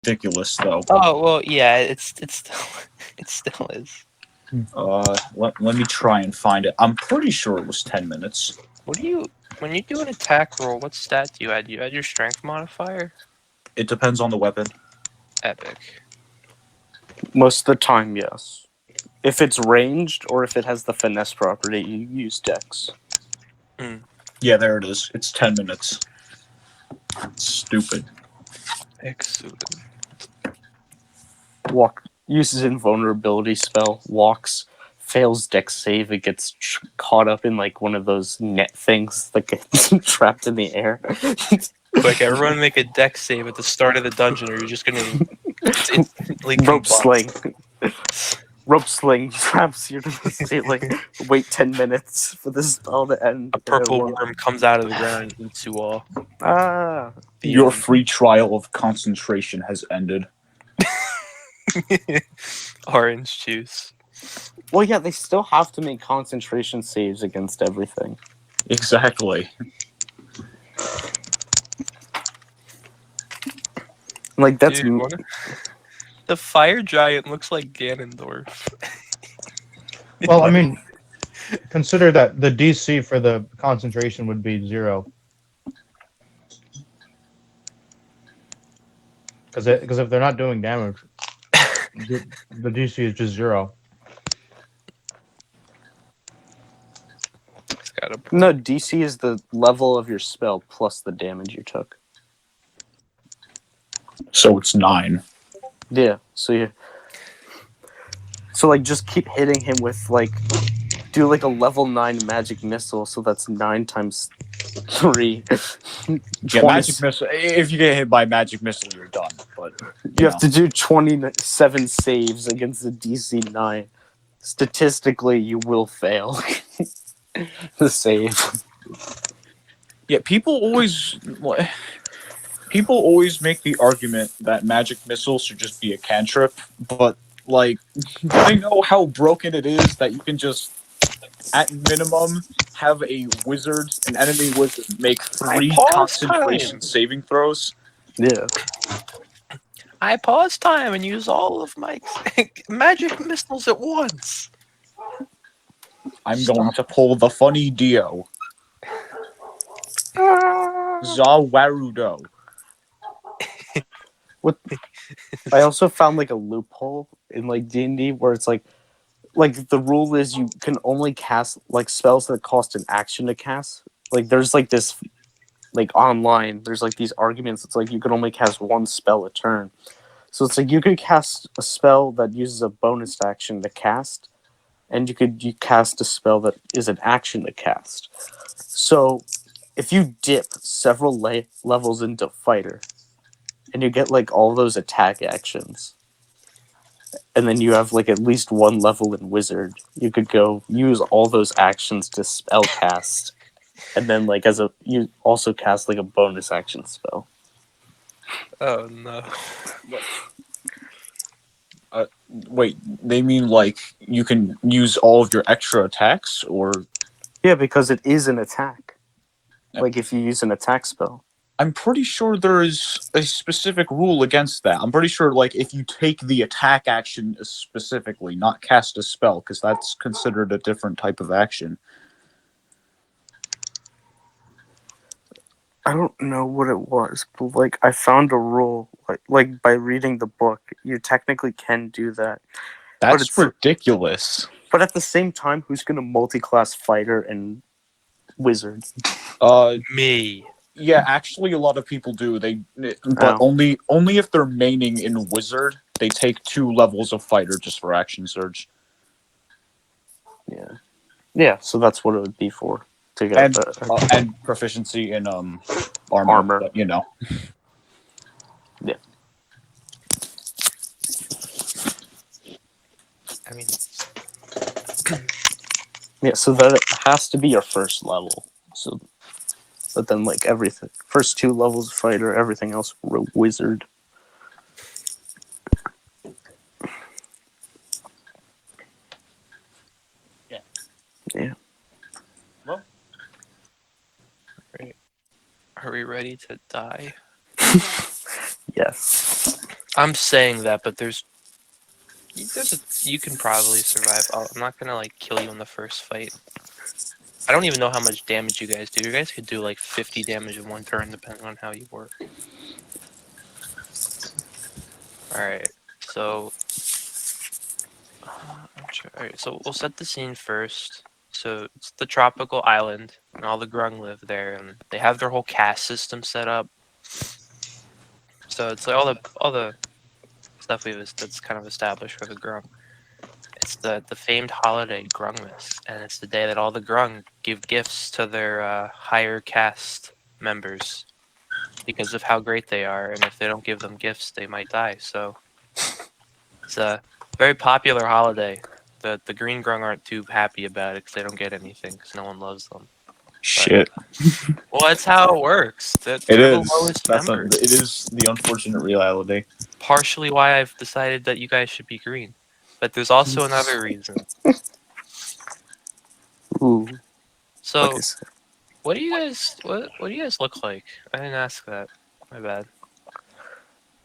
ridiculous, though. Oh well, yeah, it's still it still is. Let me try and find it. I'm pretty sure it was 10 minutes. What do you when you do an attack roll? What stat do you add? Do you add your strength modifier? It depends on the weapon. Epic. Most of the time, yes. If it's ranged or if it has the finesse property, you use dex. Yeah, there it is. It's 10 minutes. Stupid. Excellent. Walk uses invulnerability spell, walks, fails dex save, it gets caught up in like one of those net things that gets trapped in the air. Quick, everyone make a dex save at the start of the dungeon, or you're just gonna it's instantly Rope combust. sling. Rope sling traps you to the ceiling. Wait 10 minutes for the spell to end. A purple worm comes out of the ground and eats you all. Ah. Your free trial of concentration has ended. Orange juice. Well, yeah, they still have to make concentration saves against everything. Exactly. Like, that's... Dude, the fire giant looks like Ganondorf. Well, I mean, consider that the DC for the concentration would be 0. Because if they're not doing damage, the DC is just 0. No, DC is the level of your spell plus the damage you took. So it's 9. Yeah, so like, just keep hitting him with, like, do, like, a level 9 magic missile, so that's 9 times 3. Yeah, magic missile. If you get hit by magic missile, you're done. But you have to do 27 saves against the DC 9. Statistically, you will fail the save. Yeah, people always make the argument that magic missiles should just be a cantrip, but like, I know how broken it is that you can just, at minimum, have an enemy wizard, make 3 concentration saving throws. Yeah. I pause time and use all of my magic missiles at once. I'm going to pull the funny Dio. Zawarudo. What? I also found, like, a loophole in, like, D&D where it's like the rule is you can only cast, like, spells that cost an action to cast. Like, there's, like, this, like, online, there's, like, these arguments. It's like you can only cast 1 spell a turn. So it's like you could cast a spell that uses a bonus action to cast, and you cast a spell that is an action to cast. So if you dip several levels into fighter, and you get, like, all those attack actions, and then you have, like, at least 1 level in wizard, you could go use all those actions to spell cast, and then, like, you also cast, like, a bonus action spell. Oh no. Wait, they mean like you can use all of your extra attacks, or? Yeah, because it is an attack. Like, if you use an attack spell. I'm pretty sure there is a specific rule against that. I'm pretty sure, like, if you take the attack action specifically, not cast a spell, because that's considered a different type of action. I don't know what it was, but, like, I found a rule, like by reading the book, you technically can do that. That's ridiculous. But at the same time, who's going to multi-class fighter and wizard? Me. Yeah, actually, a lot of people do. But only if they're maining in wizard. They take 2 levels of fighter just for action surge. Yeah. Yeah, so that's what it would be for. To get and proficiency in armor. But, you know. Yeah. I mean, yeah, so that it has to be your first level. So, but then, like, everything, first 2 levels fighter, everything else wizard. Yeah. Yeah. Well, are we ready to die? Yes. I'm saying that, but you can probably survive. I'm not gonna like kill you in the first fight. I don't even know how much damage you guys do. You guys could do like 50 damage in one turn, depending on how you work. All right, so all right, so we'll set the scene first. So it's the tropical island, and all the Grung live there, and they have their whole caste system set up. So it's like all the stuff that's kind of established for the Grung. It's the famed holiday Grungmas, and it's the day that all the Grung give gifts to their higher caste members because of how great they are, and if they don't give them gifts, they might die. So it's a very popular holiday. The Green Grung aren't too happy about it because they don't get anything because no one loves them. But Shit. well, that's how it works. It They're the is. lowest members. It is the unfortunate reality. Partially why I've decided that you guys should be green, but there's also another reason. Ooh, what So is it? what do you guys look like? I didn't ask that. My bad.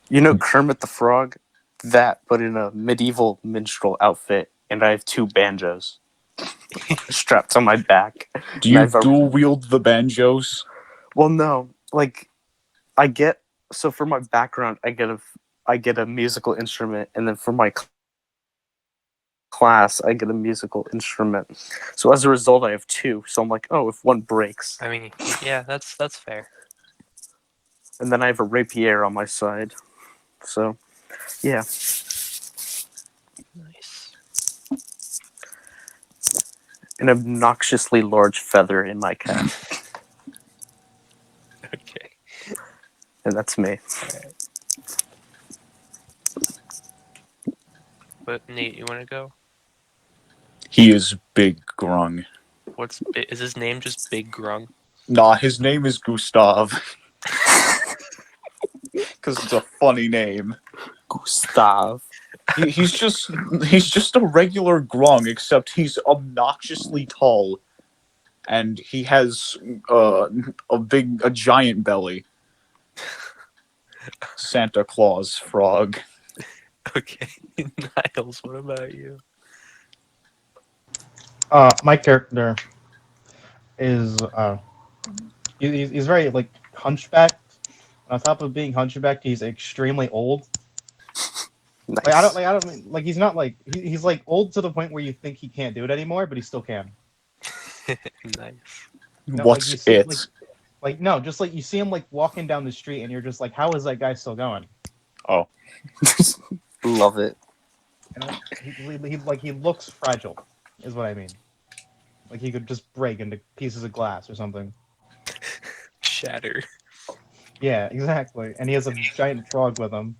You know Kermit the Frog? That, but in a medieval minstrel outfit, and I have 2 banjos strapped to my back. Do And I you have a dual wield the banjos? well, no, like I get so for my background, I get a musical instrument, and then for my class, I get a musical instrument. So as a result, I have 2. So I'm like, oh, if one breaks, I mean, yeah, that's fair. and then I have a rapier on my side. So yeah, Nice. an obnoxiously large feather in my cap, Okay. and that's me. But Nate, you want to go? He is Big Grung. Is his name just Big Grung? Nah, his name is Gustav. Because it's a funny name. Gustav. He's just a regular Grung, except he's obnoxiously tall, and he has a giant belly. Santa Claus frog. Okay. Niles, what about you? My character is he's very like hunchbacked. On top of being hunchbacked, he's extremely old. Nice. I don't mean like he's not like he's like old to the point where you think he can't do it anymore, but he still can. Nice. No, like What's you see it? like no, just like you see him like walking down the street, and you're just like, how is that guy still going? Oh, Love it. You know, he looks fragile, is what I mean. Like he could just break into pieces of glass or something. Shatter. Yeah, exactly. And he has a giant frog with him.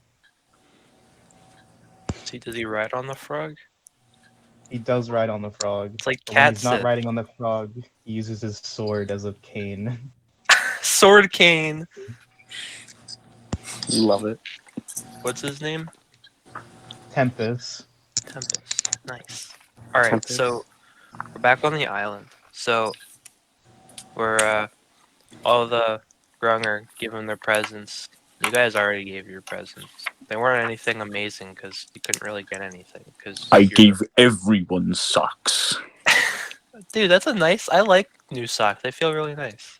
Does he ride on the frog? He does ride on the frog. It's like But when Cat he's not said. riding on the frog, he uses his sword as a cane. Sword cane. Love it. What's his name? Tempest. Tempest. Nice. All right, Tempest. so we're back on the island. So we're all the Grung are giving their presents. You guys already gave your presents. They weren't anything amazing because you couldn't really get anything. Because I gave everyone socks. dude, that's a nice. I like new socks. They feel really nice.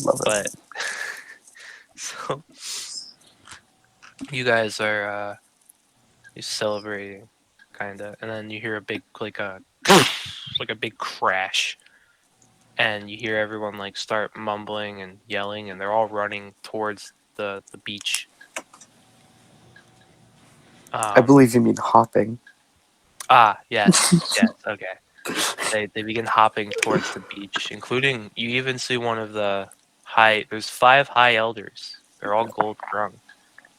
Love it. But so you guys are you celebrating, kinda, and then you hear a big like a big crash, and you hear everyone like start mumbling and yelling, and they're all running towards the beach. I believe you mean hopping. Yes, yes, okay. They begin hopping towards the beach, including you even see one of the there's 5 high elders. They're all gold Grung.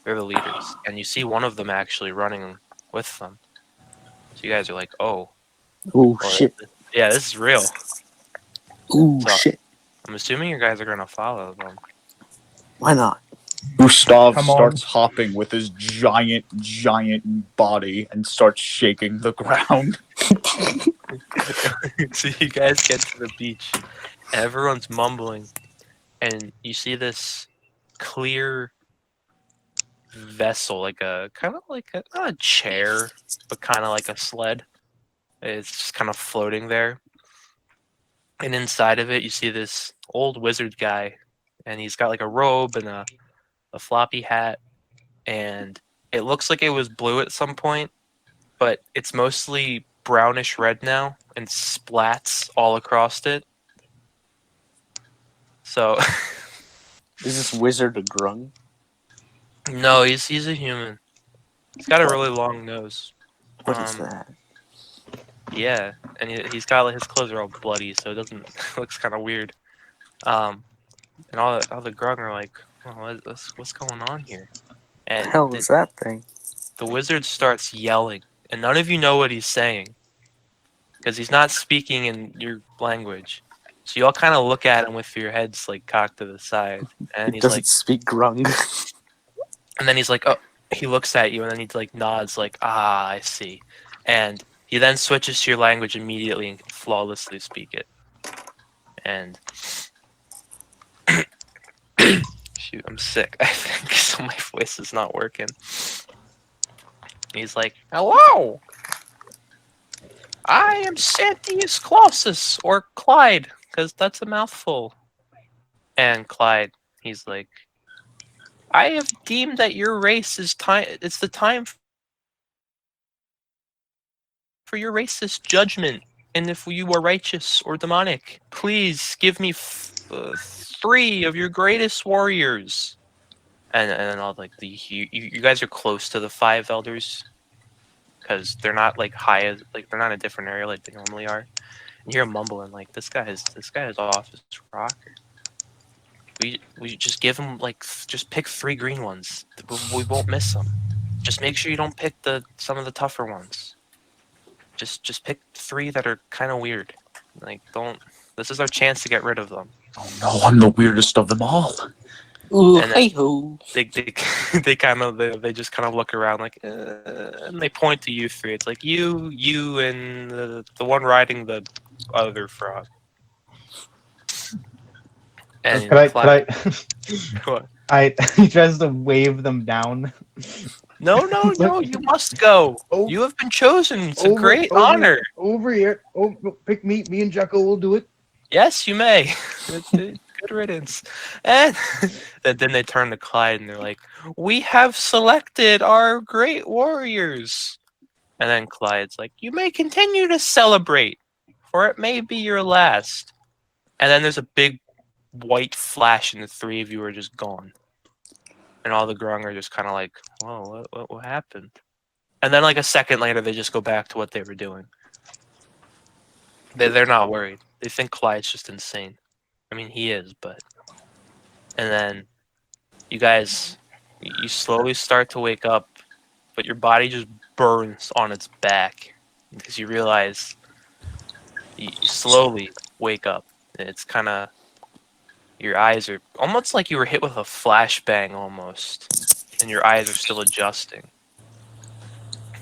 They're the leaders, and you see one of them actually running with them. So you guys are like, oh, Ooh, well, shit. yeah, this is real. Ooh, So shit. I'm assuming you guys are gonna follow them. Why not? Gustav Come on. starts hopping with his giant body and starts shaking the ground. So you guys get to the beach, and everyone's mumbling, and you see this clear vessel, like a kind of like a not a chair, but kind of like a sled. It's just kind of floating there. And inside of it, you see this old wizard guy, and he's got like a robe and a floppy hat, and it looks like it was blue at some point, but it's mostly brownish red now and splats all across it. So Is this wizard a grung? no, he's a human. He's got a really long nose. What is that? Yeah, and he's got like, his clothes are all bloody, so it doesn't looks kind of weird. Um, and all the Grung are like, oh, what's going on here? The And hell is that thing? the wizard starts yelling, and none of you know what he's saying because he's not speaking in your language. So you all kind of look at him with your heads like cocked to the side, and It he's doesn't like, speak grung. and then he's like, oh, he looks at you, and then he like nods, like, ah, I see, and he then switches to your language immediately and can flawlessly speak it. And shoot, I'm sick, I think, so my voice is not working. He's like, hello, I am Santius Clausus, or Clyde, because that's a mouthful. And Clyde, he's like, I have deemed that your race is time. It's the time for your race's judgment. And if you are righteous or demonic, please give me 3 of your greatest warriors. And then all like you guys are close to the 5 elders because they're not like high as like they're not in a different area like they normally are. And you're mumbling like this guy is off his rocker. We just give him like just pick 3 green ones. We won't miss them. Just make sure you don't pick some of the tougher ones. Just pick 3 that are kind of weird. Like don't. This is our chance to get rid of them. Oh no, I'm the weirdest of them all. Ooh, And then hey ho. they kind of they just kind of look around like and they point to you 3. It's like you and the one riding the other frog. And Could I? Clyde, what? He tries to wave them down. No, It's like, you must go. oh, You have been chosen. It's a great honor. Over here. Oh, pick me. Me and Jacko will do it. Yes, you may. Good riddance. And then they turn to Clyde and they're like, we have selected our great warriors. And then Clyde's like, you may continue to celebrate, for it may be your last. And then there's a big white flash and the 3 of you are just gone. And all the Grung are just kind of like, whoa, what happened? And then like a second later, they just go back to what they were doing. They're not worried. They think Clyde's just insane. I mean, he is, but... And then you guys, you slowly start to wake up, but your body just burns on its back because you realize you slowly wake up. And it's kind of... Your eyes are almost like you were hit with a flashbang almost. And your eyes are still adjusting.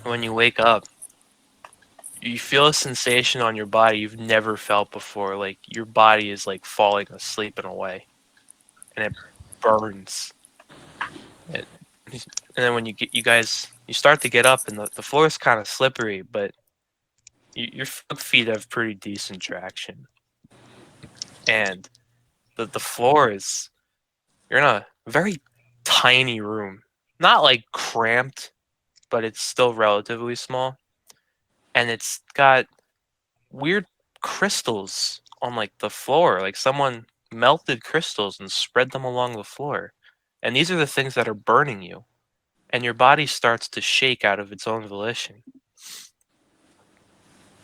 When you wake up, you feel a sensation on your body you've never felt before. Like your body is like falling asleep in a way, and it burns. And then when you guys start to get up, and the floor is kind of slippery, but your feet have pretty decent traction. And the floor is you're in a very tiny room, not like cramped, but it's still relatively small, and it's got weird crystals on like the floor. Like someone melted crystals and spread them along the floor. And these are the things that are burning you. And your body starts to shake out of its own volition.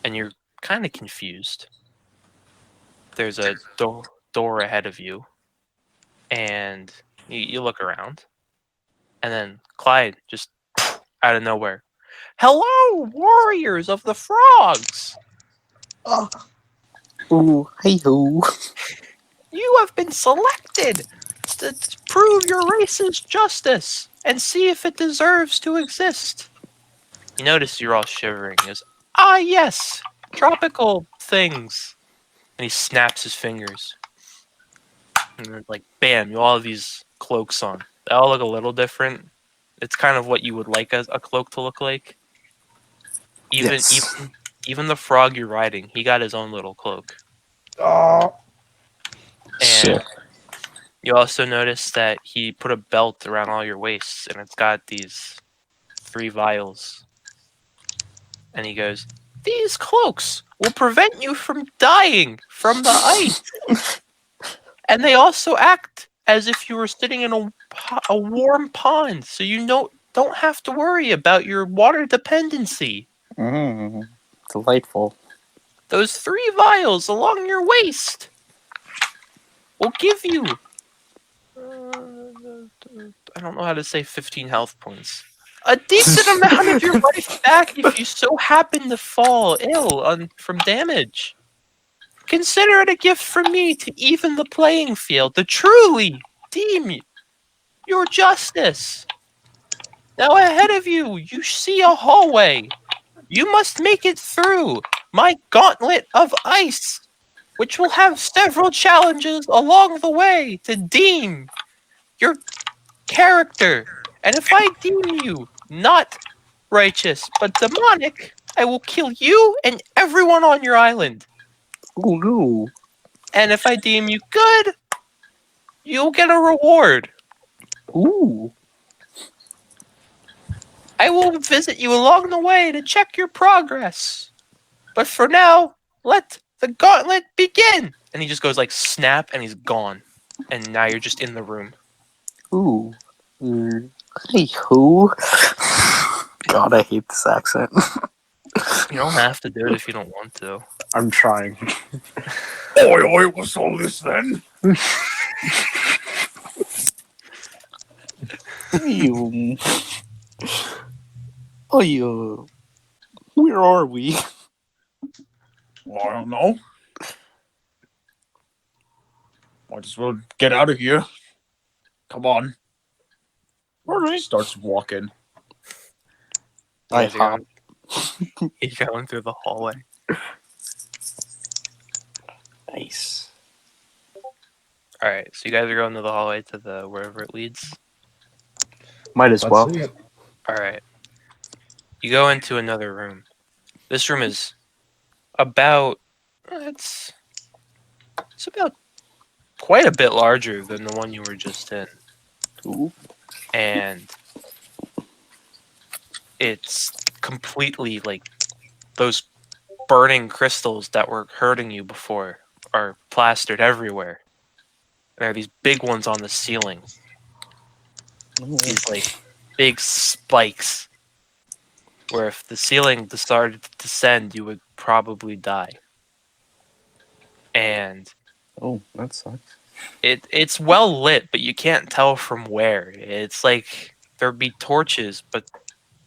And you're kind of confused. There's a door ahead of you. And you look around. And then Clyde just out of nowhere. Hello, warriors of the frogs! Oh, Ooh, hey ho. You have been selected to prove your race's justice and see if it deserves to exist. You notice you're all shivering. He goes, ah, yes, tropical things. And he snaps his fingers. And they're like, bam, you all have these cloaks on. They all look a little different. It's kind of what you would like a cloak to look like. Even Yes. even the frog you're riding, he got his own little cloak. Oh, And Sick. you also notice that he put a belt around all your waists, and it's got these 3 vials. And he goes, "These cloaks will prevent you from dying from the ice. And they also act as if you were sitting in a warm pond, so you don't have to worry about your water dependency. Delightful. Those 3 vials along your waist will give you, I don't know how to say 15 health points. A decent amount of your life back if you so happen to fall ill from damage. Consider it a gift from me to even the playing field, to truly deem your justice. Now ahead of you, you see a hallway. You must make it through my gauntlet of ice, which will have several challenges along the way to deem your character. And if I deem you not righteous but demonic, I will kill you and everyone on your island. Oh no. And if I deem you good, you'll get a reward. Ooh. I will visit you along the way to check your progress. But for now, let the gauntlet begin. And he just goes like snap and he's gone. And now you're just in the room. Ooh. Hey who? God, I hate this accent. You don't have to do it if you don't want to. I'm trying. Oi, oi, what's all this then? You. Oh, you. Where are we? I don't know. Might as well get out of here. Come on. He starts walking. You I guys are hop. you're going through the hallway. Nice. Alright, so you guys are going to the hallway to the wherever it leads. Might as let's well. see it. Alright. You go into another room. This room is about it's about quite a bit larger than the one you were just in. Ooh. And it's completely like those burning crystals that were hurting you before are plastered everywhere. There are these big ones on the ceiling. These like big spikes where if the ceiling started to descend, you would probably die. And Oh, that sucks. it's well lit, but you can't tell from where. It's like there'd be torches, but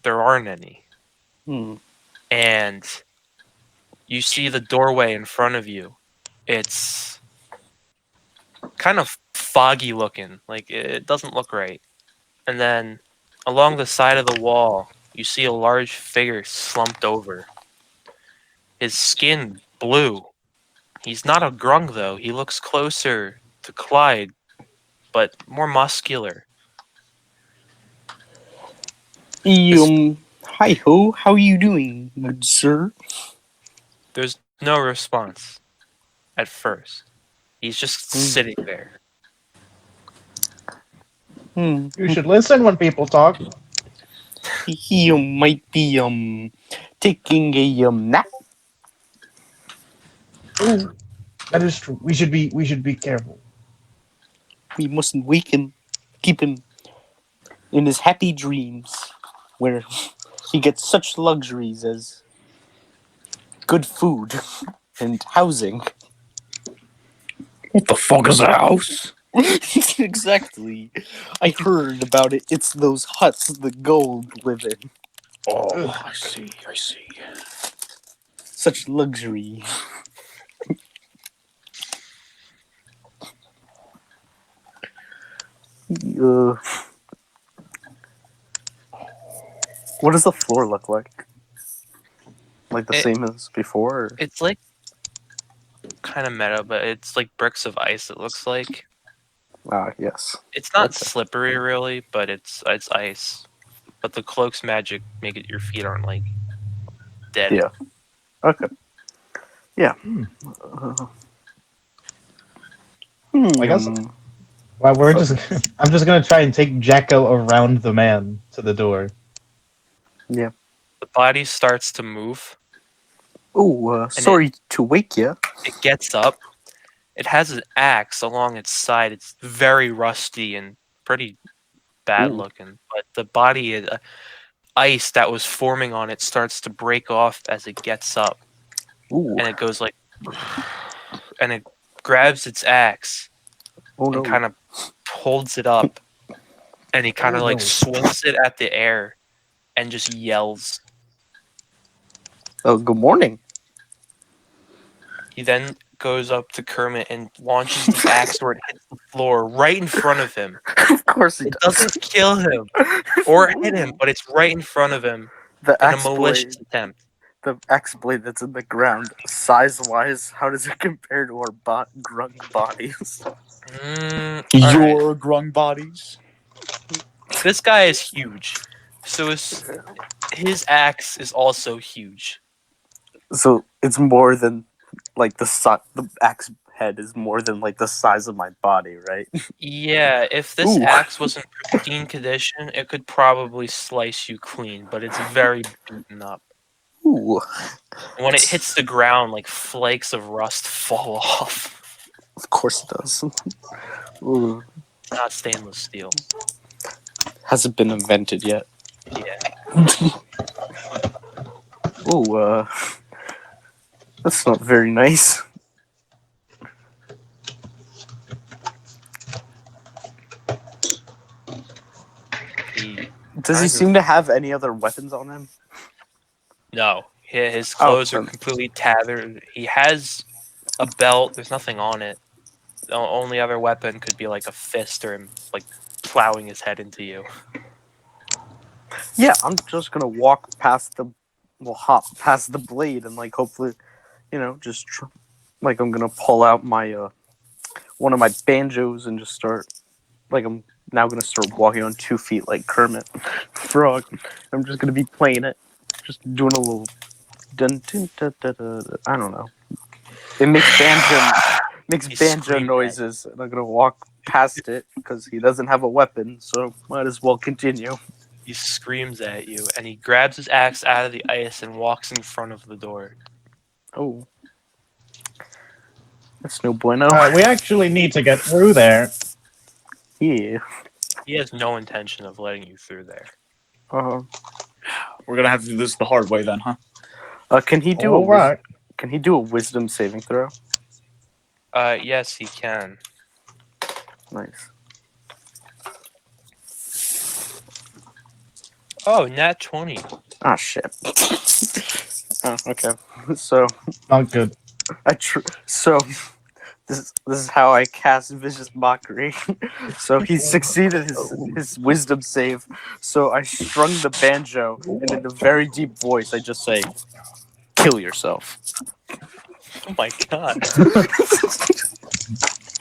there aren't any. Hmm. And you see the doorway in front of you. It's kind of foggy looking, like it doesn't look right. And then along the side of the wall, you see a large figure slumped over. His skin blue. He's not a grung though. He looks closer to Clyde, but more muscular. This, Hi ho, how are you doing, good sir? there's no response at first. He's just sitting there. Hmm. You should listen when people talk. He might be taking a nap. Ooh, that is true. We should be careful. We mustn't wake him. Keep him in his happy dreams, where he gets such luxuries as good food and housing. What the fuck is a house? Exactly. I heard about it. It's those huts the gold live in. Oh, Ugh. I see, I see. Such luxury. Uh, what does the floor look like? Like the It- same as before? Or? It's like kind of meta, but it's like bricks of ice. It looks like Ah, yes. it's not Okay. slippery really, but it's ice. but the cloak's magic make it your feet aren't like dead. Yeah. Okay. Yeah. Hmm. I guess. Hmm. Well, we're just. I'm just gonna try and take Jacko around the man to the door. Yeah. The body starts to move, Oh, and sorry to wake you. it gets up. It has an axe along its side. It's very rusty and pretty bad Ooh. looking. But the body, ice that was forming on it starts to break off as it gets up, Ooh. and it goes like, and it grabs its axe Oh and no. kind of holds it up, and he kind of Oh, like no. swings it at the air and just yells. Oh, good morning. He then goes up to Kermit and launches the axe where it hits the floor right in front of him. Of course he It does. doesn't kill him or hit him, but it's right in front of him The in a axe malicious blade. attempt. The axe blade that's in the ground, size-wise, how does it compare to our grung bodies? Alright. Your grung bodies. This guy is huge. So his axe is also huge. So it's more than like the axe head is more than like the size of my body, right? Yeah, if this Ooh. axe was in pristine condition, it could probably slice you clean, but it's very beaten up. Ooh. And when it hits the ground, like flakes of rust fall off. Of course it does. Ooh. It's not stainless steel. Hasn't been invented yet. Yeah. Ooh, that's not very nice. He Does he kind seem of to have any other weapons on him? no. His clothes are then- completely tattered. He has a belt. There's nothing on it. The only other weapon could be like a fist or him like plowing his head into you. Yeah, I'm just gonna hop past the blade and like hopefully, like I'm gonna pull out my one of my banjos and just start like I'm now gonna start walking on 2 feet like Kermit Frog. I'm just gonna be playing it, just doing a little dun dun dun dun dun. Dun. I don't know. It makes He banjo screamed at noises, and I'm gonna walk past it because he doesn't have a weapon, so might as well continue. He screams at you, and he grabs his axe out of the ice and walks in front of the door. Oh, that's no bueno. Alright, we actually need to get through there. Yeah. He has no intention of letting you through there. We're gonna have to do this the hard way then, huh? Can he do Alright. Can he do a wisdom saving throw? Yes, he can. Nice. Oh, nat 20. Ah, shit. Oh, okay. So Not good. so this is how I cast vicious mockery. So he succeeded his wisdom save. So I strung the banjo, and in a very deep voice, I just say, "Kill yourself." Oh my god.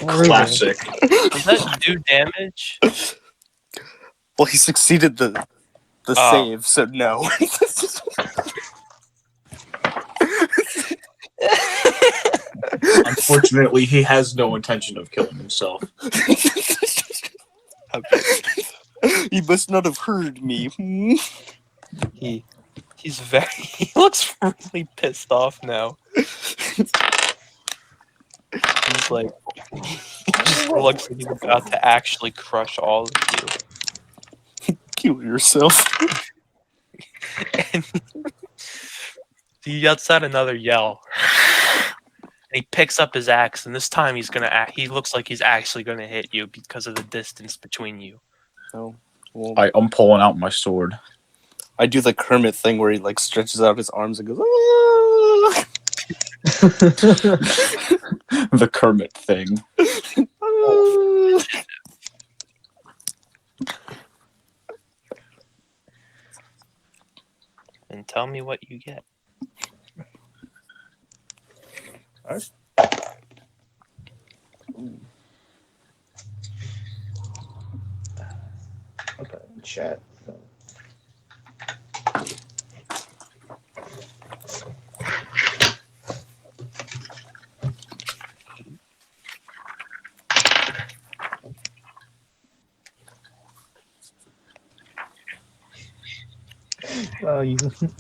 Classic. Does that do damage? Well, he succeeded the Oh. save, so no. Unfortunately, he has no intention of killing himself. He must not have heard me. He's very he looks really pissed off now. He's like he just looks like he's about to actually crush all of you. Kill yourself. And he lets out another yell. And he picks up his axe, and this time he looks like he's actually gonna hit you because of the distance between you. Oh, well, I'm pulling out my sword. I do the Kermit thing where he like stretches out his arms and goes, "Ah!" The Kermit thing. Ah. And tell me what you get. Okay, chat.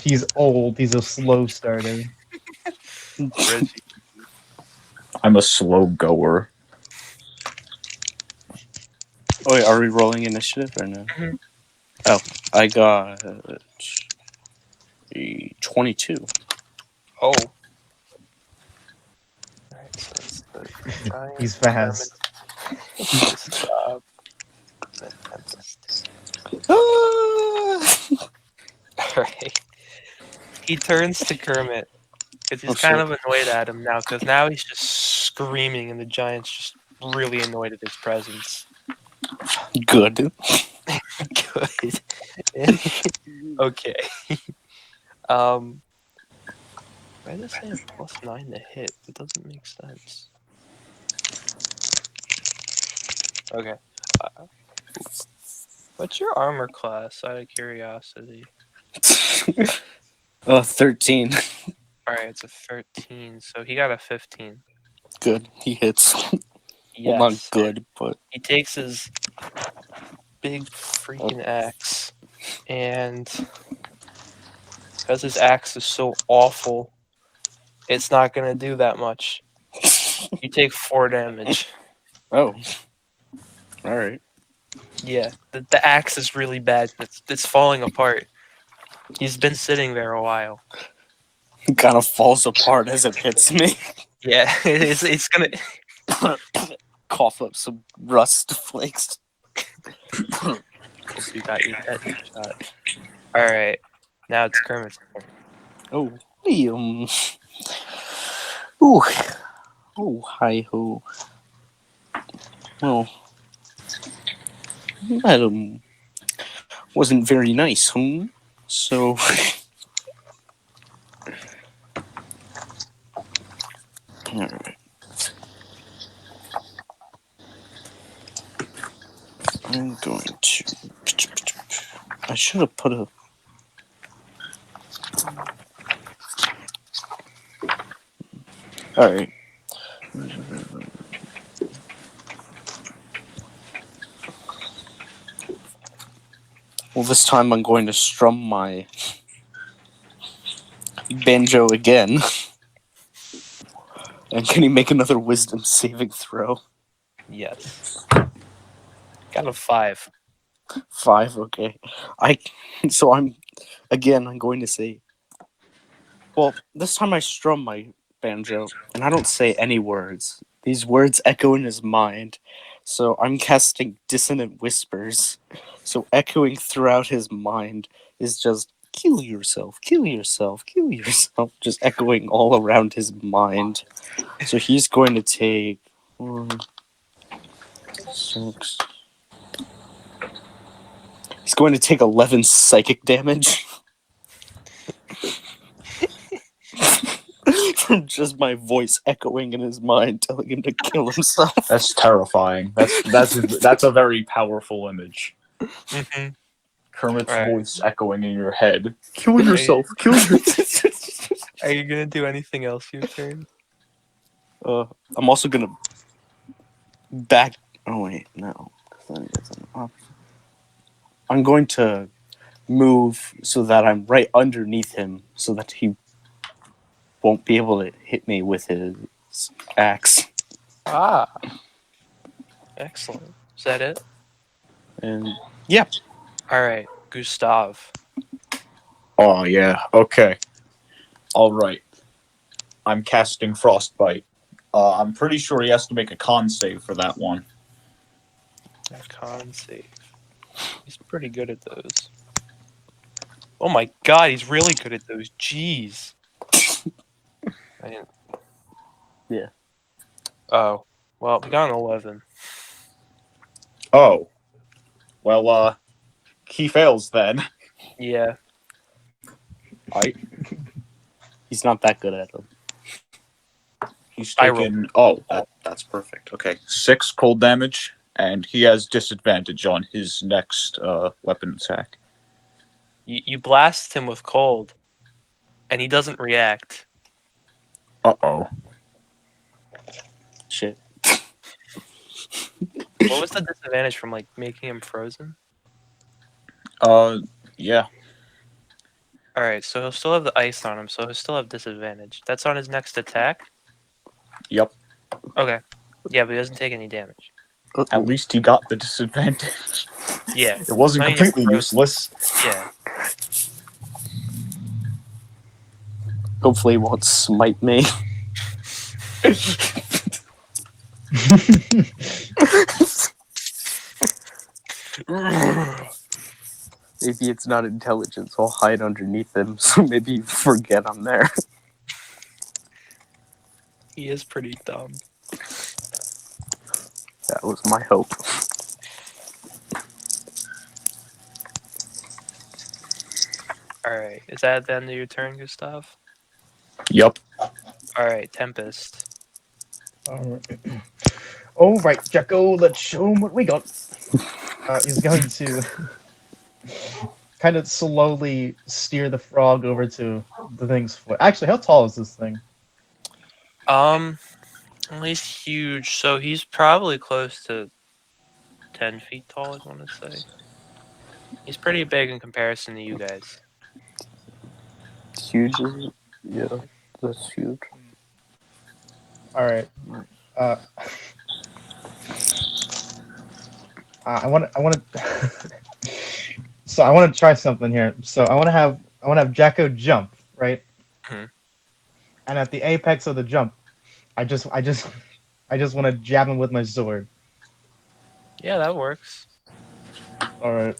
He's old. He's a slow starter. Reggie. I'm a slow goer. Oh, wait, are we rolling initiative or no? Mhm. Oh, I got a 22. Oh. Alright, so it's the giant He's fast. Gustav, the Tempest. Ah! Alright. He turns to Kermit because Oh he's kind shit! of annoyed at him now because now he's just screaming and the giant's just really annoyed at his presence. Good. Good. Okay. Um, why does it say a +9 to hit? It doesn't make sense. Okay. Uh, what's your armor class, out of curiosity? 13. Alright, it's a 13, so he got a 15. Good. He hits. Well, not Yes. good, but He takes his big freaking axe, and because his axe is so awful, it's not gonna do that much. You take 4 damage. oh, all right. Yeah, the axe is really bad. It's falling apart. He's been sitting there a while. It kind of falls apart as it hits me. Yeah, it's gonna. Cough up some rust flakes. You got you shot. All right, now it's Kermit's turn. Oh, ooh, oh, hi ho. Well, that wasn't very nice, So, alright. I'm going to. I should have put a. Alright. Well, this time I'm going to strum my banjo again. And can he make another wisdom saving throw? Yes, got a 5. 5, okay. So I'm going to say. Well, this time I strum my banjo, and I don't say any words. These words echo in his mind. So I'm casting dissonant whispers. So echoing throughout his mind is just kill yourself, kill yourself, kill yourself, just echoing all around his mind. So he's going to take 6. He's going to take 11 psychic damage. From just my voice echoing in his mind, telling him to kill himself. That's terrifying. That's a very powerful image. Mm-hmm. Kermit's Right. voice echoing in your head. Kill yourself. Kill yourself. Are you gonna do anything else your turn? I'm also gonna back. Oh wait, no. I'm going to move so that I'm right underneath him, so that he won't be able to hit me with his axe. Ah, excellent. Is that it? And yeah, All right, Gustav. Oh yeah. Okay. All right. I'm casting Frostbite. I'm pretty sure he has to make a con save for that one. A con save. He's pretty good at those. Oh my god, he's really good at those. Jeez. I didn't. Yeah. Oh, well, we got an 11. Oh. Well, he fails then. Yeah. he's not that good at them. He's I rolled. taken. Oh, that's perfect. Okay, 6 cold damage, and he has disadvantage on his next weapon attack. You blast him with cold, and he doesn't react. Uh-oh. Shit. What was the disadvantage from like making him frozen? Yeah. All right, so he'll still have the ice on him, so he'll still have disadvantage. That's on his next attack. Yep. Okay. Yeah, but he doesn't take any damage. At least he got the disadvantage. Yeah. It wasn't Not even completely close. useless. Yeah. Hopefully, he won't smite me. Maybe it's not intelligence. I'll hide underneath him, so maybe you forget I'm there. He is pretty dumb. That was my hope. All right. Is that the end of your turn, Gustav? Yep. All right, Tempest. All right, Jacko, let's show him what we got. He's going to kind of slowly steer the frog over to the thing's foot. Actually, how tall is this thing? Well, he's huge, so he's probably close to 10 feet tall, I want to say. He's pretty big in comparison to you guys. Huge is yeah, that's huge. All right. Uh, I want to. So I want to try something here. So I want to have Jacko jump, right? Mhm. And at the apex of the jump, I just want to jab him with my sword. Yeah, that works. All right.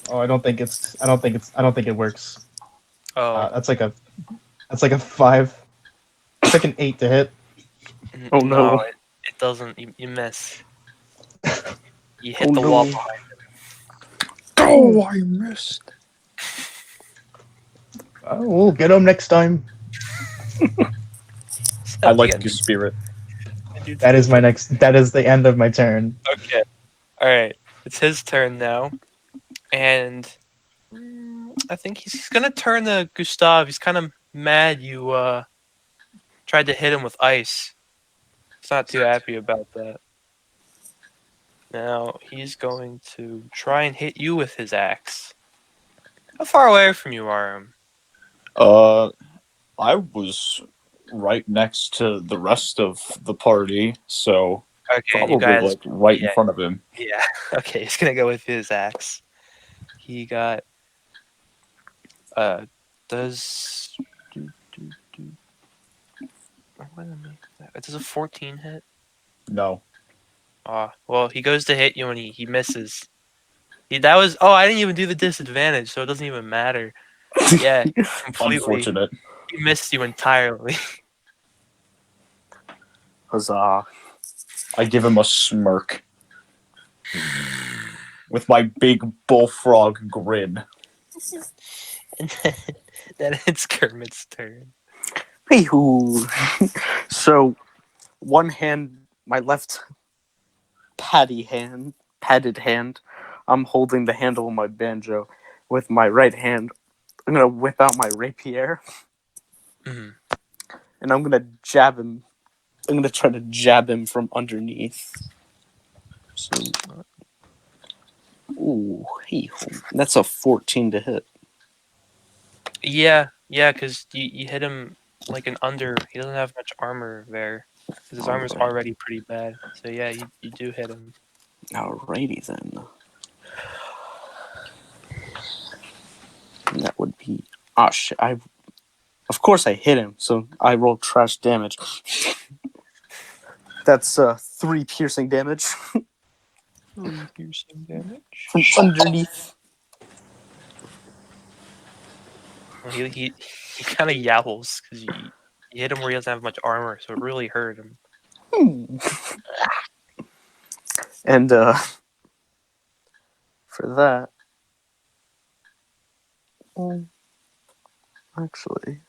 Oh, I don't think it works. Oh, That's like a 5. It's like an 8 to hit. Oh no, no! it doesn't. You miss. You Oh hit the wall no! Oh, I missed. We'll get him next time. I at the like end his spirit. of your That is turn. That is the end of my turn. Okay. All right. It's his turn now, and I think he's gonna turn to Gustav. He's kind of mad you tried to hit him with ice. He's not too happy about that. Now he's going to try and hit you with his axe. How far away from you are him? Uh, I was right next to the rest of the party, so Okay, and you probably guys. like right in Yeah, front of him. yeah. Okay, he's gonna go with his axe. He got uh does do. Why did I make that? Does a 14 hit? No. Well, he goes to hit you and he misses. That was I didn't even do the disadvantage, so it doesn't even matter. Yeah, completely. Unfortunate. He missed you entirely. Huzzah! I give him a smirk with my big bullfrog grin. And then it's Kermit's turn. Wee-hoo. So, one hand, my left padded hand, I'm holding the handle of my banjo. With my right hand, I'm gonna whip out my rapier, Mhm. and I'm gonna jab him. I'm gonna try to jab him from underneath. So, ooh, that's a 14 to hit. Yeah, because you hit him like an under. He doesn't have much armor there. 'Cause his armor's Alright. already pretty bad. So yeah, you do hit him. Alrighty then. And that would be shit. Of course I hit him, so I rolled trash damage. That's 3 piercing damage 3 piercing damage. from underneath. Well, he kind of yowls because you hit him where he doesn't have much armor, so it really hurt him. And for that, actually,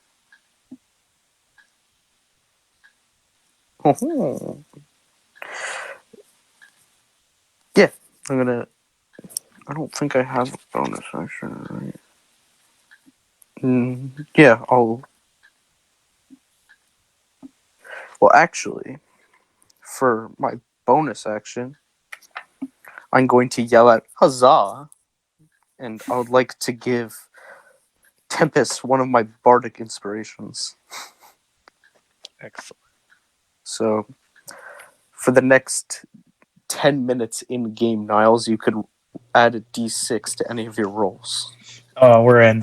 yeah, I'm gonna. I don't think I have a bonus action, right? Yeah, I'll. Well, actually, for my bonus action, I'm going to yell out huzzah, and I would like to give Tempest one of my bardic inspirations. Excellent. So, for the next 10 minutes in game, Niles, you could add a d6 to any of your rolls. Oh, we're in.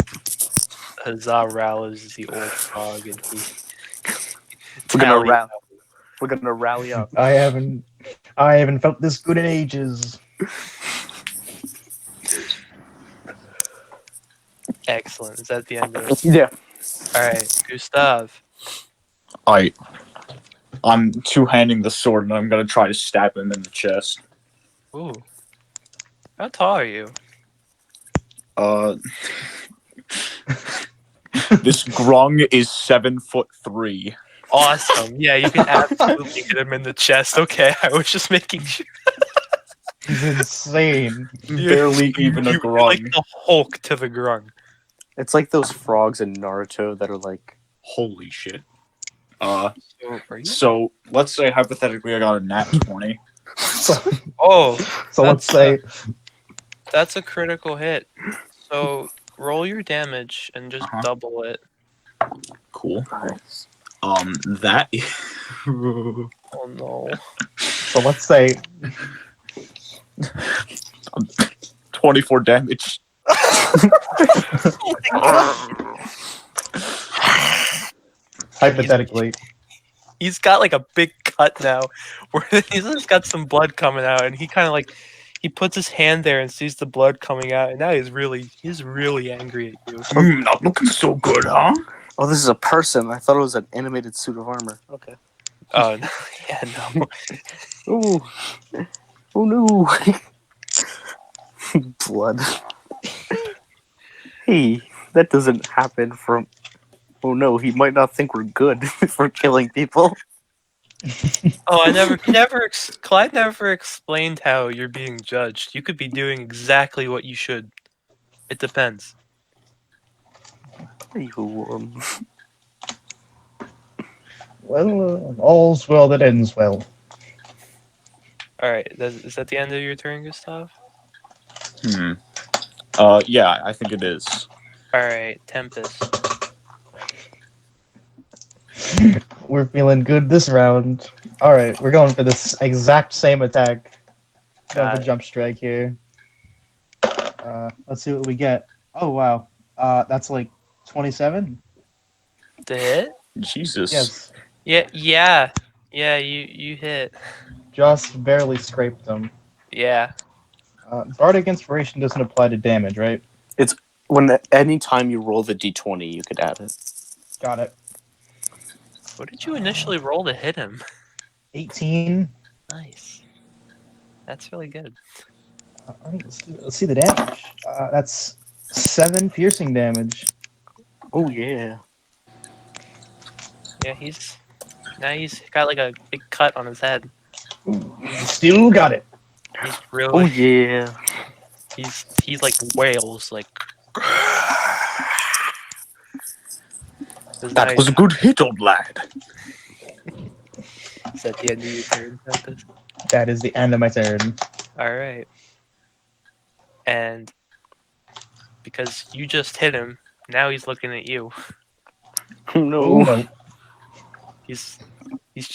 Huzzah rallies the old frog, and he We're gonna tally. we're gonna rally up. I haven't felt this good in ages. Excellent. Is that the end of it? Yeah. All right, Gustav. I'm two-handing the sword, and I'm gonna try to stab him in the chest. Ooh. How tall are you? This Grung is 7'3". Awesome. Yeah, you can absolutely hit him in the chest. Okay, I was just making sure. He's insane. Barely even a You're like Grung. the Hulk to the Grung. It's like those frogs in Naruto that are like, Holy shit. So, are you? So let's say hypothetically I got a nat 20. So, Oh, so let's say that's a critical hit. So roll your damage and just Uh-huh. double it. Cool. nice. That. Oh no. so let's say 24 damage. hypothetically. He's got like a big cut now, where he's just got some blood coming out, and he kind of like he puts his hand there and sees the blood coming out, and now he's really angry at you. Not looking so good, huh? Oh, this is a person. I thought it was an animated suit of armor. Okay. Oh no, yeah, no. Ooh. Oh no. Blood. Hey, that doesn't happen from. Oh no, he might not think we're good for killing people. Oh, Clyde never explained how you're being judged. You could be doing exactly what you should. It depends. You, Well, all's well that ends well. All right, is that the end of your turn, Gustav? Yeah, I think it is. All right, Tempest. We're feeling good this round. All right, we're going for this exact same attack. Going Got for it. jump strike here. Let's see what we get. Oh wow, that's like 27. The hit? Jesus. Yes, Yeah. You hit. just barely scraped them. Yeah. Bardic Inspiration doesn't apply to damage, right? any time you roll the d20, you could add it. Got it. What did you initially roll to hit him? 18. Nice. That's really good. All right, let's see the damage. That's 7 piercing damage. Oh yeah. Yeah, he's got like a big cut on his head. Still got it. He's Oh really yeah. he's like wails like. That was a good hit, old lad. Is that the end of your turn, Tempest? That is the end of my turn. All right. And because you just hit him, now he's looking at you. Oh no. Oh no. He's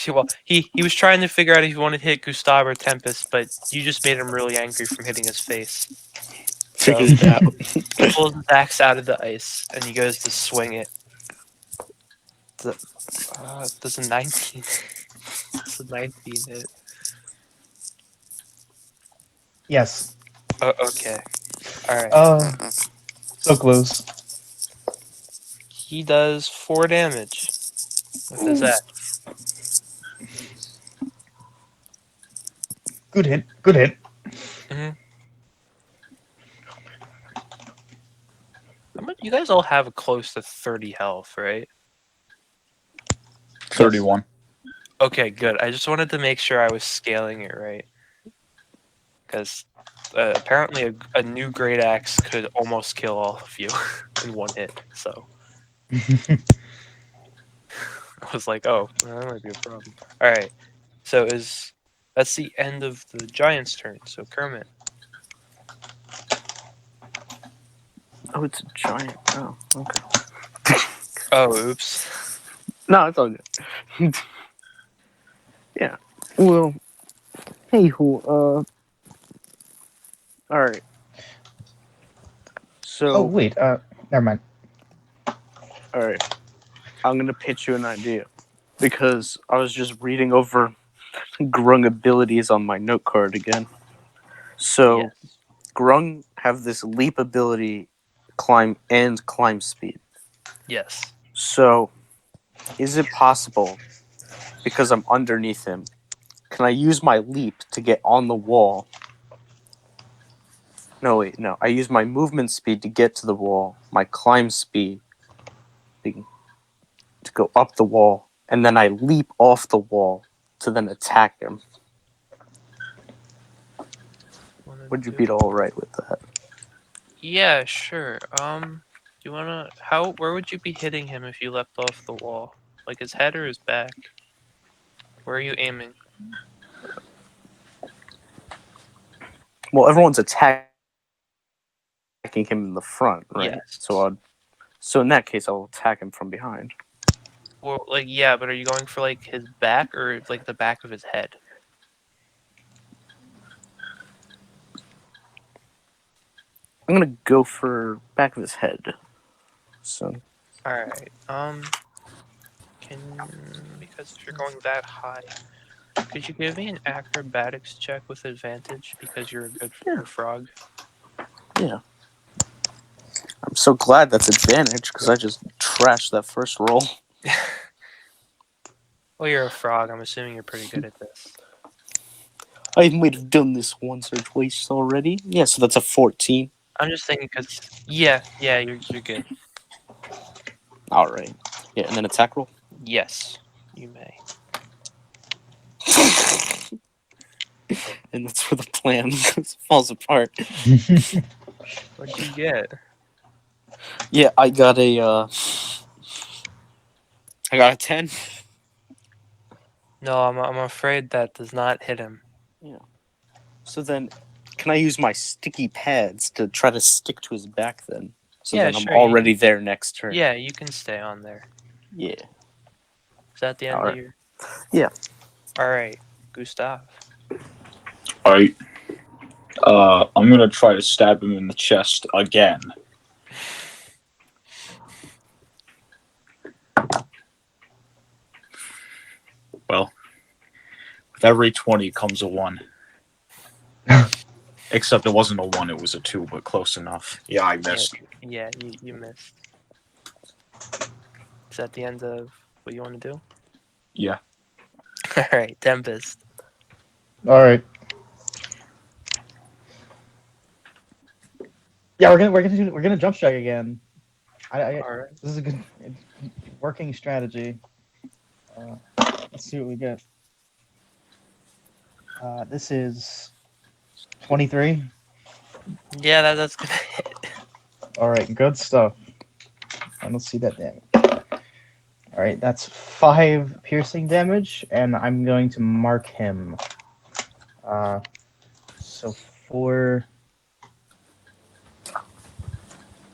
well. He was trying to figure out if he wanted to hit Gustav or Tempest, but you just made him really angry from hitting his face. So Figured it out. he pulls his axe out of the ice and he goes to swing it. Does a 19? Does a 19 hit? Yes. Oh, okay. All right. So close. He does 4 damage with his axe. Good hit. Good hit. You guys all have close to 30 health, right? 31. Okay, good. I just wanted to make sure I was scaling it right. Because apparently a new great axe could almost kill all of you in one hit. So I was like, oh, well, that might be a problem. All right. So that's the end of the giant's turn. So Kermit. Oh, it's a giant. Oh, okay. Oh, oops. No, it's all good. Yeah. Well, hey, all right. Oh So, wait, never mind. all right. I'm gonna pitch you an idea because I was just reading over Grung abilities on my note card again. So, Yes. Grung have this leap ability, climb speed. Yes. So, is it possible, because I'm underneath him, can I use my leap to get on the wall? No, wait, no. I use my movement speed to get to the wall, my climb speed to go up the wall, and then I leap off the wall to then attack him. Wanna Would you do? be all right with that? Yeah, sure. Do you wanna? How? Where would you be hitting him if you leapt off the wall? Like his head or his back? Where are you aiming? Well, everyone's attacking him in the front, right? Yes. So in that case, I'll attack him from behind. Well, like yeah, but are you going for like his back or like the back of his head? I'm gonna go for back of his head. So All right. Because if you're going that high, could you give me an acrobatics check with advantage because you're a good Yeah. frog? yeah, I'm so glad that's advantage because I just trashed that first roll. Well, you're a frog. I'm assuming you're pretty good at this. I might have done this once or twice already. Yeah, so that's a 14. I'm just thinking because yeah, you're good. All right. Yeah, and then attack roll. Yes, you may. And that's where the plan falls apart. What'd you get? Yeah, I got a 10. No, I'm afraid that does not hit him. Yeah. So then, can I use my sticky pads to try to stick to his back then? So Yeah, then I'm sure. already there next turn. Yeah, you can stay on there. Yeah. Is that the end All of right. your? Yeah. All right, Gustav. All right. I'm gonna try to stab him in the chest again. Well, with every 20 comes a 1. Except it wasn't a 1, it was a 2, but close enough. Yeah, I missed. Yeah, you missed. Is that the end of what you want to do? Yeah. All right, Tempest. All right. Yeah, we're gonna jump strike again. All right. This is a good working strategy. Let's see what we get. This is 23. Yeah, that's gonna hit. All right, good stuff. And let's see that damage. All right, that's 5 piercing damage, and I'm going to mark him. So 4.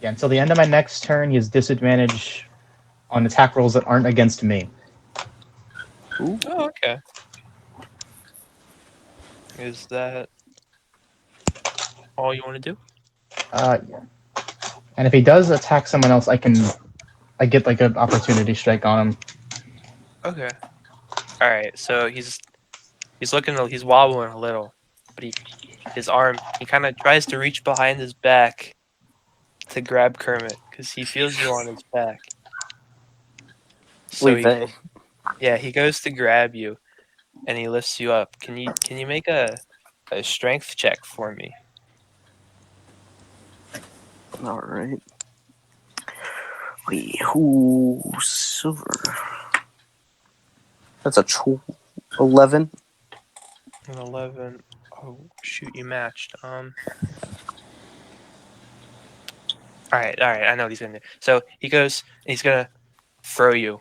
Yeah, until the end of my next turn, he has disadvantage on attack rolls that aren't against me. Ooh. Oh, okay. Is that all you want to do? Yeah. And if he does attack someone else, I get like an opportunity strike on him. Okay. All right. So he's he's wobbling a little, but his arm he kind of tries to reach behind his back to grab Kermit because he feels you on his back. So Wait, they. he goes to grab you and he lifts you up. Can you make a strength check for me? All right. Wait, ooh, silver. That's a 11. An 11. Oh shoot, you matched. All right. I know what he's gonna do. So he goes and he's gonna throw you,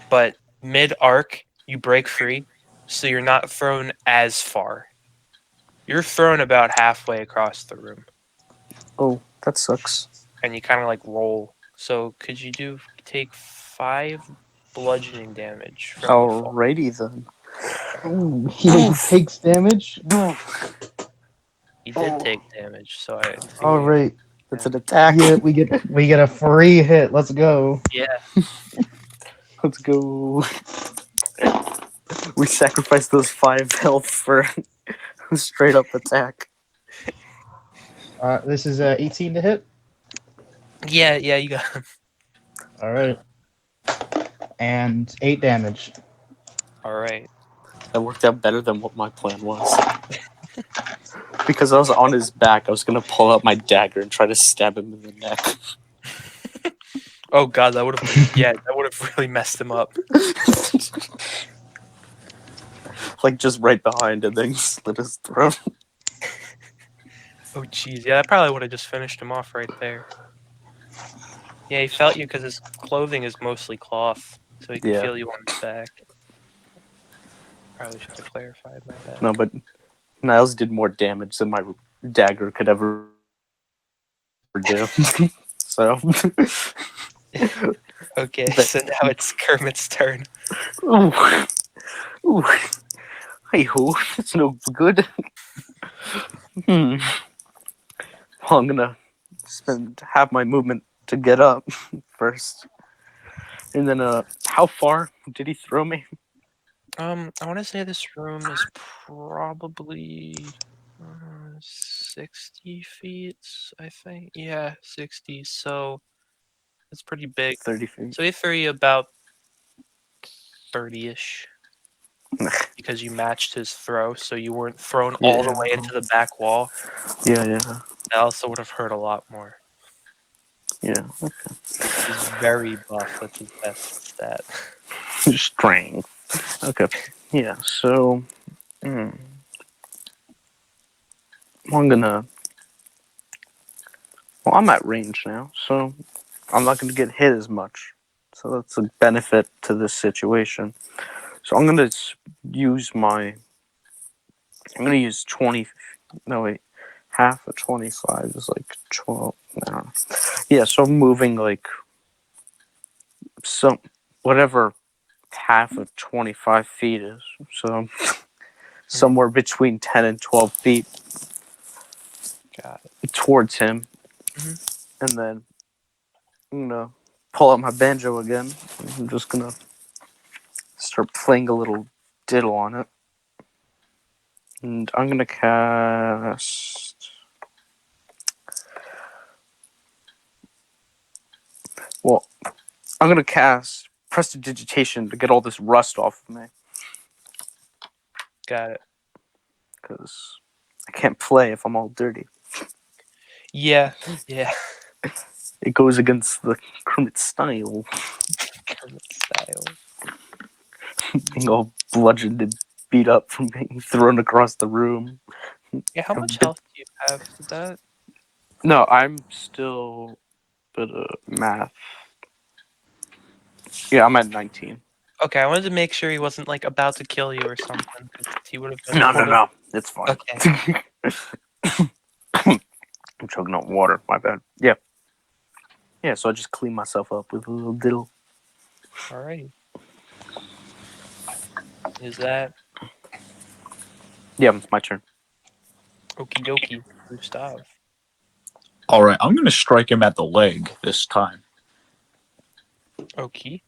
but mid arc you break free, so you're not thrown as far. You're thrown about halfway across the room, Oh, that sucks. and you kind of like roll. So could you take 5 bludgeoning damage from the fall? Alrighty then. Ooh, he takes damage. He did take damage, so I think All we get. right. It's an attack. Yeah, we get a free hit. Let's go. Yeah. Let's go. We sacrificed those 5 health for a straight up attack. This is 18 to hit. Yeah, you got him. All right. And 8 damage. All right. That worked out better than what my plan was. Because I was on his back, I was gonna pull out my dagger and try to stab him in the neck. Oh god, that would have that would have really messed him up. Like just right behind and then slit his throat. Oh jeez, yeah, that probably would have just finished him off right there. Yeah, he felt you because his clothing is mostly cloth, so he can Yeah. feel you on his back. Probably should have clarified my bad. No, but Niles did more damage than my dagger could ever do. So. Okay, so now it's Kermit's turn. Ooh. Ooh. Hey ho, that's no good. Well, I'm gonna spend half my movement to get up first. And then, how far did he throw me? I want to say this room is probably 60 feet, I think. Yeah, 60. So it's pretty big. 30 feet. So he threw you about 30-ish because you matched his throw, so you weren't thrown all the way into the back wall. Yeah. That also would have hurt a lot more. Yeah. He's very buff. That's his best stat. Strength. Okay. Yeah, so. I'm gonna. Well, I'm at range now, so I'm not gonna get hit as much. So that's a benefit to this situation. So I'm gonna use my. I'm gonna use 20. No, wait. Half of 25 is like 12. I don't know. Yeah, so I'm moving like. Some. Whatever half of 25 feet is. So somewhere between 10 and 12 feet Got it. towards him. Mhm. And then I'm gonna pull out my banjo again. I'm just gonna start playing a little diddle on it. And I'm gonna cast. Well, I'm gonna cast Prestidigitation to get all this rust off of me. Got it. Because I can't play if I'm all dirty. Yeah. It goes against the Kermit style. Kermit style. Being all bludgeoned and beat up from being thrown across the room. Yeah, how much health do you have with that? No, I'm still but math. Yeah, I'm at 19. Okay, I wanted to make sure he wasn't like about to kill you or something. 'Cause he would have been. No. It's fine. Okay. I'm choking on water. My bad. Yeah. Yeah, so I just clean myself up with a little diddle. Alrighty. Is that Yeah, it's my turn. okie dokie, Gustav? All right, I'm gonna strike him at the leg this time. Okay.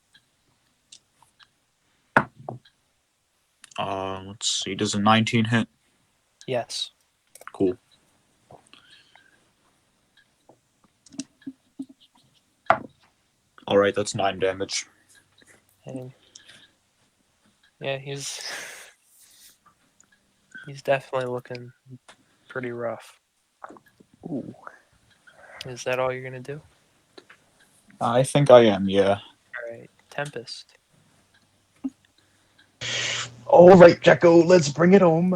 Let's see. Does a 19 hit? Yes. Cool. All right, that's 9 damage. And yeah, he's definitely looking pretty rough. Ooh. Is that all you're gonna do? I think I am. Yeah. Alright, Tempest. All right, Jacko, let's bring it home.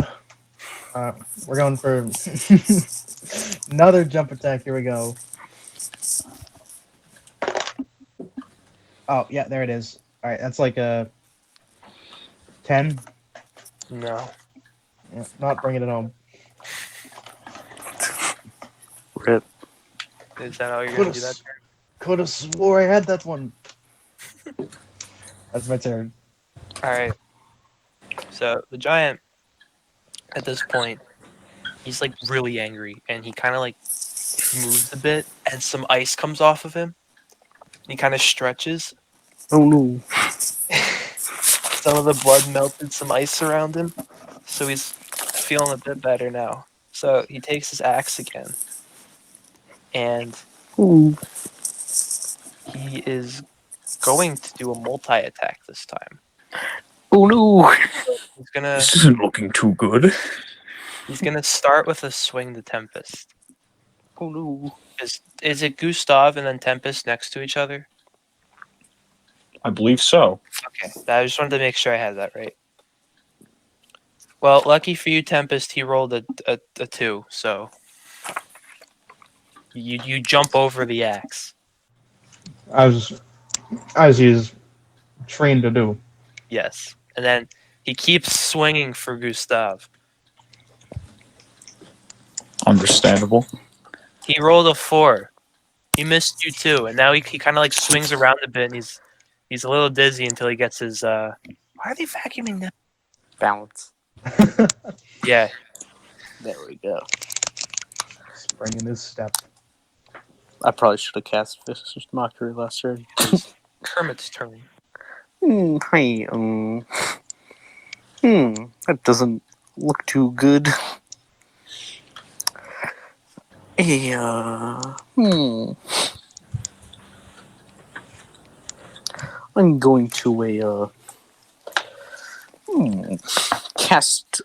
We're going for another jump attack. Here we go. Oh, yeah, there it is. All right, that's like a 10. No. Yeah, not bringing it home. Rip. Is that how you're gonna do that? Could have swore I had that one. That's my turn. All right. So the giant, at this point, he's like really angry, and he kind of like moves a bit, and some ice comes off of him. He kind of stretches. Oh no. Some of the blood melted some ice around him, so he's feeling a bit better now. So he takes his axe again, and Ooh. he is going to do a multi-attack this time. Oh no. He's gonna This isn't looking too good. start with a swing the Tempest. Oh no. Is it Gustav and then Tempest next to each other? I believe so. Okay, I just wanted to make sure I had that right. Well, lucky for you, Tempest, he rolled a 2, so you jump over the axe. As he's trained to do. Yes, and then he keeps swinging for Gustav. Understandable. He rolled a 4. He missed you too, and now he kind of like swings around a bit, and he's a little dizzy until he gets his. Why are they vacuuming now? Balance. Yeah, There we go. Spring in his step. I probably should have cast Vicious Mockery last turn. Kermit's turn. Hi. That doesn't look too good. I'm going to cast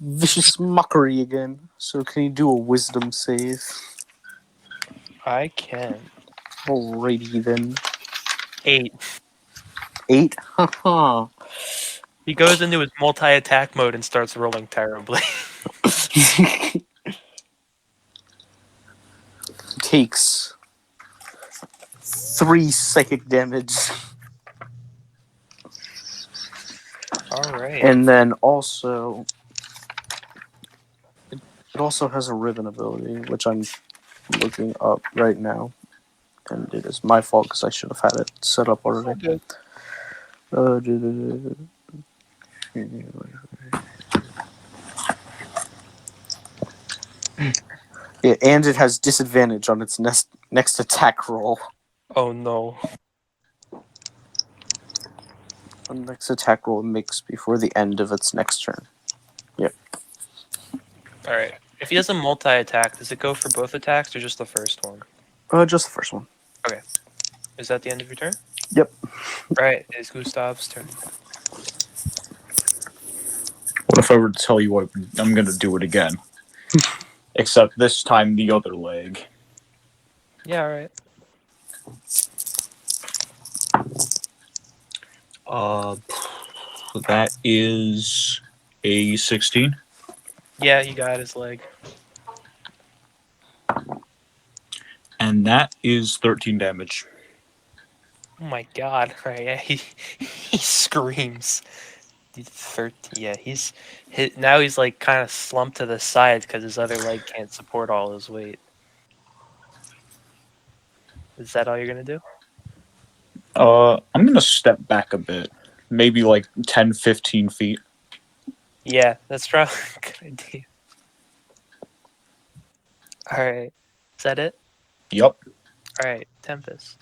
Vicious Mockery again. So can you do a Wisdom save? I can. Alrighty then. 8. 8? Haha. He goes into his multi-attack mode and starts rolling terribly. Takes 3 psychic damage. All right. And then also, it also has a ribbon ability, which I'm looking up right now. And it is my fault because I should have had it set up already. Yeah, and it has disadvantage on its next attack roll. Oh no. The next attack roll it makes before the end of its next turn. All right. If he has a multi-attack, does it go for both attacks or just the first one? Just the first one. Is that the end of your turn? Yep. All right. It's Gustav's turn. What if I were to tell you I'm going to do it again? Except this time the other leg. Yeah. All right. That is a 16. Yeah, you got his leg. And that is 13 damage. Oh my god! Right? Yeah, he screams. 13. Yeah, he's hit now. He's like kind of slumped to the side because his other leg can't support all his weight. Is that all you're gonna do? I'm going to step back a bit. Maybe like 10, 15 feet. Yeah, that's probably a good idea. All right, is that it? Yup. All right, Tempest.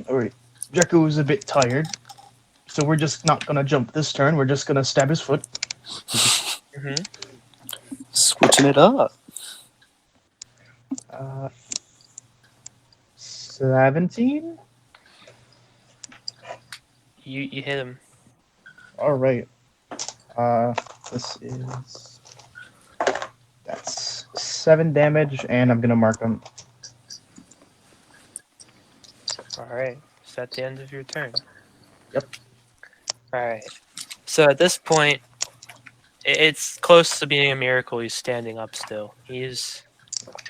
Alright. Jekko is a bit tired. So we're just not gonna jump this turn, we're just gonna stab his foot. Mm-hmm. Switching it up. 17? You hit him. Alright. This is... That's 7 damage, and I'm gonna mark him. All right, is that the end of your turn? Yep. All right. So at this point, it's close to being a miracle. He's standing up still. He's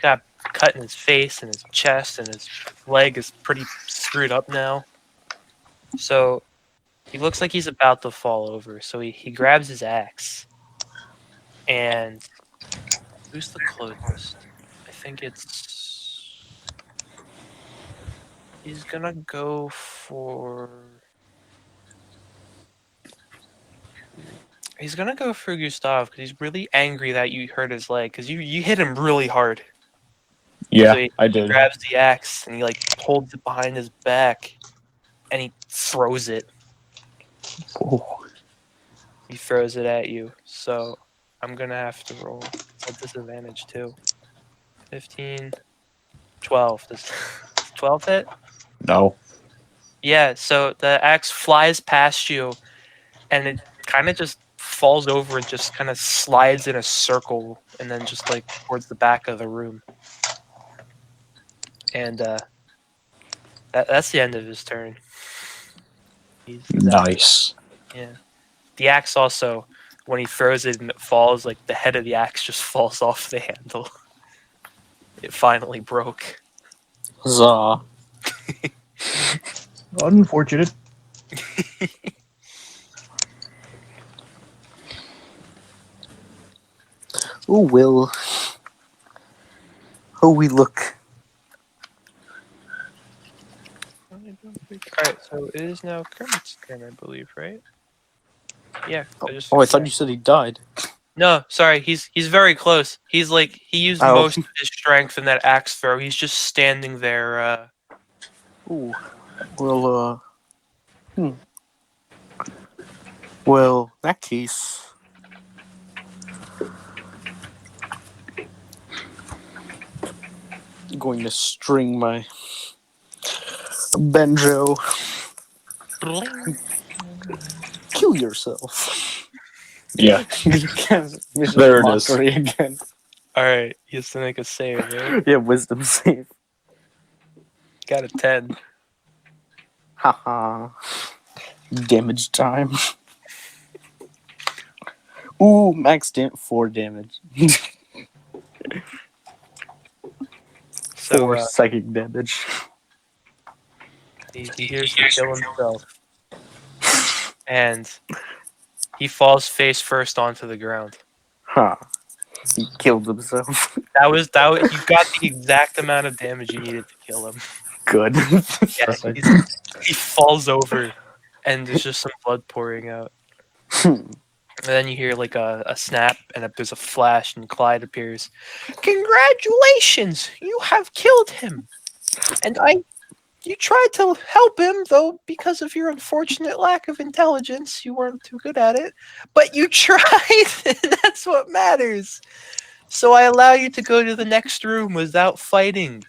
got cut in his face and his chest, and his leg is pretty screwed up now. So he looks like he's about to fall over. So he grabs his axe. And who's the closest? I think it's. He's gonna go for. He's gonna go for Gustav because he's really angry that you hurt his leg because you hit him really hard. Yeah, So he I did. grabs the axe and he like holds it behind his back and he throws it. Oh, He throws it at you. So I'm gonna have to roll. It's at disadvantage too. 15, 12. Does 12 hit? No. Yeah, so the axe flies past you and it kind of just falls over and just kind of slides in a circle and then just like towards the back of the room. And that's the end of his turn. He's out. Nice. Yeah. The axe also, when he throws it and it falls, like the head of the axe just falls off the handle. It finally broke. huzzah. Unfortunate. Oh, Will. Oh, we look. Alright, so it is now Kermit's turn, I believe, right? Yeah. Oh, I thought you said he died. No, sorry, he's very close. He's like he used Oh. most of his strength in that axe throw. He's just standing there. Ooh. Well, Well, in that case. I'm going to string my banjo. Kill yourself. Yeah. Mission There it is. mockery again. All right, he has to make a save. Right? Yeah, wisdom save. Got a 10. Haha. Damage time. Ooh, max 4 damage. So 4 psychic damage. he hears to kill himself, and he falls face first onto the ground. Huh. He killed himself. That was you got the exact amount of damage you needed to kill him. Good. Yeah, Perfect. he falls over, and there's just some blood pouring out. And then you hear like a snap, and there's a flash, and Clyde appears. Congratulations! You have killed him! And you tried to help him, though because of your unfortunate lack of intelligence, you weren't too good at it. But you tried, and that's what matters. So I allow you to go to the next room without fighting.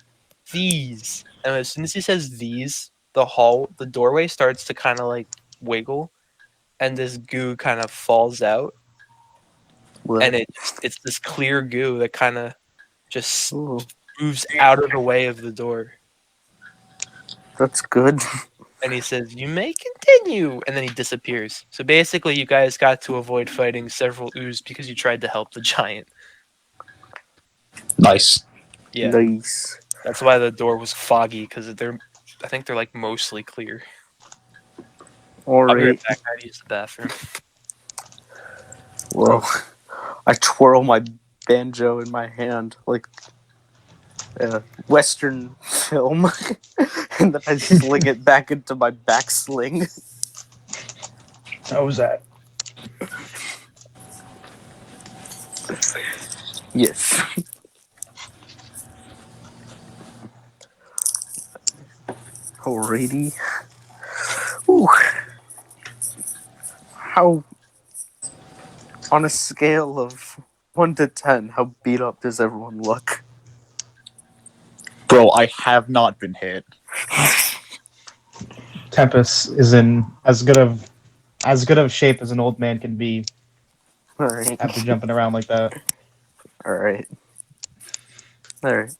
These. And as soon as he says these, the doorway starts to kind of like wiggle, and this goo kind of falls out, and it's this clear goo that kind of just Ooh, moves out of the way of the door. that's good. And he says, "You may continue," and then he disappears. So basically, you guys got to avoid fighting several ooze because you tried to help the giant. Nice. Yeah, Nice. that's why the door was foggy because I think they're like mostly clear. I'll be right Alright. back. I had to use the bathroom. Well, I twirl my banjo in my hand like a Western film, and then I sling it back into my backsling. How was that? Yes. Alrighty. Ooh. How, on a scale of 1 to 10, how beat up does everyone look? Bro, I have not been hit. Tempest is in as good of shape as an old man can be Alright. after jumping around like that. Alright. Alright.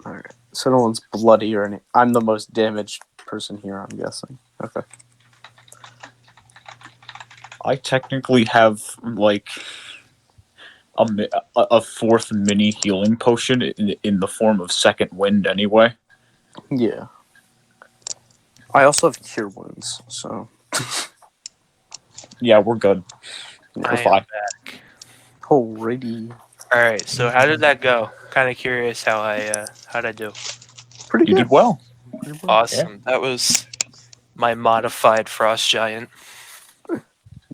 Alright. So no one's bloody or anything. I'm the most damaged person here, I'm guessing. Okay. I technically have like a fourth mini healing potion in the form of second wind anyway. Yeah. I also have cure wounds, so Yeah, we're good. I We're am fine. back. Alrighty. All right. So how did that go? Kind of curious how'd I do. Pretty You good. did well. Pretty well. Awesome. That was my modified frost giant.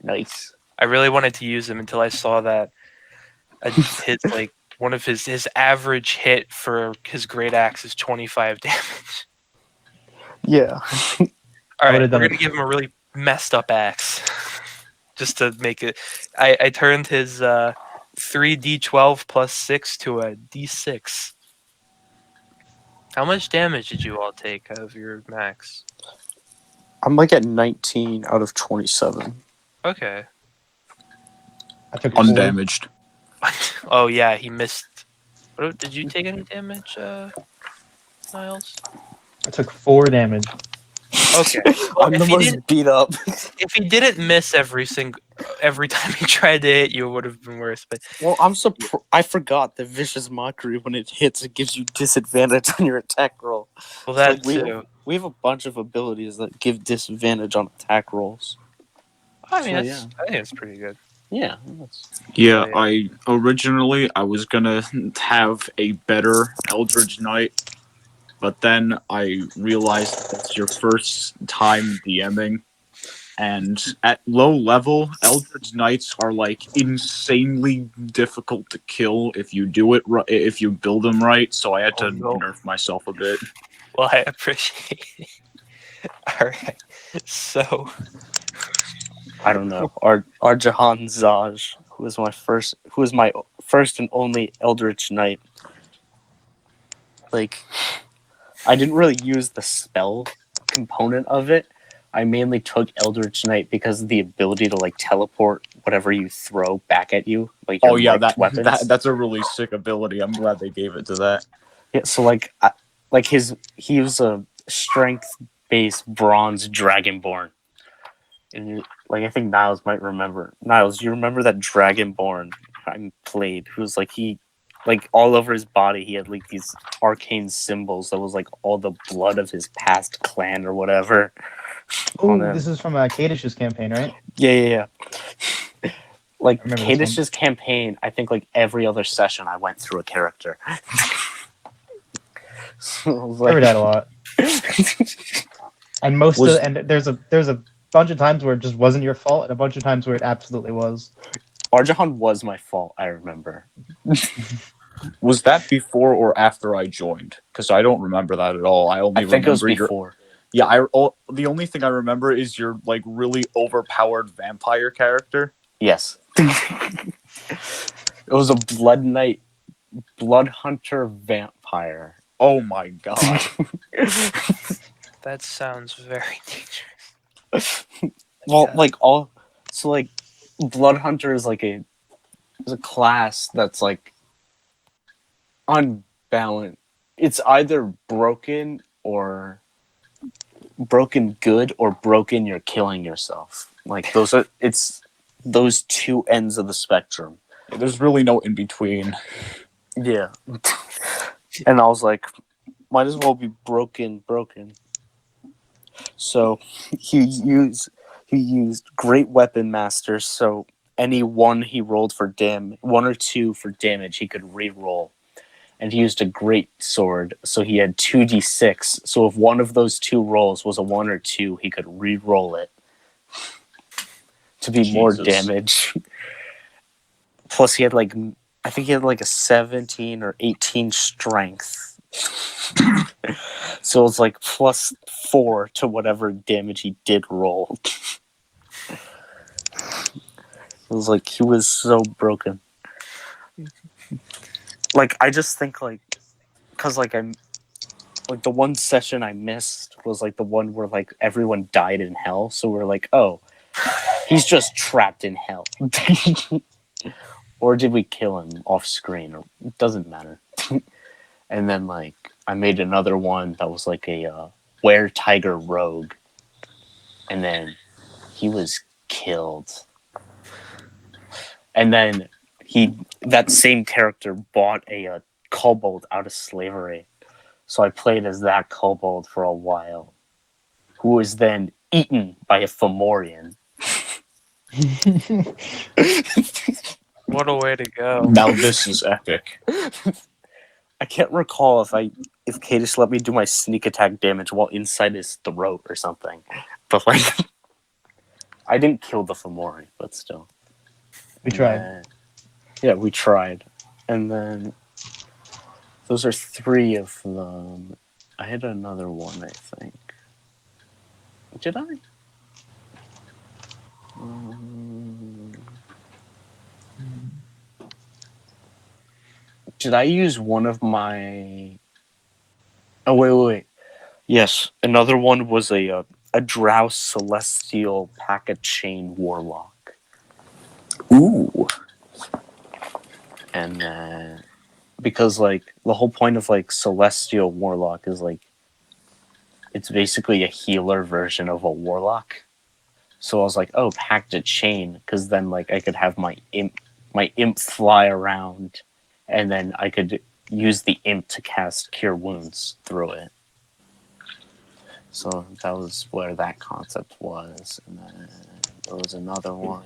Nice. I really wanted to use him until I saw that his like one of his average hit for his great axe is 25 damage. Yeah. All I right, would've we're done gonna it. give him a really messed up axe, just to make it. I turned his 3d12 plus 6 to a d6. How much damage did you all take of your max? I'm like at 19 out of 27. Okay. I took 4. Undamaged. Oh yeah, he missed. Did you take any damage, Niles? I took 4 damage. Okay. Well, I'm the most beat up. if he didn't miss every time he tried to hit you, it would have been worse. But Well, I forgot the vicious mockery when it hits, it gives you disadvantage on your attack roll. well, So, that like, too. we have a bunch of abilities that give disadvantage on attack rolls. I mean, So, I think it's pretty good. Yeah. That's... Yeah, Yeah. I was gonna have a better Eldritch Knight, but then I realized that's your first time DMing, and at low level, Eldritch Knights are like insanely difficult to kill if you do it if you build them right. So I had to no. nerf myself a bit. Well, I appreciate it. All right. So, I don't know. Our Jahan Zaj, who was my first and only Eldritch Knight. Like, I didn't really use the spell component of it. I mainly took Eldritch Knight because of the ability to like teleport whatever you throw back at you, like your Oh yeah, marked weapons. that's a really sick ability. I'm glad they gave it to that. Yeah, so like he was a strength-based bronze dragonborn. And like I think Niles might remember. Niles, you remember that Dragonborn I played? Who's like like all over his body he had like these arcane symbols that was like all the blood of his past clan or whatever. Oh, on him. this is from Kadish's campaign, right? Yeah. Like I remember this one. Kadish's campaign, I think like every other session I went through a character. So I was I remember that a lot. like, And there's a bunch of times where it just wasn't your fault, and a bunch of times where it absolutely was. Arjahan was my fault, I remember. Was that before or after I joined? Because I don't remember that at all. I only I think it was remember before. Yeah, the only thing I remember is your like really overpowered vampire character. Yes. It was a blood knight, blood hunter vampire. Oh my god. that sounds very dangerous. Well, Yeah. like blood hunter is like is a class that's like unbalanced. It's either broken good or broken you're killing yourself. Like it's those two ends of the spectrum. There's really no in between. Yeah. And I was like, might as well be broken. So he used Great Weapon Master, so any one he rolled for one or two for damage he could re-roll. And he used a Great Sword, so he had 2d6. So if one of those two rolls was a 1 or 2, he could re-roll it to be more damage. Plus he had I think he had like a 17 or 18 strength. So it's like plus 4 to whatever damage he did roll. It was like he was so broken. Like I just think like, cause like I'm like the one session I missed was like the one where like everyone died in hell. So we're like, oh, he's just trapped in hell. Or did we kill him off screen? Or it doesn't matter. And then like I made another one that was like a were tiger rogue, and then he was killed. And then that same character bought a kobold out of slavery, so I played as that kobold for a while, who was then eaten by a Fomorian. What a way to go. Now this is epic. I can't recall if Kadish let me do my sneak attack damage while inside his throat or something. But like, I didn't kill the Fomori, but still. We And tried. yeah, we tried. And then those are 3 of them. I had another one, I think. Did I? Did I use one of my? Oh wait. Yes, another one was a Drow Celestial Packet Chain Warlock, Ooh. and because like the whole point of like Celestial Warlock is like it's basically a healer version of a warlock. So I was like, oh, Packet Chain, because then like I could have my imp fly around, and then I could use the imp to cast Cure Wounds through it. So that was where that concept was. And then there was another one.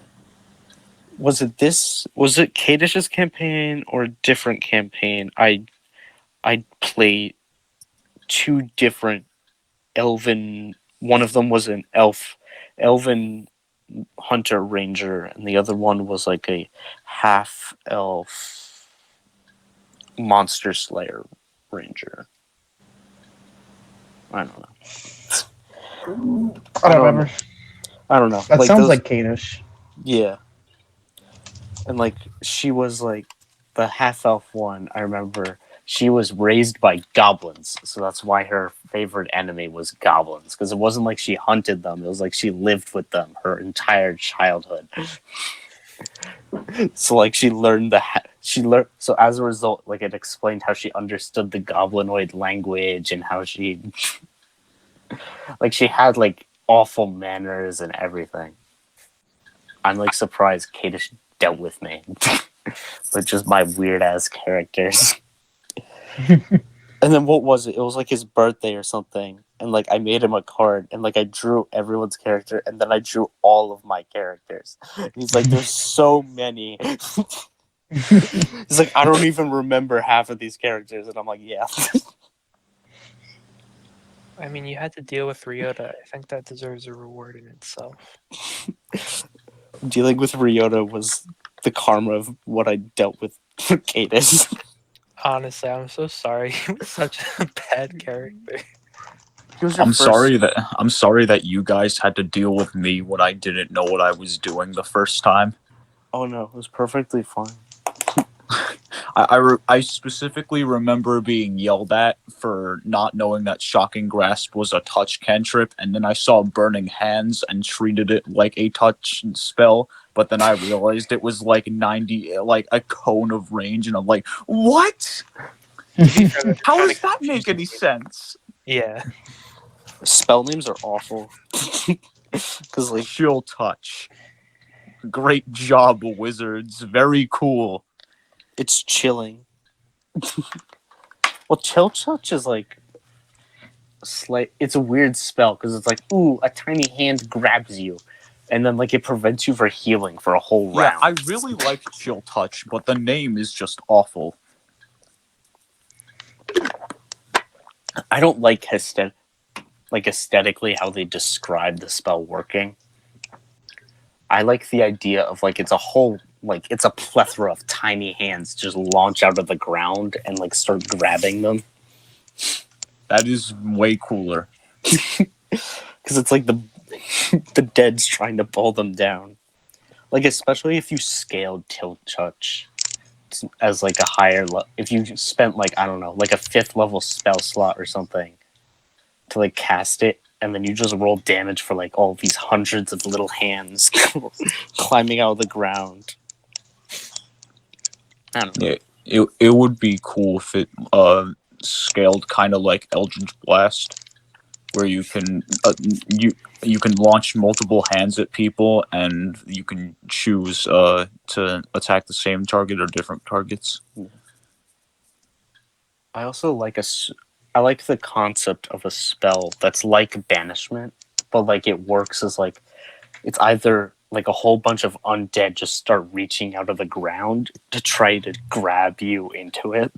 Was it Kadish's campaign or a different campaign? I played 2 different elven. One of them was an elven hunter ranger, and the other one was like a half elf monster slayer ranger. I don't know. I don't remember. I don't know. That like sounds those, like Kadish. yeah. And like she was like the half elf one. I remember she was raised by goblins, so that's why her favorite enemy was goblins. Because it wasn't like she hunted them; it was like she lived with them her entire childhood. So like she learned so as a result, like it explained how she understood the goblinoid language and how she like she had like awful manners and everything. I'm like surprised Kadish dealt with me with just my weird ass characters. And then what was it? It was like his birthday or something. And like I made him a card and like I drew everyone's character and then I drew all of my characters. And he's like, there's so many. He's like, I don't even remember half of these characters. And I'm like, yeah. I mean, you had to deal with Ryota. I think that deserves a reward in itself. Dealing with Ryota was the karma of what I dealt with Cadis. Honestly, I'm so sorry. He was such a bad character. I'm sorry that you guys had to deal with me when I didn't know what I was doing the first time. Oh no, it was perfectly fine. I specifically remember being yelled at for not knowing that Shocking Grasp was a touch cantrip, and then I saw Burning Hands and treated it like a touch spell, but then I realized it was like 90, like a cone of range, and I'm like, what? How does that make any sense? Yeah. Spell names are awful. Because like Chill Touch. Great job, wizards. Very cool. it's chilling. Well, chill touch is like it's a weird spell because it's like, ooh, a tiny hand grabs you, and then like it prevents you from healing for a whole Yeah, round. I really like Chill Touch, but the name is just awful. I don't like aesthetically how they describe the spell working. I like the idea of like it's a plethora of tiny hands just launch out of the ground and like start grabbing them. That is way cooler. Because it's like the dead's trying to pull them down. Like especially if you scaled Tilt Touch as like a higher if you spent like I don't know like a 5th level spell slot or something to like cast it, and then you just roll damage for like all these hundreds of little hands climbing out of the ground. I don't know. It would be cool if it scaled kind of like Eldritch Blast, where you can you can launch multiple hands at people and you can choose to attack the same target or different targets. I also like I like the concept of a spell that's like banishment, but like it works as like it's either like a whole bunch of undead just start reaching out of the ground to try to grab you into it,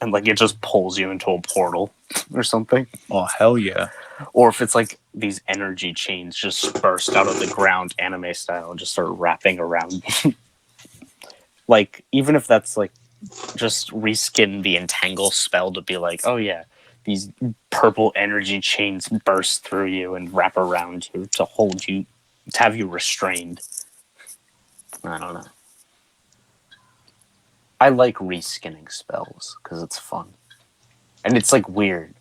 and like it just pulls you into a portal or something. Oh hell yeah! Or if it's like these energy chains just burst out of the ground anime style and just start wrapping around. Like even if that's like just reskin the entangle spell to be like, oh yeah, these purple energy chains burst through you and wrap around you to hold you, to have you restrained. I don't know. I like reskinning spells because it's fun, and it's like weird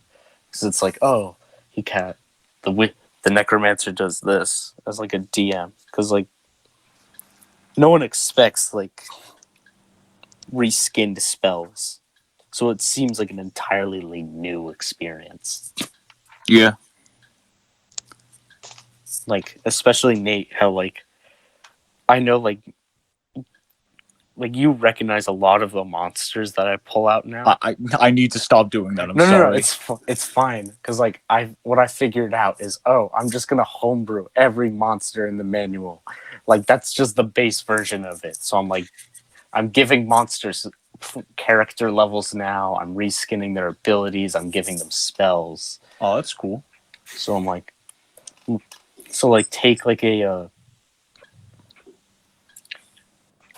because it's like, oh, he can't. The necromancer does this as like a DM because like no one expects like reskinned spells, so it seems like an entirely new experience. Yeah. Like especially Nate, how like I know like you recognize a lot of the monsters that I pull out now. I need to stop doing that. I'm No, sorry. it's fine because like what I figured out is, oh, I'm just gonna homebrew every monster in the manual. Like that's just the base version of it. So I'm giving monsters character levels now. I'm reskinning their abilities. I'm giving them spells. Oh, that's cool. So I'm like, so like take like a.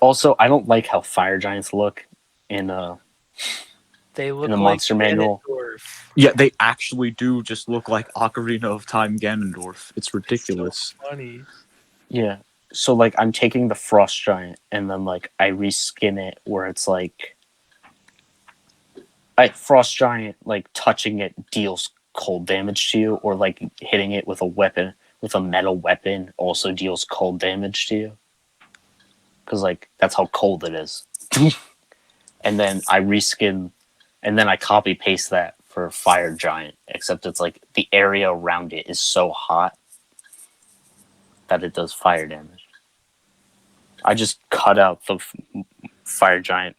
Also, I don't like how fire giants look in They look the like monster manual. Ganondorf. Yeah, they actually do just look like Ocarina of Time Ganondorf. It's ridiculous. So funny. Yeah. So like I'm taking the frost giant and then like I reskin it where it's like frost giant like touching it deals cold damage to you, or like hitting it with a weapon with a metal weapon also deals cold damage to you. Cuz like that's how cold it is. And then I reskin and then I copy paste that for fire giant, except it's like the area around it is so hot that it does fire damage. I just cut out the fire giant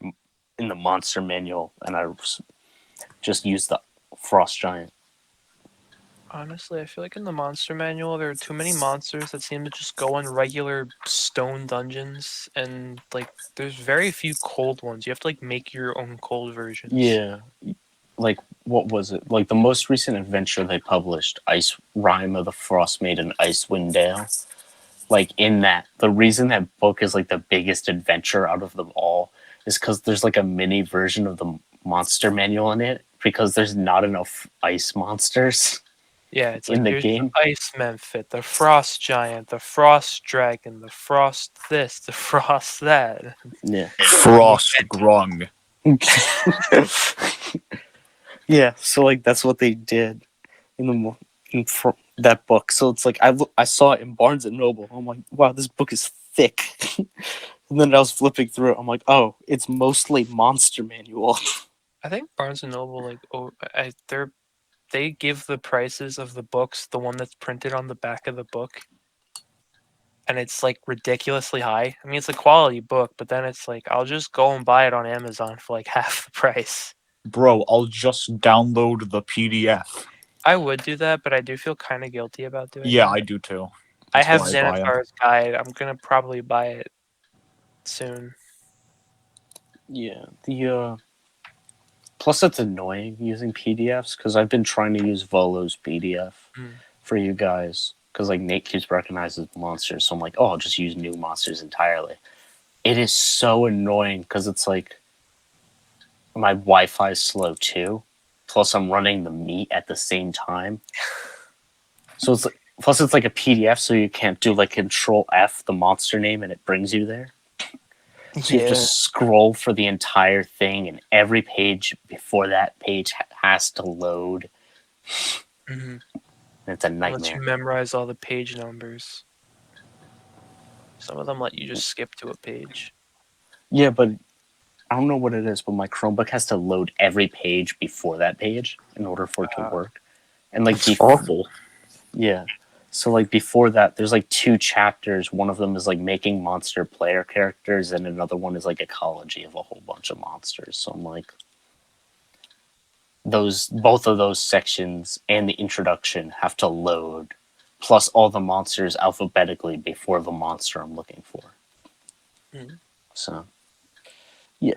in the monster manual, and I just used the frost giant. Honestly, I feel like in the monster manual there are too many monsters that seem to just go in regular stone dungeons, and like there's very few cold ones. You have to like make your own cold versions. Yeah, like what was it? Like the most recent adventure they published, Ice Rime of the Frost Maiden, Icewind Dale. Like in that, the reason that book is like the biggest adventure out of them all is because there's like a mini version of the monster manual in it because there's not enough ice monsters. Yeah, it's in like the here's game. the ice memphit, the frost giant, the frost dragon, the frost this, the frost that. Yeah. Frost Grung. Yeah, so like that's what they did in that book. So it's like I saw it in Barnes and Noble. I'm like, wow, this book is thick. And then I was flipping through it. I'm like, oh, it's mostly monster manual. I think Barnes and Noble they give the prices of the books, the one that's printed on the back of the book, and it's like ridiculously high. I mean, it's a quality book, but then it's like I'll just go and buy it on Amazon for like half the price. Bro, I'll just download the PDF. I would do that, but I do feel kind of guilty about doing Yeah, that. I do too. I That's have why I buy 'em. Xanathar's Guide. I'm gonna probably buy it soon. Yeah, the plus it's annoying using PDFs because I've been trying to use Volo's PDF for you guys because like Nate keeps recognizing monsters, so I'm like, oh, I'll just use new monsters entirely. It is so annoying because it's like my Wi-Fi is slow too. Plus, I'm running the meet at the same time, so it's like plus it's like a PDF, so you can't do like Control F the monster name and it brings you there. So you have to scroll for the entire thing, and every page before that page has to load. Mm-hmm. It's a Unless you nightmare. memorize all the page numbers. Some of them let you just skip to a page. Yeah, but I don't know what it is, but my Chromebook has to load every page before that page in order for it to work. And like It's awful. Yeah. So like before that, there's like 2 chapters. One of them is like making monster player characters, and another one is like ecology of a whole bunch of monsters. So I'm like, both of those sections and the introduction have to load plus all the monsters alphabetically before the monster I'm looking for. Mhm. So, yeah.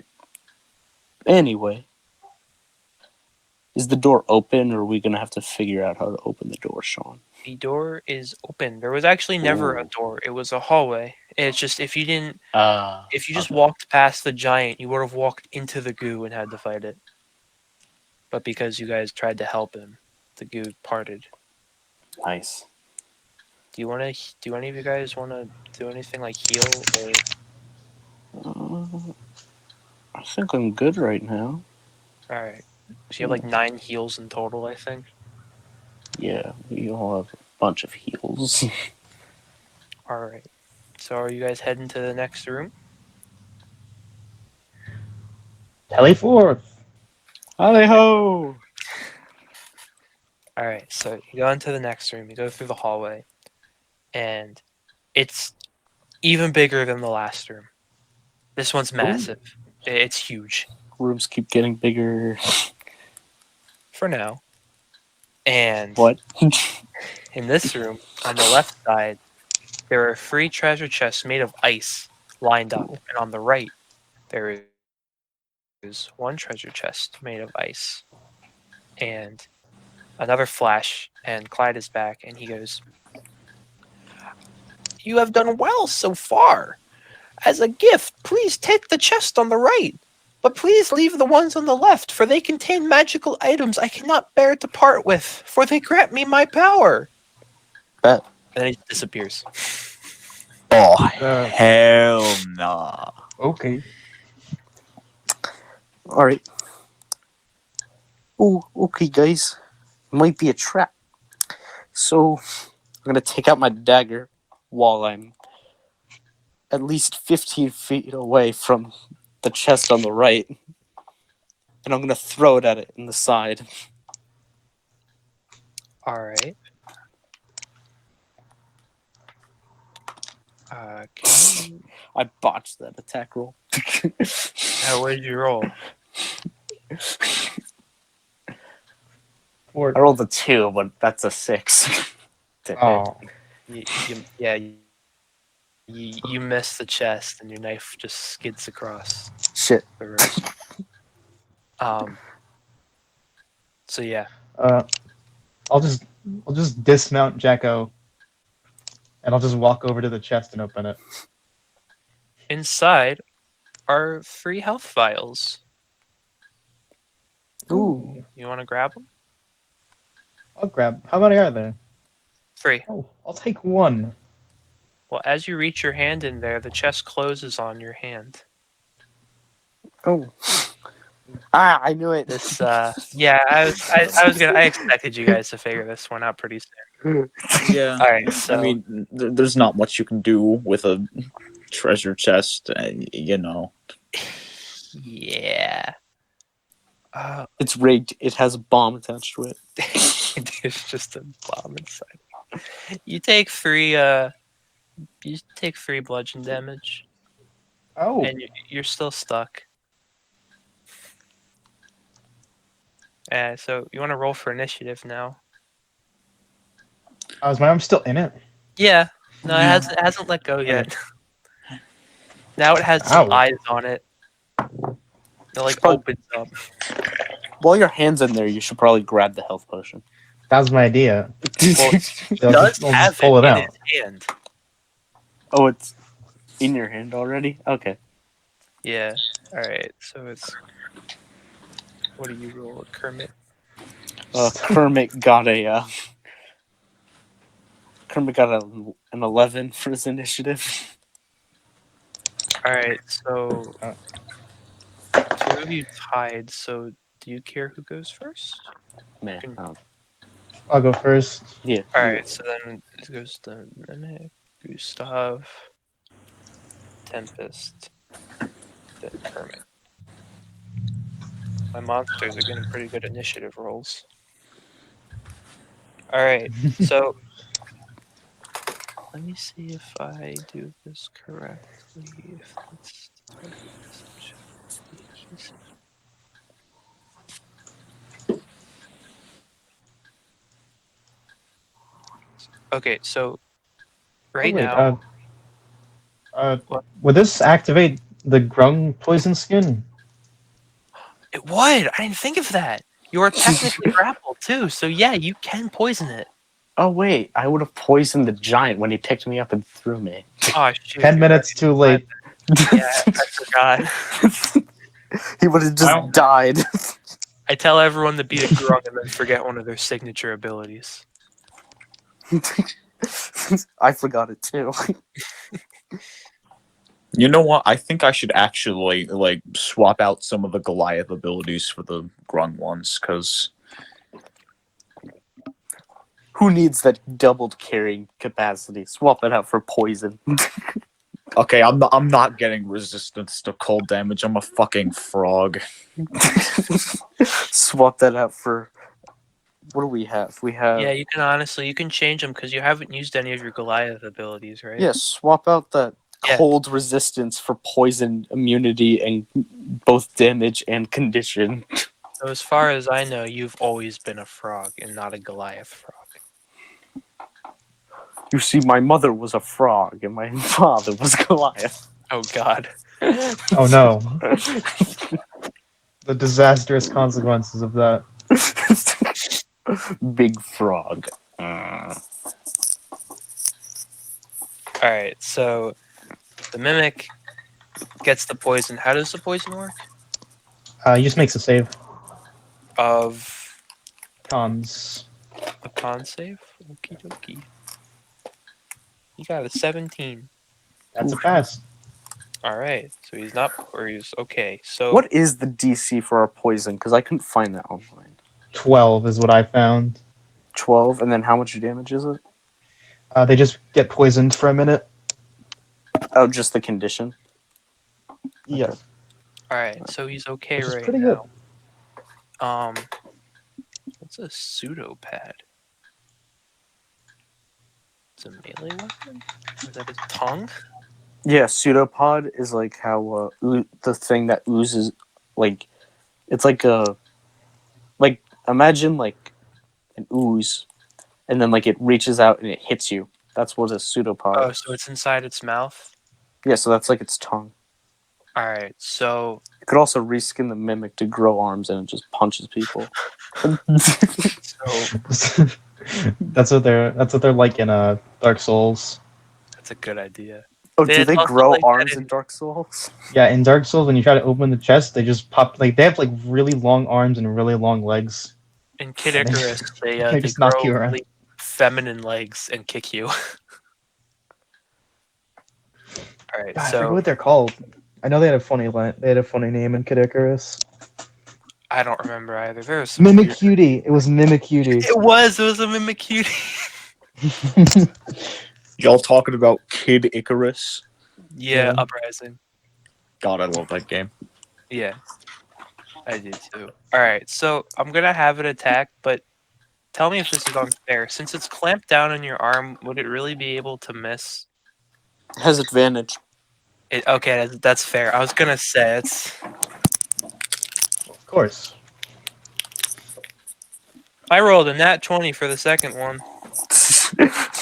Anyway, is the door open, or are we gonna have to figure out how to open the door, Sean? The door is open. There was actually never a Ooh. door. It was a hallway. It's just if you just Okay. walked past the giant, you would have walked into the goo and had to fight it. But because you guys tried to help him, the goo parted. Nice. Do any of you guys want to do anything like heal or? Uh, I think I'm good right now. All right. So you have like 9 heals in total, I think. Yeah, we all have a bunch of heals. All right. So are you guys heading to the next room? Teleforth. Howdy ho! All right. So you go into the next room. You go through the hallway, and it's even bigger than the last room. This one's massive. It's huge Rooms keep getting bigger. for now. And What? in this room, on the left side, there are 3 treasure chests made of ice lined up, and on the right, there is 1 treasure chest made of ice. And another flash, and Clyde is back, and he goes, "You have done well so far. As a gift, please take the chest on the right. But please leave the ones on the left, for they contain magical items I cannot bear to part with, for they grant me my power." Bet. And then he disappears. Oh Uh, hell nah. okay. Alright. Oh, okay, guys. Might be a trap. So, I'm gonna take out my dagger while I'm at least 15 feet away from the chest on the right. And I'm gonna throw it at it in the side. All right. Can you? I botched that attack roll. What did you roll? Fort. I rolled a 2, but that's a 6 to hit. Oh. You miss the chest, and your knife just skids across Shit. the room. So yeah, Uh, I'll just dismount Jacko, and I'll just walk over to the chest and open it. inside are 3 health vials. Ooh. You want to grab them? I'll grab. How many are there? 3. Oh, I'll take one. Well, as you reach your hand in there, the chest closes on your hand. Oh. Ah, I knew it. This, yeah, I expected you guys to figure this one out pretty soon. Yeah. All right, so I mean, there's not much you can do with a treasure chest, you know. yeah, It's rigged. It has a bomb attached to it. there's just a bomb inside. You take 3. You take 3 bludgeon damage, Oh, and you're still stuck. So you want to roll for initiative now? is my arm still in it? Yeah. No, it hasn't let go yet. Now it has some Ow. eyes on it. It like Probably- opens up. While your hand's in there, you should probably grab the health potion. That was my idea. Well, he I'll does I'll have pull it it in out. his hand. Oh, it's in your hand already? Okay. Yeah. All right. So it's what do you roll, Kermit? Kermit got a an 11 for his initiative. All right. So Uh. 2 of you tied. So do you care who goes first? Man, I'll go first. yeah. All right. So then it goes to Mimic, Gustav, Tempest, then Kermit. My monsters are getting pretty good initiative rolls. All right. So let me see if I do this correctly. If it's target perception, adhesive. Okay, so Oh, right wait, now, What? would this activate the Grung poison skin? it would. I didn't think of that. You are technically grappled too, so yeah, you can poison it. Oh wait, I would have poisoned the giant when he picked me up and threw me. Oh shoot! 10 you're minutes right. too late. Yeah, I forgot. He would have just Wow. died. I tell everyone to beat a Grung and then forget one of their signature abilities. I forgot it too. You know what? I think I should actually like swap out some of the Goliath abilities for the Grung ones, because Who needs that doubled carrying capacity? Swap it out for poison. okay, I'm not getting resistance to cold damage. I'm a fucking frog. Swap that out for what do we have? We have Yeah, you can honestly, you can change them because you haven't used any of your Goliath abilities, right? yeah. Swap out that Yeah. cold resistance for poison immunity and both damage and condition. So as far as I know, you've always been a frog and not a Goliath frog. You see, my mother was a frog and my father was Goliath. Oh God. Oh no. The disastrous consequences of that. Big frog. All right, so the mimic gets the poison. How does the poison work? He just makes a save. Of Cons. a con save? Okie dokie. He got a 17. That's a pass. All right, so he's not, or he's okay. So What is the DC for our poison? Because I couldn't find that online. 12 is what I found. 12, and then how much damage is it? They just get poisoned for a minute. Oh, just the condition. Yeah. all right, so he's okay Which is right pretty now. good. What's a pseudopad? It's a melee weapon. Is that his tongue? Yeah, pseudopod is like how the thing that oozes, like it's like a like imagine like an ooze, and then like it reaches out and it hits you. That's what a pseudopod. Oh, is. so it's inside its mouth. Yeah, so that's like its tongue. All right, so You could also reskin the mimic to grow arms and it just punches people. so That's what they're like in Dark Souls. that's a good idea. Oh, do It's they also grow like that arms in- in Dark Souls? Yeah, in Dark Souls when you try to open the chest, they just pop like they have like really long arms and really long legs. In Kid And they- Icarus, they they they just knock grow you around. really feminine legs and kick you. All right, God, I forget so what they're called. I know they had a funny they had a funny name in Kid Icarus. I don't remember either. There was some weird- Mimicutie. It was Mimicutie. It was a Mimicutie. Y'all talking about Kid Icarus? Yeah, Yeah. Uprising. God, I love that game. Yeah, I did too. All right, so I'm gonna have it attack, but tell me if this is unfair. Since it's clamped down on your arm, would it really be able to miss? Has advantage. Okay, that's fair. I was gonna say it's. Of course. I rolled a nat 20 for the second one.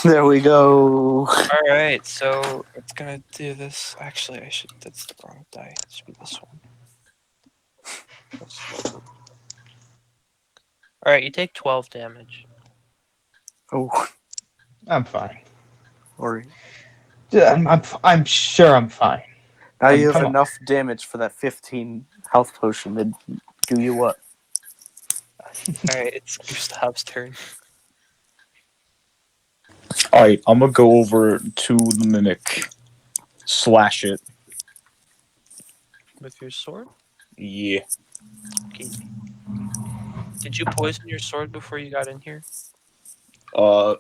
There we go. All right, so it's gonna do this. Actually, I should. That's the wrong die. It should be this one. All right, you take 12 damage. Oh, I'm fine. or Yeah, I'm sure I'm fine. now you have Come on. enough damage for that 15 health potion to do you what? All right, it's Gustav's turn. All right, I'm gonna go over to the mimic, slash it. With your sword? Yeah. Okay. Did you poison your sword before you got in here? I'm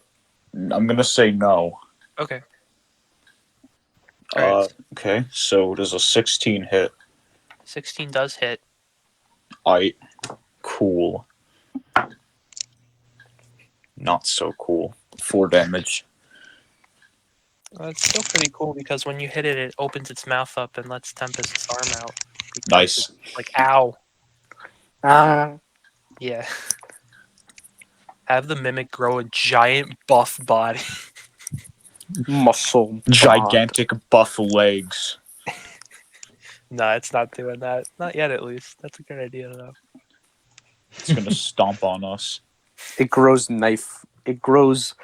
gonna say no. Okay. All right. Okay, so does a 16 hit? 16 does hit. Alright, cool. Not so cool. 4 damage. It's still pretty cool because when you hit it, it opens its mouth up and lets Tempest's arm out. because Nice. it's like, ow. Ah, Yeah. Have the mimic grow a giant buff body. Muscle bod. Gigantic buff legs. No, it's not doing that. Not yet, at least. That's a good idea, though. It's gonna stomp on us. It grows knife. It grows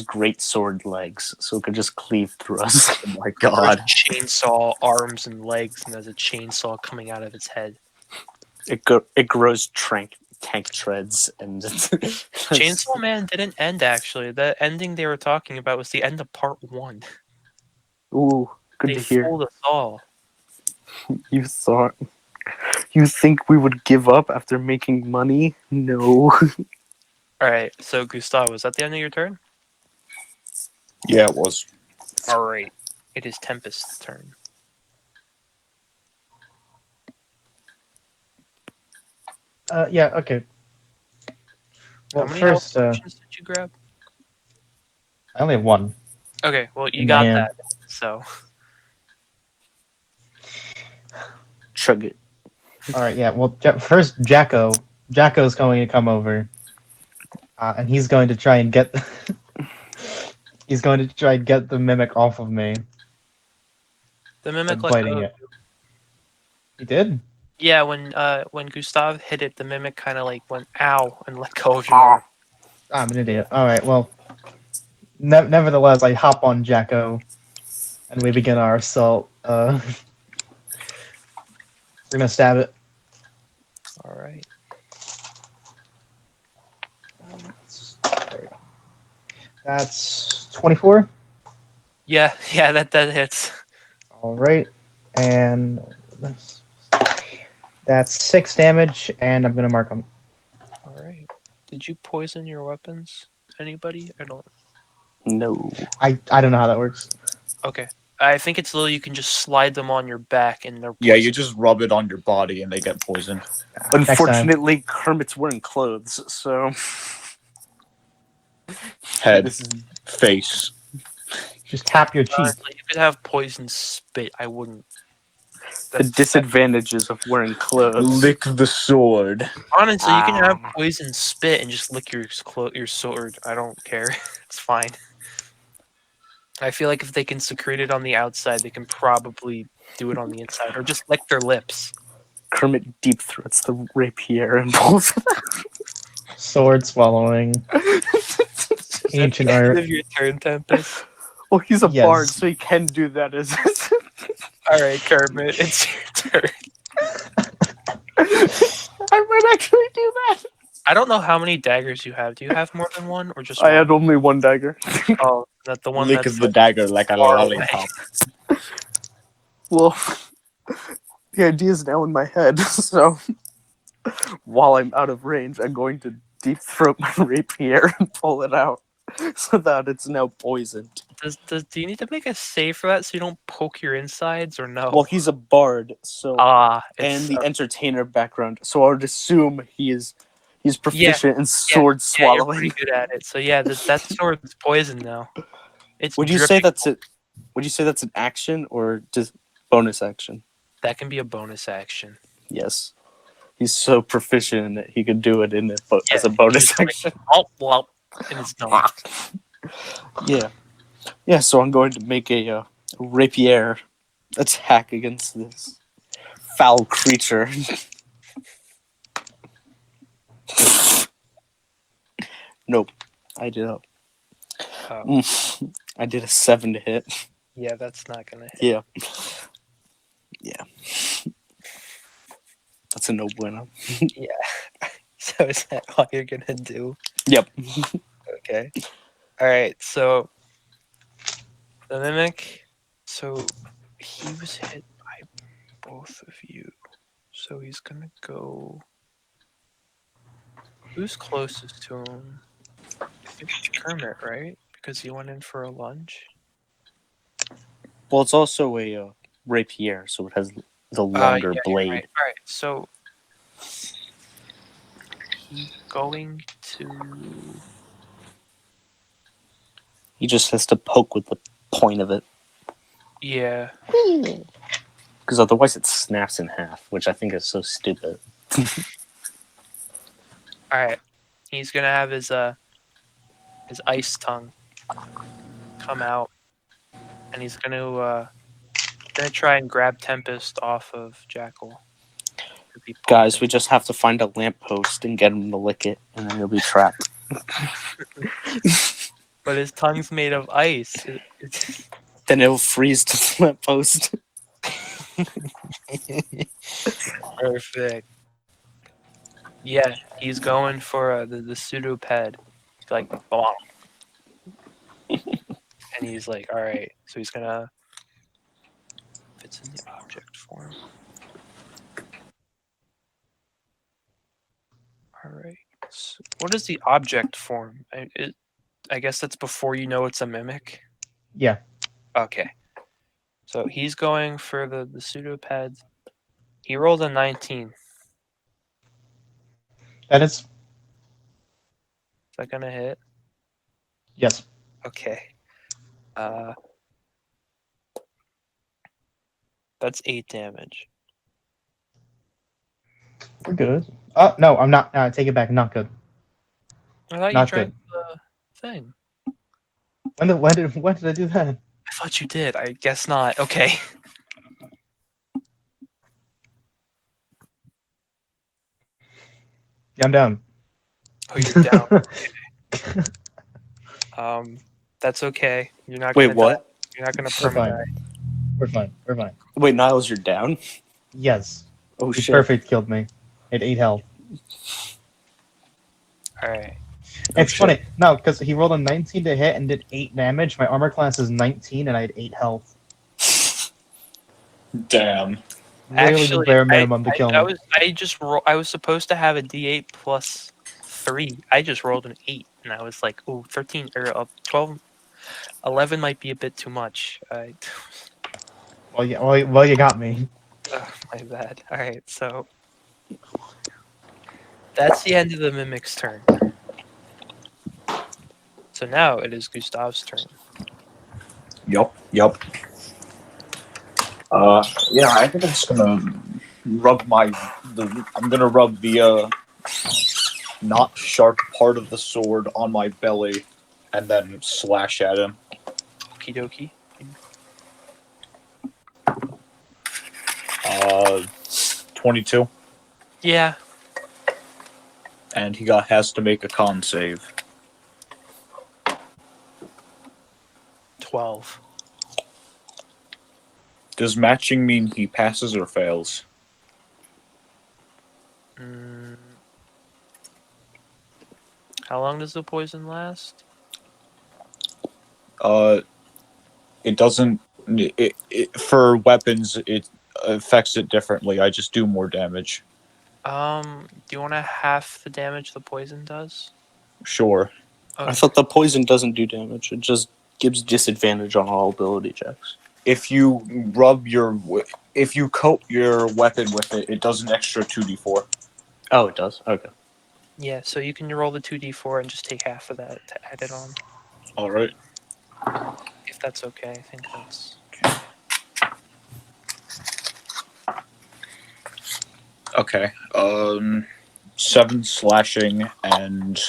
great sword legs, so it could just cleave through us. Oh my Grows god. chainsaw arms and legs, and there's a chainsaw coming out of its head. It grows tank treads and Chainsaw Man didn't end, actually. The ending they were talking about was the end of part 1. Ooh, good They to hear. fooled us all. You think we would give up after making money? No. Alright, so Gustav, was that the end of your turn? Yeah, it was. Alright. It is Tempest's turn. Yeah. Okay. Well, How many first, health potions did you grab? I only have one. Okay, well, you In got my hand. that. So, Chug it. All right. Yeah. Well, first, Jacko. Jacko's going to come over, and he's going to try and get. He's going to try and get the mimic off of me. the mimic by let biting go. it. He did. Yeah, when Gustav hit it, the mimic kind of like went ow and let go of your Ah. arm. I'm an idiot. All right. Well, nevertheless, I hop on Jacko, and we begin our assault. We're gonna stab it. Alright. That's 24. Yeah, that hits. All right, and that's 6 damage, and I'm gonna mark him. Alright. Did you poison your weapons? Anybody? I don't. No. I don't know how that works. Okay. I think it's literally you can just slide them on your back and they're Yeah, you poisoned. just rub it on your body and they get poisoned. Next time. Unfortunately, Kermit's wearing clothes, so Head, this is face. Just tap your cheek. Honestly, you could have poison spit. I wouldn't. the disadvantages of wearing clothes. Lick the sword. Honestly, you can have Ah. poison spit and just lick your sword. I don't care. It's fine. I feel like if they can secrete it on the outside, they can probably do it on the inside, or just lick their lips. Kermit deep throats the rapier and pulls it Sword swallowing. Ancient art. Of your turn, Tempest. Well, he's a Yes. bard, so he can do that as All right, Kermit, it's your turn. I might actually do that. I don't know how many daggers you have. Do you have more than one, or just I one? had only one dagger. Oh, that the one Lick that's the dagger like a far away. lollipop. Well, the idea is now in my head, so while I'm out of range, I'm going to deep throat my rapier and pull it out so that it's now poisoned. Do you need to make a save for that so you don't poke your insides, or no? Well, he's a bard, so It's and the entertainer background, so I would assume he's proficient in yeah, sword yeah, you're swallowing. pretty good at it. So yeah, that sword's poison now. It's Would you say dripping. that's it? Would you say that's an action or just bonus action? That can be a bonus action. Yes. He's so proficient in it, he could do it in it, but as a Yeah, bonus just like- action. Well, and it's done. Yeah. Yeah, so I'm going to make a rapier attack against this foul creature. Nope. I did a Oh, I did a 7 to hit. yeah, that's not gonna hit. Yeah. Yeah. That's a no bueno. So is that all you're gonna do? Yep. Okay. All right. So the mimic. So he was hit by both of you. So he's gonna go. Who's closest to him? I think it's Kermit, right? Because he went in for a lunge. Well, it's also a rapier, so it has the longer Yeah, blade. Right. All right. So he's going to. He just has to poke with the point of it, Yeah. because otherwise it snaps in half, which I think is so stupid. All right. He's gonna have his ice tongue come out, and he's gonna try and grab Tempest off of Jackal. If he pulls Guys, it. we just have to find a lamppost and get him to lick it, and then he'll be trapped. But his tongue's made of ice. It's Then it'll freeze to the lamppost. perfect. Yeah, he's going for the pseudoped. He's like, "Blah." And he's like, all right. So he's gonna. If it's in the object form. All right. So what is the object form? I guess that's before you know it's a mimic. Yeah. Okay. So he's going for the pseudoped. He rolled a 19. That is. Is that gonna hit? Yes. Okay. That's 8 damage. We're good. No, I'm not. Take it back. Not good. I thought you Not tried good. the thing. When did I do that? I thought you did. I guess not. Okay. Yeah, I'm down. Oh, you're down. That's okay. You're not Wait, gonna die. what? You're not gonna We're perma fine. die. We're fine. We're fine. Wait, Niles, you're down? Yes. Oh, He shit. perfect killed me. At 8 health. All right. It's shit. funny. No, because he rolled a 19 to hit and did 8 damage. My armor class is 19 and I had 8 health. Damn. Literally the Actually, bare minimum to kill me. I was supposed to have a D8 plus 3. I just rolled an 8, and I was like, "Ooh, 13 or 12, 11 might be a bit too much." Well, yeah, well, you got me. My bad. All right, so that's the end of the mimic's turn. So now it is Gustav's turn. Yup. Yeah, I think I'm just gonna rub I'm gonna rub the not sharp part of the sword on my belly, and then slash at him. Okie dokie. 22, Yeah. and he has to make a con save. 12. Does matching mean he passes or fails? How long does the poison last? It doesn't. For weapons, it affects it differently. I just do more damage. Do you want to half the damage the poison does? Sure. Okay. I thought the poison doesn't do damage. It just gives disadvantage on all ability checks. If you coat your weapon with it, it does an extra 2d4. Oh, it does? Okay. Yeah, so you can roll the 2d4 and just take half of that to add it on. All right. If that's okay, I think that's... Okay. 7 slashing and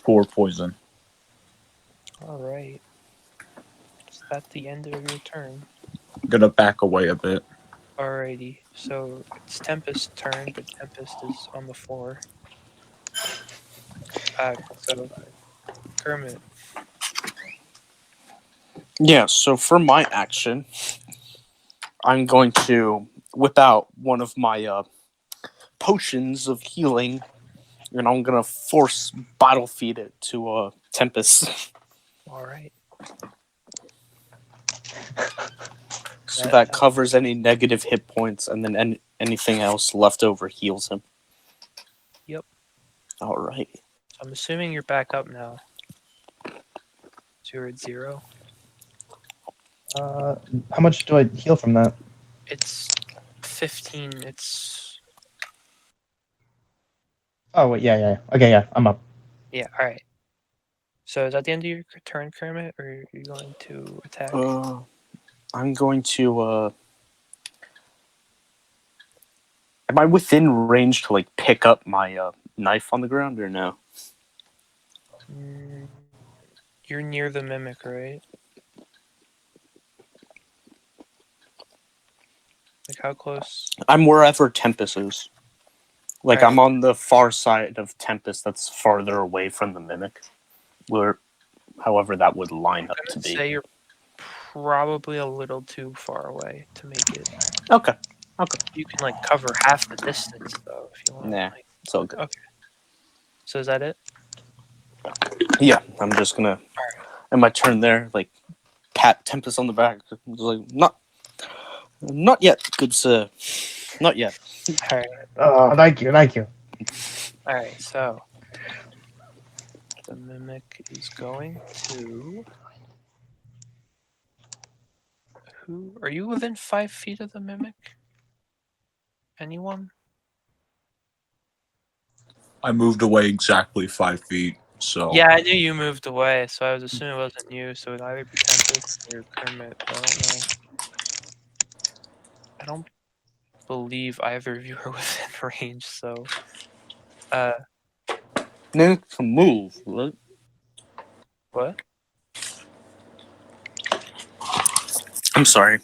4 poison. Alright. Is that the end of your turn? I'm gonna back away a bit. Alrighty, so it's Tempest's turn, but Tempest is on the floor. So Kermit. Yeah, so for my action, I'm going to whip out one of my potions of healing, and I'm going to force bottle feed it to Tempest. Alright. So that covers any negative hit points, and then anything else left over heals him. Yep. All right. So I'm assuming you're back up now. So you're at 0. How much do I heal from that? It's 15. It's... Oh, wait, yeah. Okay, yeah, I'm up. Yeah, alright. So is that the end of your turn, Kermit, or are you going to attack? I'm going to... Am I within range to, like, pick up my knife on the ground, or no? Mm, you're near the mimic, right? Like how close? I'm wherever Tempest is. Like I'm Alright. on the far side of Tempest that's farther away from the mimic. Where however that would line I'm up gonna to be. say you're probably a little too far away to make it. Okay. You can like cover half the distance though if you want. Nah. Like, It's all good. okay. So is that it? Yeah, I'm just gonna in my turn there, like pat Tempest on the back. Just like not yet, good sir. Not yet. Alright. Oh, thank you, thank you. Alright, so the mimic is going to who are you within 5 feet of the mimic? Anyone? I moved away exactly 5 feet. So Yeah, I knew you moved away, so I was assuming it wasn't you, so it'd either be Tempest or Kermit, but I don't know. I don't believe either of you are within range, so Need to move. Right? what? I'm sorry.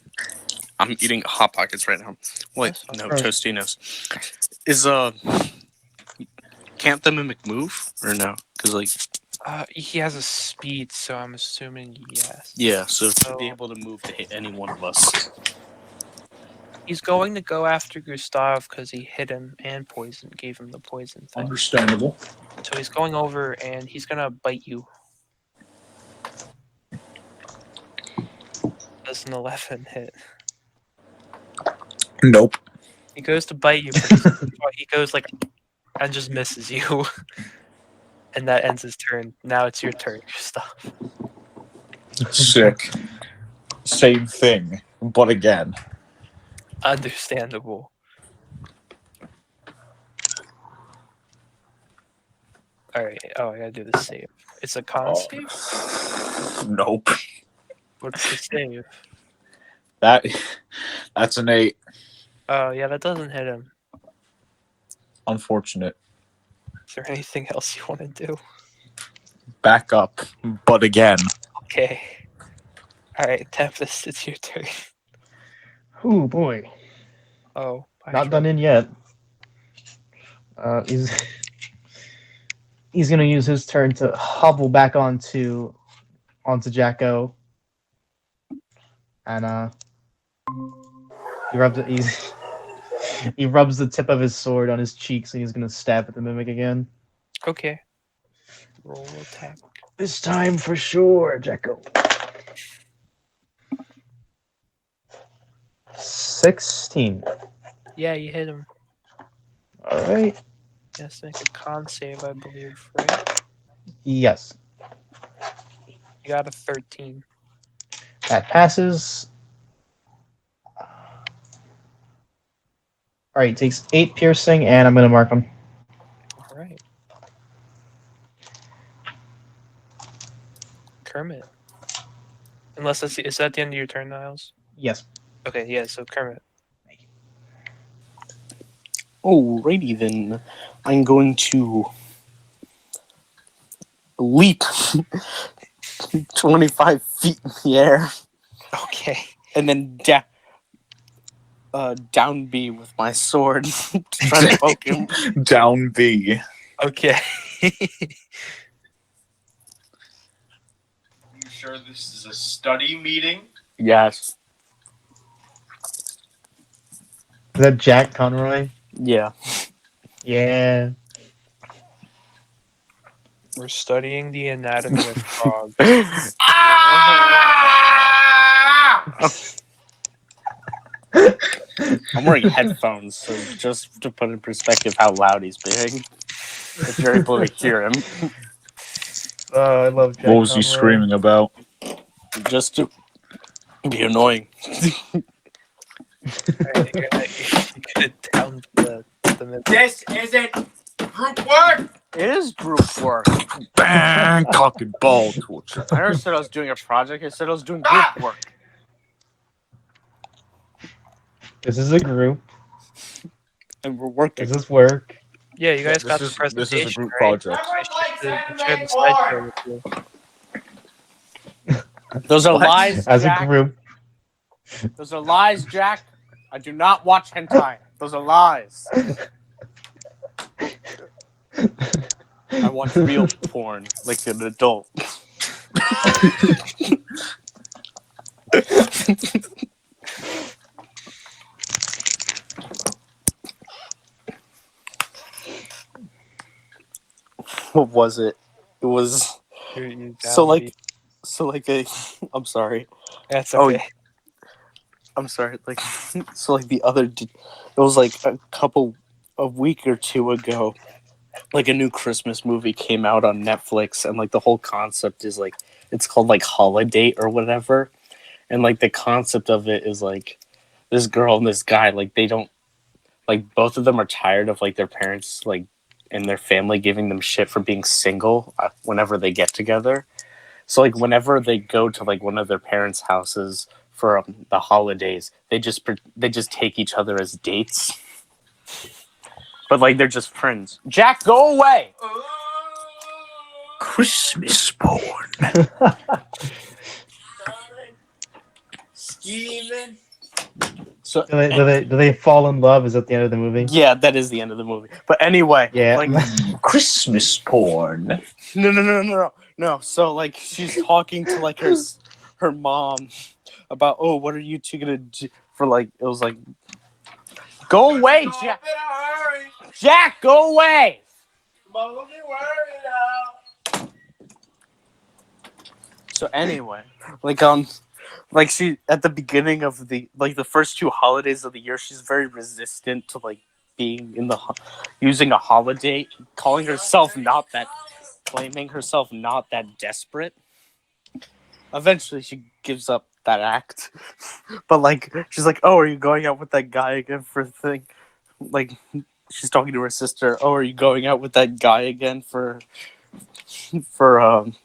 I'm eating Hot Pockets right now. Wait, That's fine. no, Right. Tostinos. Is can't the mimic move or no? Because like He has a speed, so I'm assuming yes. yeah, so to be So able to move to hit any one of us. he's going to go after Gustav because he hit him and gave him the poison thing. understandable. So he's going over and he's gonna bite you. Does an 11 hit? Nope. He goes to bite you, but he goes like and just misses you, and that ends his turn. Now it's your turn, Gustav. Sick. Same thing, but again. Understandable. All right. Oh, I gotta do the save. It's a con Oh. save. Nope. What's the save? That's an 8. Oh yeah, that doesn't hit him. Unfortunate. Is there anything else you want to do? Back up, but again. Okay. All right, Tempest, it's your turn. Oh boy, Oh, not done in yet. He's he's gonna use his turn to hobble back onto Jacko, and he rubs the tip of his sword on his cheeks, and he's gonna stab at the mimic again. Okay. Roll attack. This time for sure, Jacko. 16. Yeah, you hit him. All right. He has to make a con save, I believe, right? Yes, You got a 13. that passes. All right, takes 8 piercing, and I'm gonna mark him. All right. Kermit. Unless is that the end of your turn, Niles? Yes. Okay, yeah. So Kermit. Alrighty then. I'm going to leap 25 feet in the air Okay. and then down B with my sword to try to poke him. Down B. Okay. You sure this is a study meeting? Yes. Is that Jack Conroy? Yeah. Yeah. We're studying the anatomy of frogs. I'm wearing headphones, so just to put in perspective how loud he's being. If you're able to hear him. Oh, I love Jack What was he Conroy. screaming about? Just to be annoying. Alright, you're gonna down the mimic. This isn't group work! It is group work. Bang! Cock and ball torture. I never said I was doing a project. I said I was doing group work. This is a group. And we're working. Does this work? Yeah, you guys Yeah, got the this is presentation, a group right? project. I work like to share the slideshow with you. Those are What? lies, As a Jack. group. Those are lies, Jack. I do not watch hentai. Those are lies. I watch real porn, like an adult. What was it? It was You so down like beat. so like a. I'm sorry. That's Oh, okay. I'm sorry. Like so like the other. It was like a week or two ago. Like a new Christmas movie came out on Netflix, and like the whole concept is like it's called like Holiday or whatever, and like the concept of it is like this girl and this guy like they don't like both of them are tired of like their parents like and their family giving them shit for being single whenever they get together. So like whenever they go to like one of their parents' houses for the holidays, they just take each other as dates. But like they're just friends. Jack, go away. Christmas porn. Steven. So Do they fall in love? Is at the end of the movie? yeah, that is the end of the movie. But anyway, Yeah. like Christmas porn. no. So like she's talking to like her mom about what are you two gonna do for like it was like go away, Jack. Jack, go away. So anyway, like she at the beginning of the like the first two holidays of the year, she's very resistant to like being in the using a holiday, claiming herself not that desperate. Eventually, she gives up that act, but like she's like, "Oh, are you going out with that guy again for the thing?" Like she's talking to her sister. "Oh, are you going out with that guy again for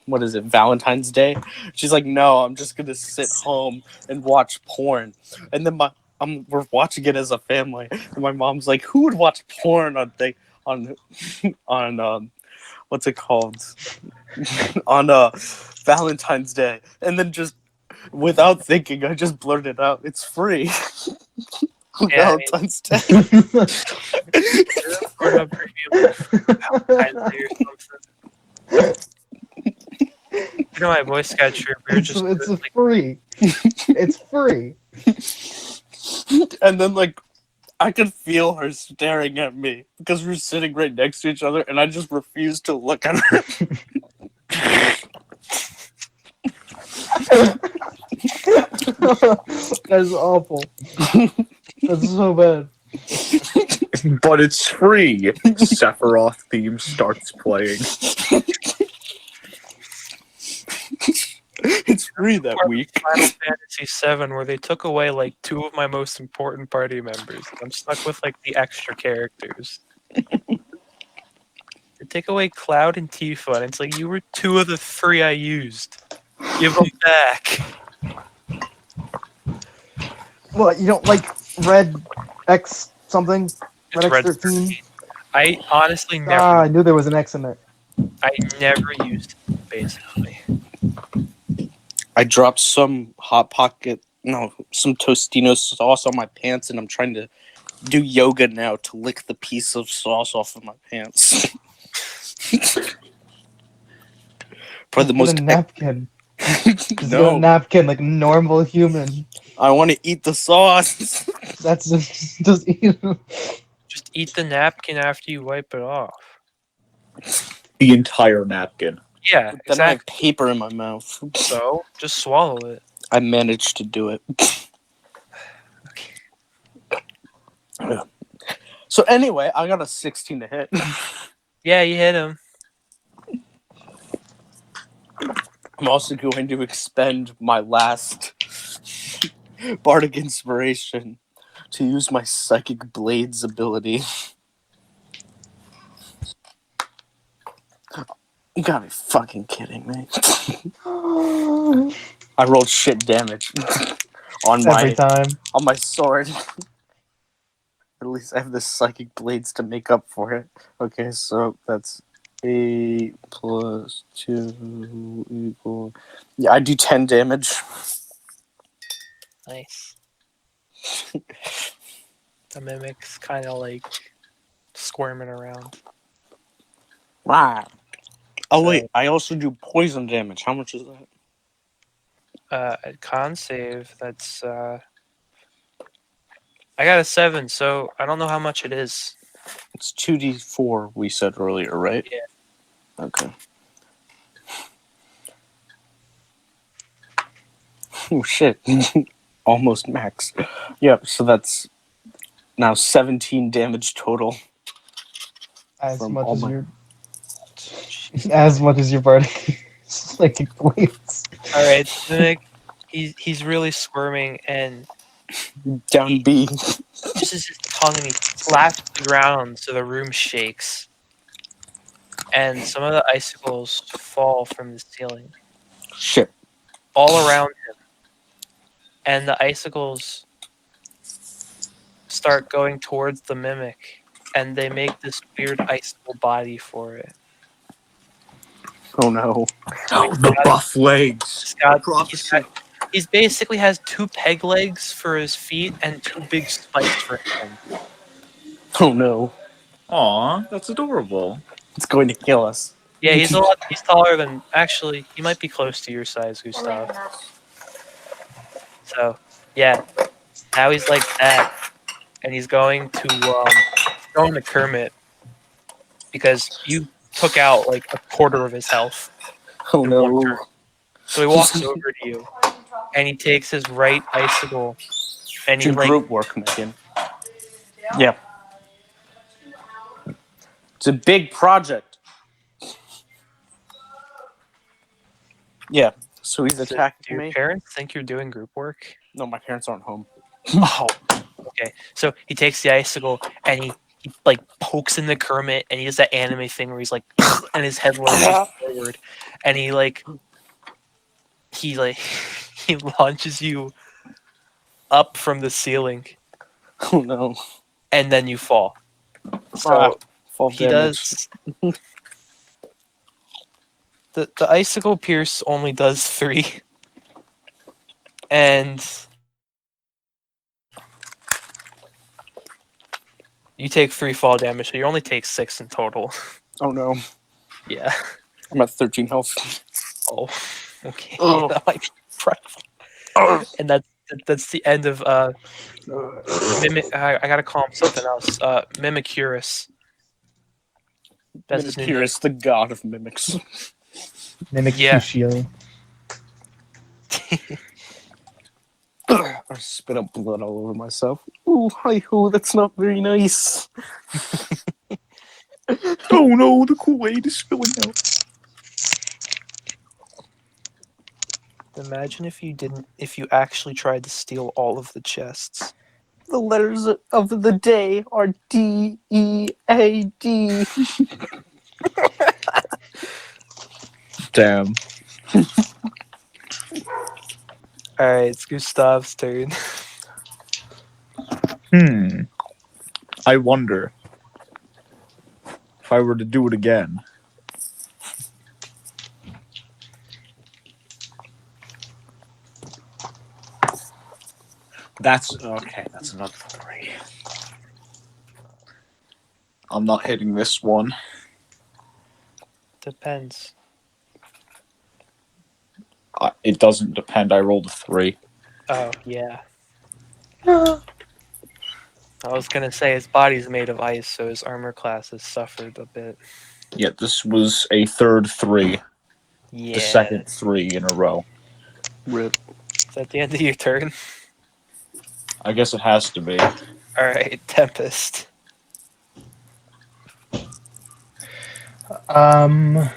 what is it, Valentine's Day?" She's like, "No, I'm just gonna sit home and watch porn." And then we're watching it as a family, and my mom's like, "Who would watch porn on on what's it called on Valentine's Day?" And then just without thinking, I just blurted out, "It's free." On Yeah, I mean- Valentine's Day. Pornhub Premium for Valentine's Day or something. You know, my Boy Scout troop, we were just It's like, free. It's free. And then like I could feel her staring at me because we were sitting right next to each other, and I just refused to look at her. That's awful. That's so bad. But it's free. Sephiroth theme starts playing. It's free that week. Final Fantasy VII, where they took away like two of my most important party members. I'm stuck with like the extra characters. They take away Cloud and Tifa, and it's like you were two of the three I used. Give them back. What, you don't like Red X something? It's Red Red X 13? I honestly never. I knew there was an X in there. I never used it, basically. I dropped some some Tostino sauce on my pants, and I'm trying to do yoga now to lick the piece of sauce off of my pants. For the Get most a napkin. Just get a no, napkin like a normal human. I want to eat the sauce. That's just eat. Just eat the napkin after you wipe it off. The entire napkin. Yeah, Then I have exactly. paper in my mouth. So just swallow it. I managed to do it. So anyway, I got a 16 to hit. Yeah, you hit him. I'm also going to expend my last bardic inspiration to use my psychic blades ability. You gotta be fucking kidding me. I rolled shit damage on Every time. my sword. At least I have the psychic blades to make up for it. Okay, so that's 8 plus 2 equal. Yeah, I do 10 damage. Nice. The mimic's kind of like squirming around. Wow. Oh, So, wait, I also do poison damage. How much is that? at con save, that's I got a 7, so I don't know how much it is. It's 2d4, we said earlier, right? Yeah. Okay. Oh, shit. Almost max. Yep, so that's now 17 damage total. As From much all as my- your as much as your bardic psychic blades. All right, mimic. He's really squirming, and Down he B. uses his tongue and he slaps the ground so the room shakes, and some of the icicles fall from the ceiling Shit. all around him, and the icicles start going towards the mimic, and they make this weird icicle body for it. Oh no. Oh, the buff legs. He's basically has 2 peg legs for his feet and 2 big spikes for his hands. Oh no. Aw, that's adorable. It's going to kill us. Yeah, he's taller than, actually, he might be close to your size, Gustav. So, yeah, now he's like that, and he's going to Kermit because you took out like a quarter of his health Oh in one no. turn. So he walks over to you, and he takes his right icicle, and he Do like group work, Megan. Yeah. It's a big project. Yeah. So he's do attacking your me. parents think you're doing group work? No, my parents aren't home. Oh, okay. So he takes the icicle and he like pokes in the Kermit, and he does that anime thing where he's like, and his head lunges forward, and he he launches you up from the ceiling, Oh no. and then you fall. So Fall he damage. does the icicle pierce only does 3, and you take 3 fall damage, so you only take 6 in total. Oh no. Yeah. I'm at 13 health. Oh. Okay. Oh. That might be and that's the end of Mimic. I gotta call him something else. Mimicurus. That's his new name. Mimicurus, the god of mimics. Mimic Yeah. Cuscio. I spit up blood all over myself. Ooh, hi-ho, that's not very nice. Oh no, the Kool-Aid is spilling out. Imagine if you actually tried to steal all of the chests. The letters of the day are D-E-A-D. Damn. Alright, it's Gustav's turn. I wonder if I were to do it again. That's okay. That's another 3. I'm not hitting this one. Depends. It doesn't depend. I rolled a 3. Oh, yeah. I was gonna say his body's made of ice, so his armor class has suffered a bit. Yeah, this was a third 3. Yeah. The second 3 in a row. Rip. Is that the end of your turn? I guess it has to be. Alright, Tempest. We're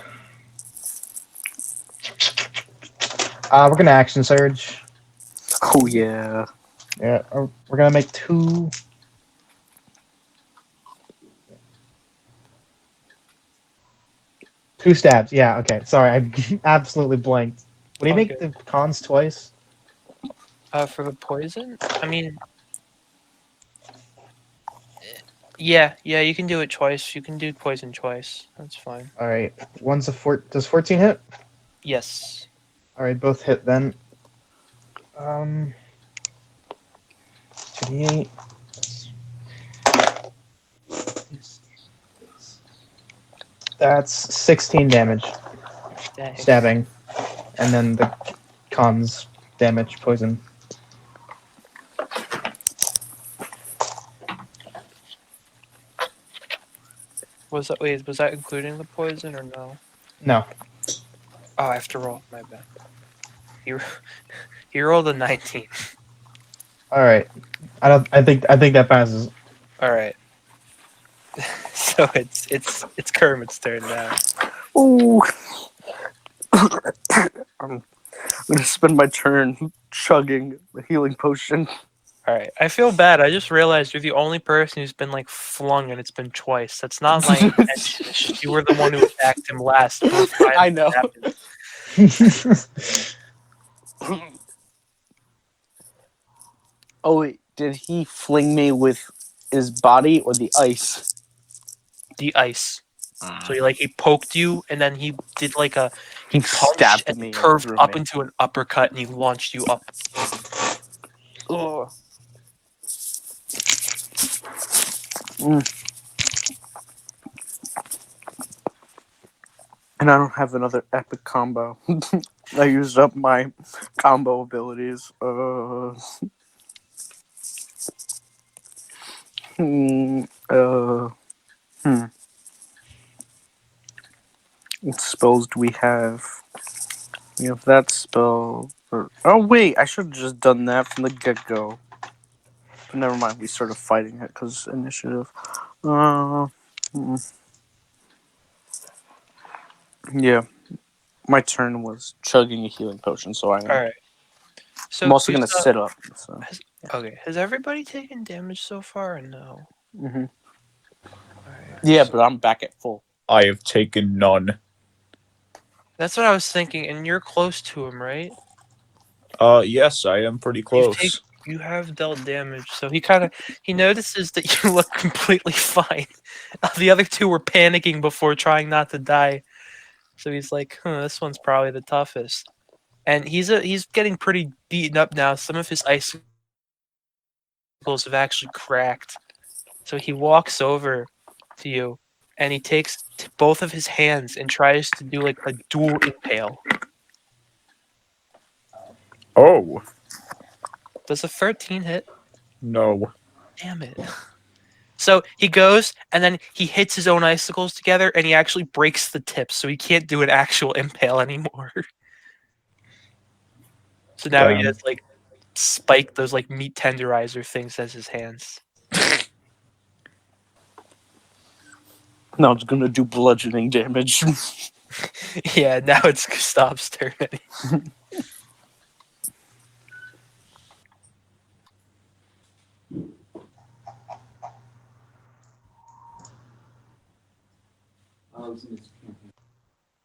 gonna action surge. Oh yeah. Yeah, we're gonna make 2. Two stabs. Yeah. Okay. Sorry, I absolutely blanked. Would you make Okay. the cons twice? For the poison? I mean, Yeah, you can do it twice. You can do poison twice. That's fine. All right. Does 14 hit? Yes. All right, both hit then. 2d8. That's 16 damage, Dang. stabbing, and then the cons damage, poison. Was that including the poison or no? No. Oh, I have to roll. My bad. He he rolled a 19. All right. I think that passes. All right. So it's Kermit's turn now. Ooh. I'm gonna spend my turn chugging the healing potion. All right. I feel bad. I just realized you're the only person who's been like flung, and it's been twice. That's not my intention. It's just you were the one who attacked him last. Both times I it know. happened. Oh wait, did he fling me with his body or the ice? The ice. So he poked you, and then he did he punched stabbed and me and curved threw up me. into an uppercut, and he launched you up. Ugh. Mm. And I don't have another epic combo. I used up my combo abilities. Hmm. Hmm. What spells do we have? We have that spell. Oh wait, I should have just done that from the get-go. But never mind, we started fighting it because initiative. Hmm. Yeah, my turn was chugging a healing potion, so I am. All right. So I'm also gonna Gustav, sit up. So. okay, has everybody taken damage so far or no? Hmm. All right. Yeah, So but I'm back at full. I have taken none. that's what I was thinking, and you're close to him, right? Yes, I am pretty You've close. you have dealt damage, so he notices that you look completely fine. The other two were panicking before trying not to die, so he's like, "This one's probably the toughest." And he's getting pretty beaten up now. Some of his icicles have actually cracked. So he walks over to you, and he takes both of his hands and tries to do like a dual impale. Oh, Does a 13 hit? no. Damn it. So he goes and then he hits his own icicles together and he actually breaks the tips, so he can't do an actual impale anymore. So now he Damn. has spike those meat tenderizer things as his hands. Now it's gonna do bludgeoning damage. Yeah, now it's Gustav's turn.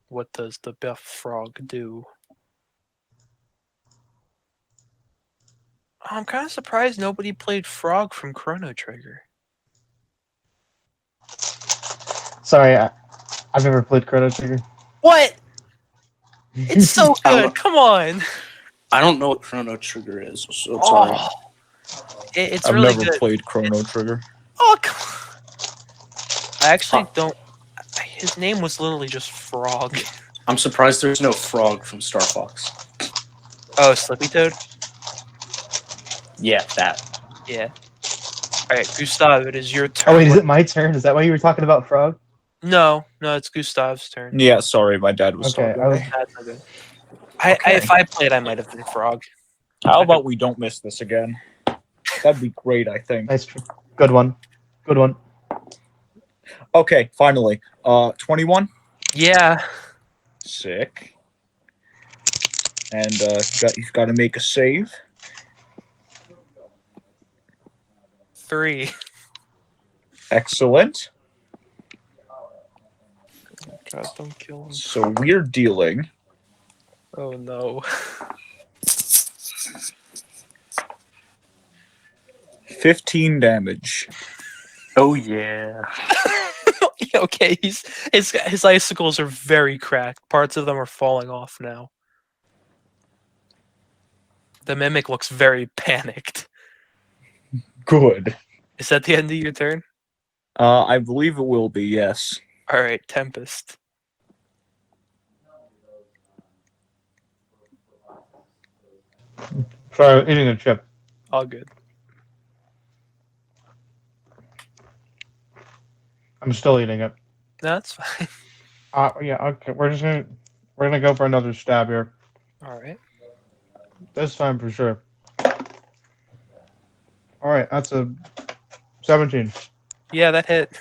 What does the buff frog do? I'm kind of surprised nobody played Frog from Chrono Trigger. Sorry, I've never played Chrono Trigger. What? It's so I don't know. good. Come on. I don't know what Chrono Trigger is, so sorry. Oh, it's I've really never good. played Chrono Trigger. Oh, come on. I actually don't. His name was literally just Frog. I'm surprised there's no frog from Star Fox. Oh, Slippy Toad? Yeah, that. Yeah. Alright, Gustav, it is your turn. Oh wait, is it my turn? Is that why you were talking about frog? No, it's Gustav's turn. Yeah, sorry, my dad was Okay, talking. I was. That's okay. Okay. If I played, I might have been Frog. How about we don't miss this again? That'd be great, I think. Nice, good one, good one. Okay, finally. 21. Yeah. Sick. And you've got to make a save. 3. Excellent. God, don't kill him. So we're dealing Oh no. 15 damage. Oh yeah. Okay, his icicles are very cracked. Parts of them are falling off now. The mimic looks very panicked. Good. Is that the end of your turn? I believe it will be, yes. All right, Tempest. Sorry, eating a chip. All good. I'm still eating it. No, that's fine. Yeah, okay. We're gonna go for another stab here. All right. This time for sure. All right, that's a 17. Yeah, that hit.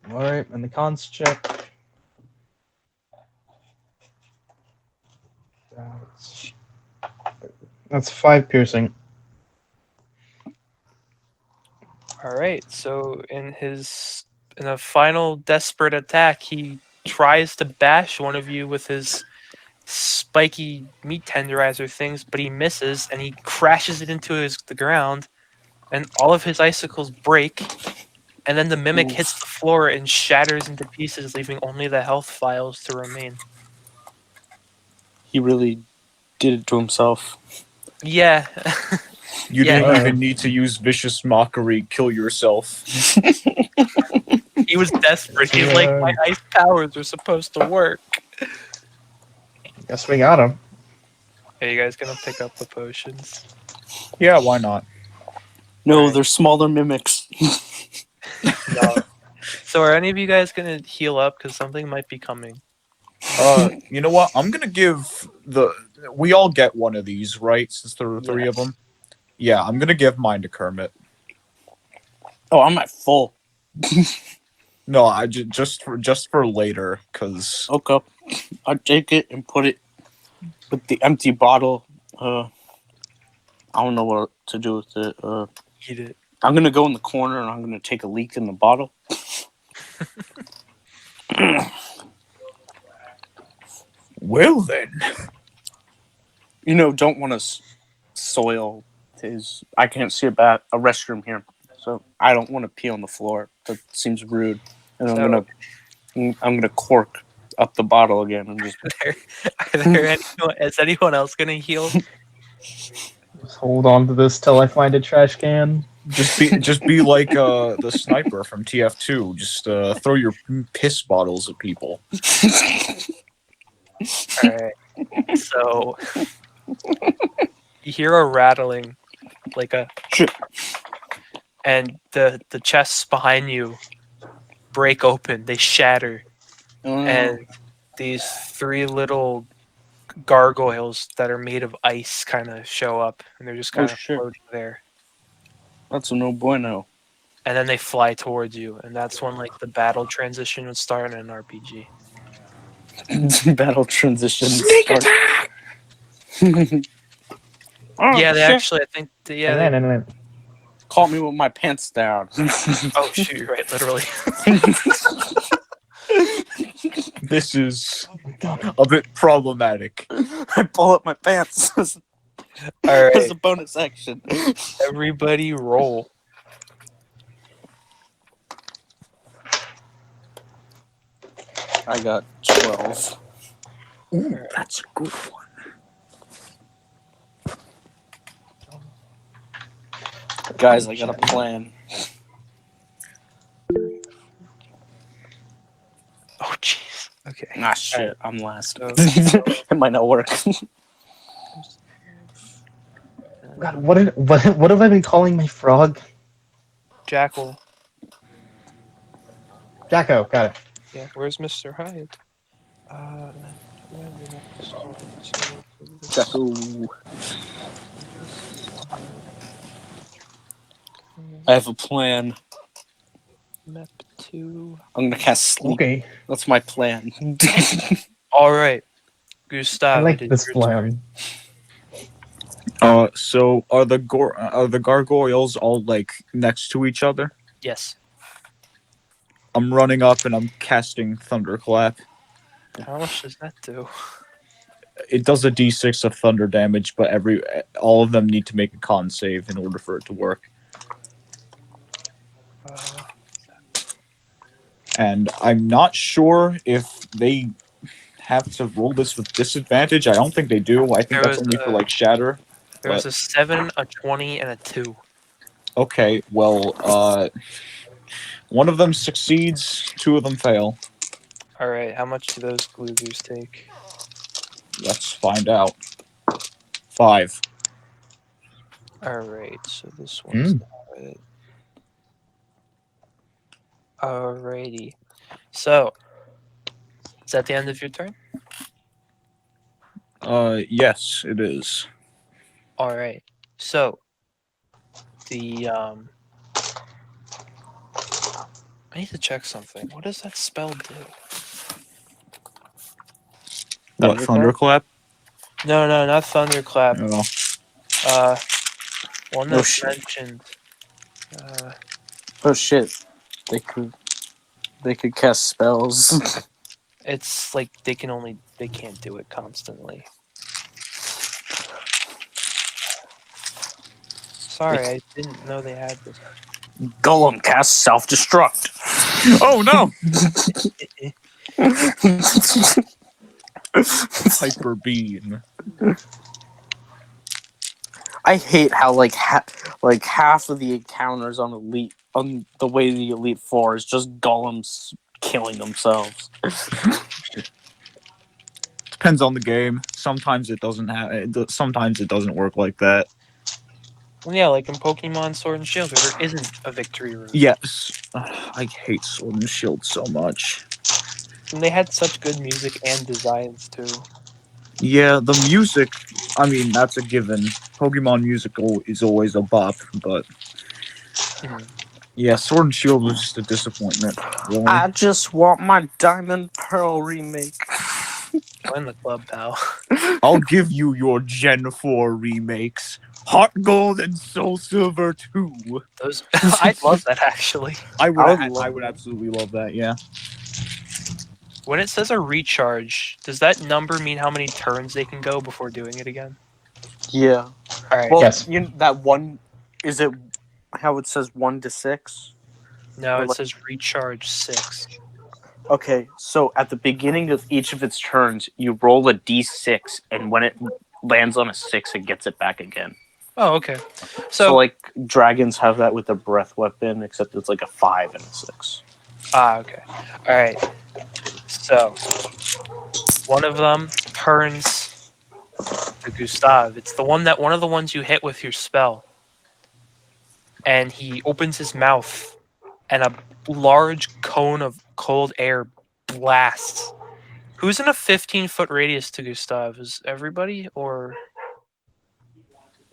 All right, and the cons check. That's 5 piercing. All right. So in a final desperate attack, he tries to bash one of you with his spiky meat tenderizer things, but he misses and he crashes it into the ground, and all of his icicles break. And then the mimic hits the floor and shatters into pieces, leaving only the health files to remain. He really did it to himself. Yeah. You Yeah, didn't he- even need to use vicious mockery, kill yourself. he was desperate. He's like, my ice powers are supposed to work. Guess we got him. Are you guys gonna pick up the potions? Yeah, why not? No, Alright. they're smaller mimics. No. So are any of you guys gonna heal up? Because something might be coming. You know what? I'm gonna give we all get one of these, right? Since there are three of Yes. them. Yeah, I'm gonna give mine to Kermit. Oh, I'm at full. No, just for later, cause Okay. I take it and put it with the empty bottle. I don't know what to do with it. Eat it. I'm gonna go in the corner and I'm gonna take a leak in the bottle. well then. You know, don't want to soil his. I can't see a restroom here, so I don't want to pee on the floor. That seems rude. And So- I'm gonna cork up the bottle again and just. Is anyone else gonna heal? Just hold on to this till I find a trash can. Just be like the sniper from TF2. Just throw your piss bottles at people. Alright. So you hear a rattling, like a Shit. and the chests behind you break open, they shatter, and these three little gargoyles that are made of ice kind of show up, and they're just kind of shit. floating there. That's a no bueno. And then they fly towards you, and that's when like the battle transition would start in an RPG. Battle transition. Sneak start. Oh, Yeah, they shit. actually, I think, they, Caught me with my pants down. oh shoot, you're right, literally. This is a bit problematic. I pull up my pants as All right, a bonus action. everybody roll. I got 12. Ooh, that's a good one. Guys, I got a plan. Oh jeez. Okay. Ah, shit. I'm last. So- It might not work. God, what have I been calling my frog? Jackal. Jacko, got it. Yeah, where's Mr. Hyde? Jacko. I have a plan. Map 2. I'm gonna cast sleep. Okay, That's my plan. All right, Gustav. I like it is this your plan. So are the gargoyles all like next to each other? Yes. I'm running up and I'm casting Thunderclap. How much does that do? It does a d6 of thunder damage, but all of them need to make a con save in order for it to work. Uh, And I'm not sure if they have to roll this with disadvantage. I don't think they do. I think There that's was only for a like shatter. there was But a 7, a 20, and a 2. okay, well, one of them succeeds, two of them fail. All right, how much do those losers take? Let's find out. 5. All right, so this one's not it. Alrighty. So, is that the end of your turn? Yes, it is. All right. So, the I need to check something. What does that spell do? What, thunderclap? No, not thunderclap. No. One Oh, that's shit. mentioned. Oh shit. They could cast spells. It's like they can't do it constantly. Sorry, I didn't know they had this. Golem casts self-destruct. Oh no! Hyper beam. I hate how like half of the encounters on the way the Elite Four is just golems killing themselves. Depends on the game. Sometimes it doesn't sometimes it doesn't work like that. Well, yeah, like in Pokemon Sword and Shield, there isn't a victory room. Yes. I hate Sword and Shield so much. And they had such good music and designs too. Yeah, the music, I mean, that's a given. Pokemon musical is always a bop, but Mhm. yeah, Sword and Shield was just a disappointment. Really. I just want my Diamond Pearl remake. Join the club, pal. I'll give you your Gen 4 remakes. Heart Gold and Soul Silver 2. Those I'd love that actually. I would love I would that. absolutely love that, yeah. When it says a recharge, does that number mean how many turns they can go before doing it again? Yeah. All right. Well, Yes. that one is it how it says 1 to 6? No, or it like- says recharge 6. Okay, so at the beginning of each of its turns, you roll a d6, and when it lands on a 6, it gets it back again. Oh, okay. So like dragons have that with their breath weapon, except it's like a 5 and a 6. Okay. All right. So one of them turns to Gustav. It's one of the ones you hit with your spell, and he opens his mouth, and a large cone of cold air blasts. Who's in a 15-foot radius to Gustav? Is everybody or?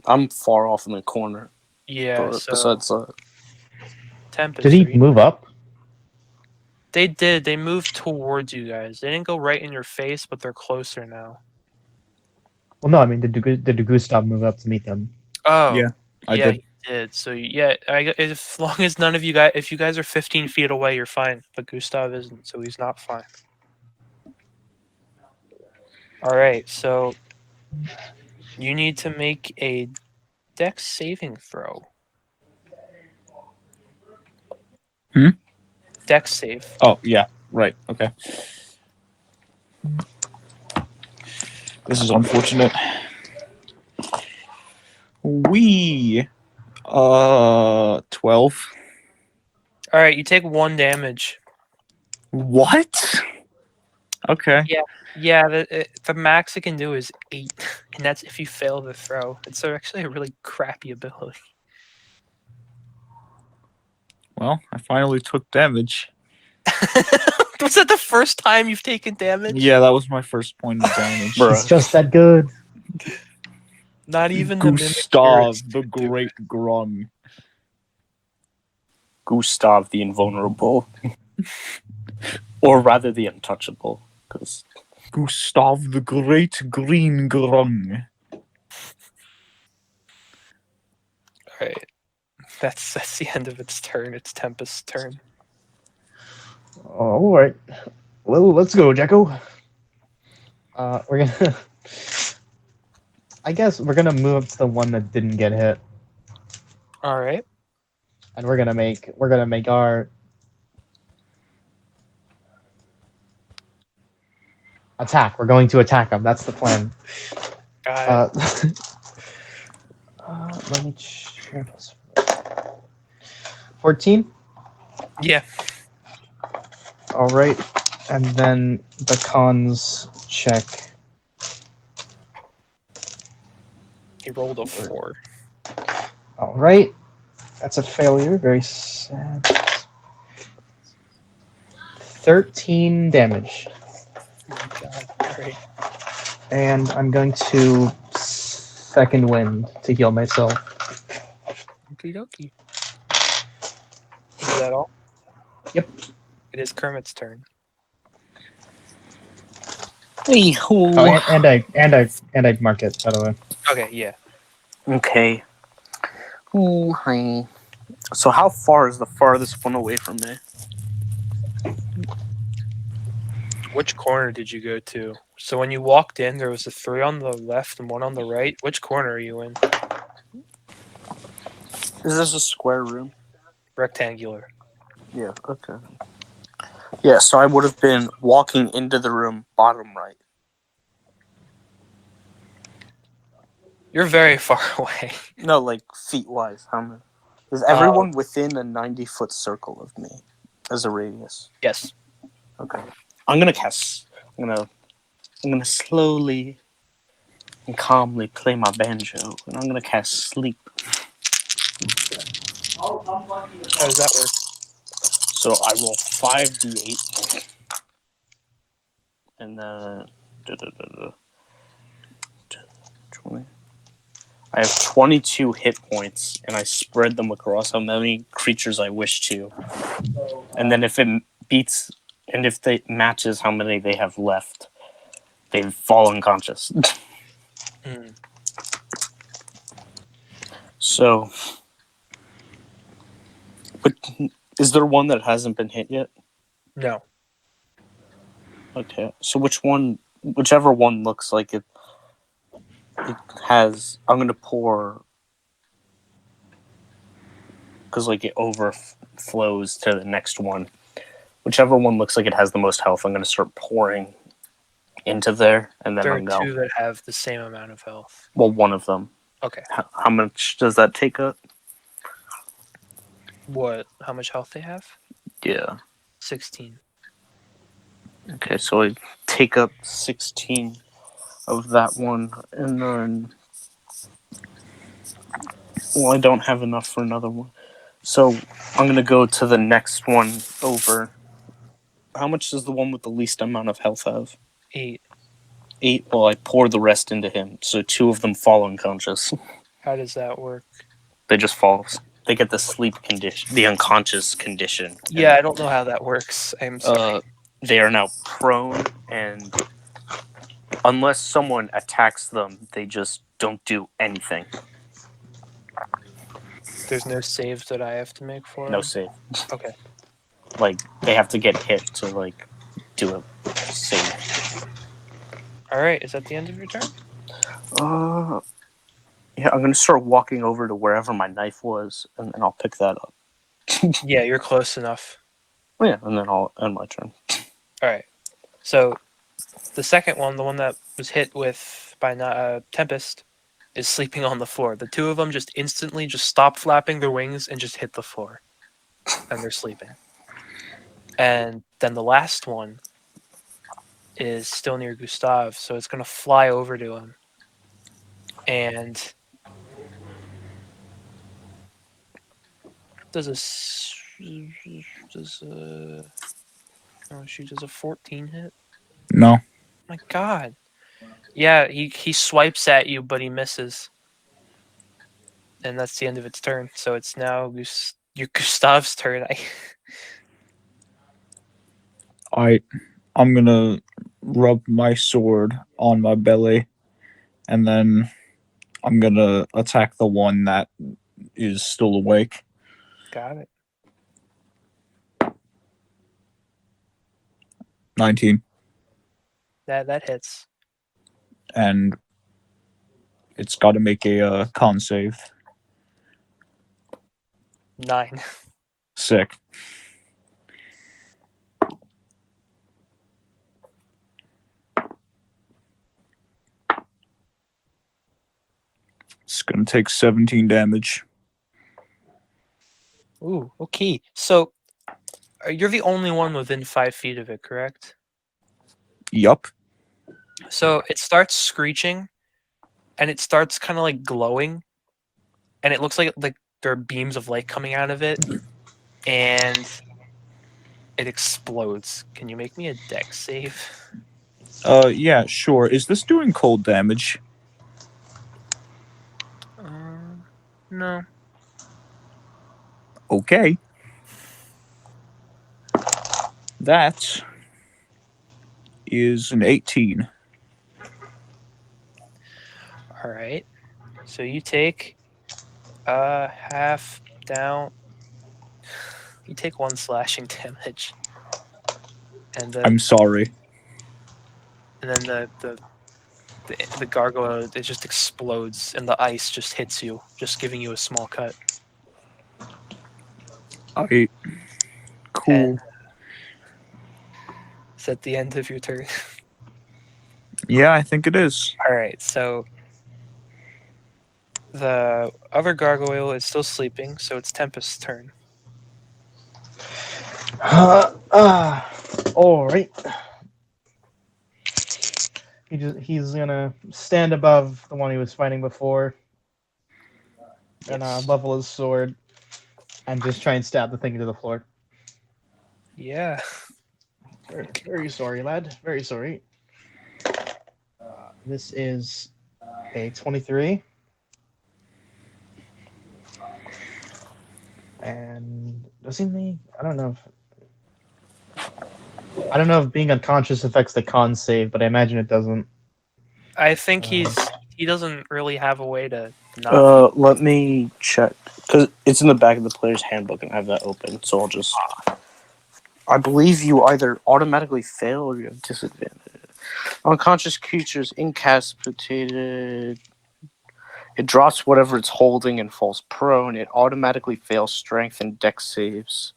I'm far off in the corner. Yeah. But So besides Tempest. Did he move up? They did. They moved towards you guys. They didn't go right in your face, but they're closer now. Well, no. I mean, did Gustav move up to meet them? Oh, Yeah, I yeah, did. he did. So yeah, as long as none of you guys, if you guys are 15 feet away, you're fine. But Gustav isn't, so he's not fine. All right, so you need to make a Dex saving throw. Dex save. Oh, yeah, right, okay. This is unfortunate. 12. All right, you take 1 damage. What? Okay. Yeah, the max it can do is 8, and that's if you fail the throw. It's actually a really crappy ability. Well, I finally took damage. Was that the first time you've taken damage? Yeah, that was my first point of damage. Bruh. It's just that good. Not even the mimic Gustav, spirits the could do Great it. Grung. Gustav the Invulnerable. Or rather the Untouchable. Because Gustav, the Great Green Grung. Alright. That's the end of its turn. It's Tempest's turn. All right. Well, let's go, Jacko. We're gonna. I guess we're gonna move up to the one that didn't get hit. Alright. and we're gonna make our attack. We're going to attack them. That's the plan. Got it. Let me check. 14. Yeah. All right, and then the cons check. He rolled a 4. All right, that's a failure. Very sad. 13 damage, Oh my god. Alright. and I'm going to second wind to heal myself. Okie dokie. Is that all? Yep. It is Kermit's turn. Oh, and I mark it, by the way. Okay, yeah. Okay. Ooh, hi. So how far is the farthest one away from me? Which corner did you go to? So when you walked in, there was a 3 on the left and 1 on the right. Which corner are you in? Is this a square room? Rectangular. Yeah, okay. Yeah, so I would have been walking into the room bottom right. You're very far away. No, like feet-wise. How many? Is everyone within a 90-foot circle of me as a radius? Yes. Okay. I'm gonna slowly and calmly play my banjo, and I'm gonna cast sleep. How does that work? So I roll 5d8, and then 20. I have 22 hit points, and I spread them across how many creatures I wish to. And then if it beats, and if it matches how many they have left, they fall unconscious. Mm. So, but is there one that hasn't been hit yet? No. Okay, so whichever one looks like it has, I'm gonna pour, because like it overflows to the next one. Whichever one looks like it has the most health, I'm gonna start pouring into there, and then There I'm are going. 2 that have the same amount of health. Well, one of them. Okay. How much does that take up? What? How much health they have? Yeah. 16. Okay, so I take up 16 of that one, and then, well, I don't have enough for another one. So I'm gonna go to the next one over. How much does the one with the least amount of health have? 8. 8. Well, I pour the rest into him, so 2 of them fall unconscious. How does that work? They just fall. They get the sleep condition, the unconscious condition. Yeah, I don't know how that works. I'm sorry. They are now prone, and unless someone attacks them, they just don't do anything. There's no save that I have to make for No them? save. Okay. Like, they have to get hit to, like, do a save. Alright, is that the end of your turn? Yeah, I'm gonna start walking over to wherever my knife was, and then I'll pick that up. Yeah, you're close enough. Oh, yeah, and then I'll end my turn. Alright. So, the second one, the one that was hit with by Tempest, is sleeping on the floor. The 2 of them just instantly just stop flapping their wings and just hit the floor. And they're sleeping. And then the last one is still near Gustav, so it's going to fly over to him. And does a 14 hit? No. My god. Yeah, he swipes at you, but he misses. And that's the end of its turn. So it's now Gustav's turn. I'm gonna rub my sword on my belly, and then I'm gonna attack the one that is still awake. Got it. 19, That hits. and it's got to make a con save. 9. Sick. It's gonna take 17 damage. Ooh, okay. So you're the only one within 5 feet of it, correct? Yup. So it starts screeching, and it starts kind of like glowing, and it looks like there are beams of light coming out of it, and it explodes. Can you make me a dex save? Yeah, sure. Is this doing cold damage? No. Okay. That is an 18. All right. So you take half down. You take 1 slashing damage, and I'm sorry. then the gargoyle, it just explodes, and the ice just hits you, just giving you a small cut. I cool. And it's at the end of your turn. Yeah, I think it is. All right, so the other gargoyle is still sleeping, so it's Tempest's turn. All right. He's gonna stand above the one he was fighting before, and Yes. level his sword, and just try and stab the thing into the floor. Yeah. Very, very sorry, lad. Very sorry. This is a 23. And doesn't he? I don't know if being unconscious affects the con save, but I imagine it doesn't. I think he doesn't really have a way to not. Let me check because it's in the back of the player's handbook, and I have that open. So I'll just. I believe you either automatically fail or you have disadvantage. Unconscious creatures incapacitated. It drops whatever it's holding and falls prone. It automatically fails strength and dex saves.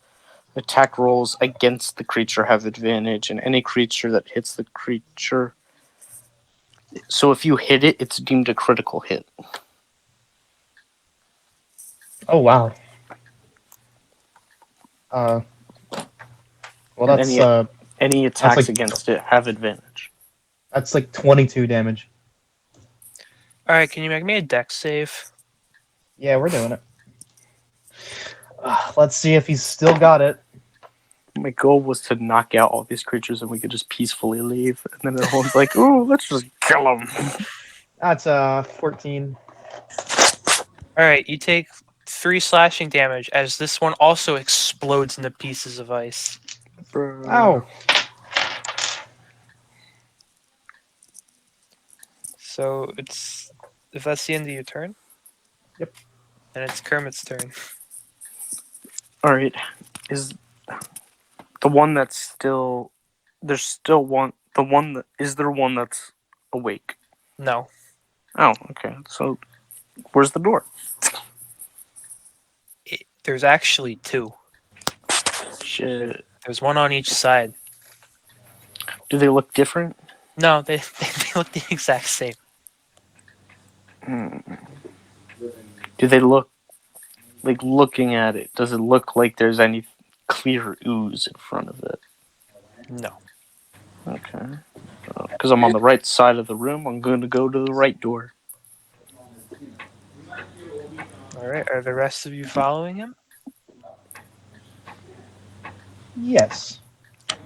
Attack rolls against the creature have advantage, and any creature that hits the creature. So if you hit it, it's deemed a critical hit. Oh wow. Well, And that's any attacks like- against it have advantage. that's like 22 damage. All right, can you make me a dex save? Yeah, we're doing it. Let's see if he's still got it. My goal was to knock out all these creatures and we could just peacefully leave. And then everyone's like, "Ooh, let's just kill them." That's 14. All right, you take 3 slashing damage as this one also explodes into pieces of ice. Ow. So if that's the end of your turn. Yep. Then it's Kermit's turn. All right, is the one that's still? There's still one. The one that is there one that's awake? No. Oh, okay. So where's the door? There's actually 2. Shit. There's one on each side. Do they look different? No, they look the exact same. Do they look like looking at it? Does it look like there's any clear ooze in front of it? No. Okay. Because I'm on the right side of the room, I'm going to go to the right door. All right. Are the rest of you following him? Yes.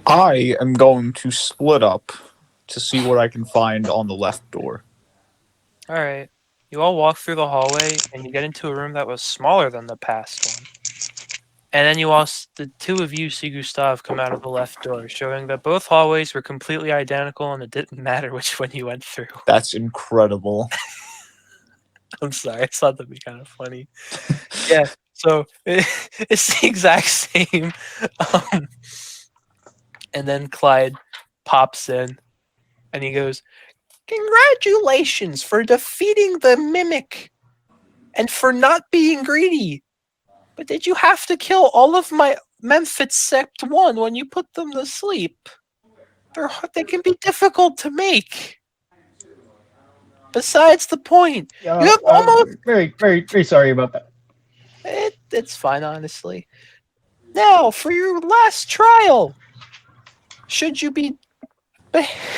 I am going to split up to see what I can find on the left door. All right. You all walk through the hallway, and you get into a room that was smaller than the past one. And then the 2 of you see Gustav come out of the left door, showing that both hallways were completely identical, and it didn't matter which one you went through. That's incredible. I'm sorry, I thought that'd be kind of funny. Yeah, so it's the exact same. And then Clyde pops in, and he goes, "Congratulations for defeating the mimic, and for not being greedy. But did you have to kill all of my Memphis except one when you put them to sleep? They can be difficult to make. Besides the point, you Yeah, have almost... very, very, very sorry about that. It's fine, honestly. Now, for your last trial, should you be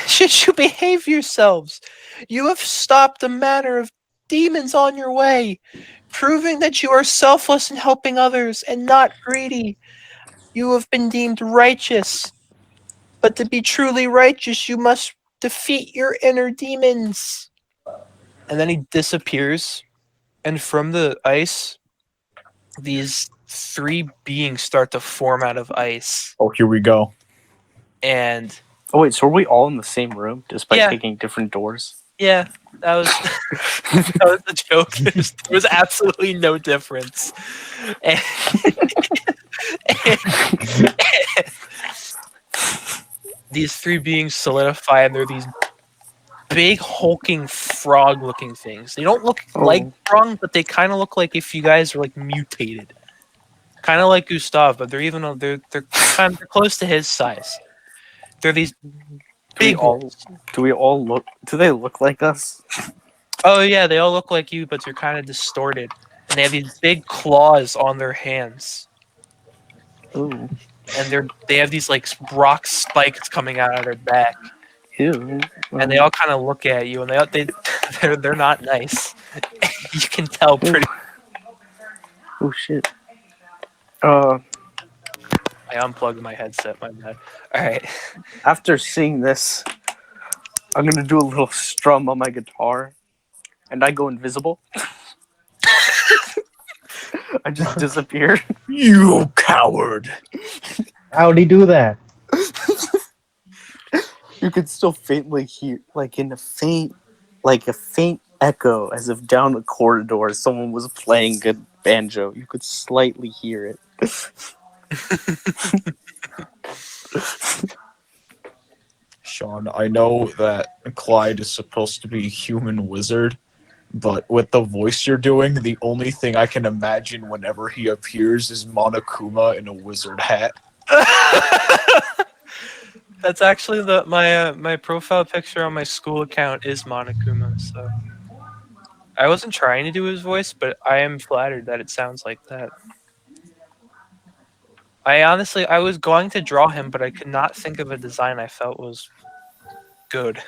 should you behave yourselves? You have stopped a matter of demons on your way, proving that you are selfless in helping others and not greedy. You have been deemed righteous, but to be truly righteous, you must defeat your inner demons. And then he disappears, and from the ice, these three beings start to form out of ice. Oh, here we go. And Oh wait, so are we all in the same room despite Yeah. taking different doors? yeah, that was that was the joke. There was absolutely no difference. And, these three beings solidify, and they're these big hulking frog-looking things. They don't look like Oh, Grung, but they kind of look like if you guys are like mutated, kind of like Gustav, but they're kind of close to his size. They're these do we big all ones. look? Do they look like us? Oh yeah, they all look like you, but they're kind of distorted, and they have these big claws on their hands, Ooh, and they have these like rock spikes coming out of their back, ew. and they all kind of look at you, and they're not nice. You can tell pretty. Oh shit. I unplugged my headset. My bad. All right. After seeing this, I'm gonna do a little strum on my guitar, and I go invisible. I just disappear. You coward! How'd he do that? You could still faintly hear, like a faint echo, as if down a corridor someone was playing a banjo. You could slightly hear it. Sean, I know that Clyde is supposed to be a human wizard, but with the voice you're doing, the only thing I can imagine whenever he appears is Monokuma in a wizard hat. That's actually my profile picture on my school account is Monokuma. So I wasn't trying to do his voice, but I am flattered that it sounds like that. I was going to draw him, but I could not think of a design I felt was good.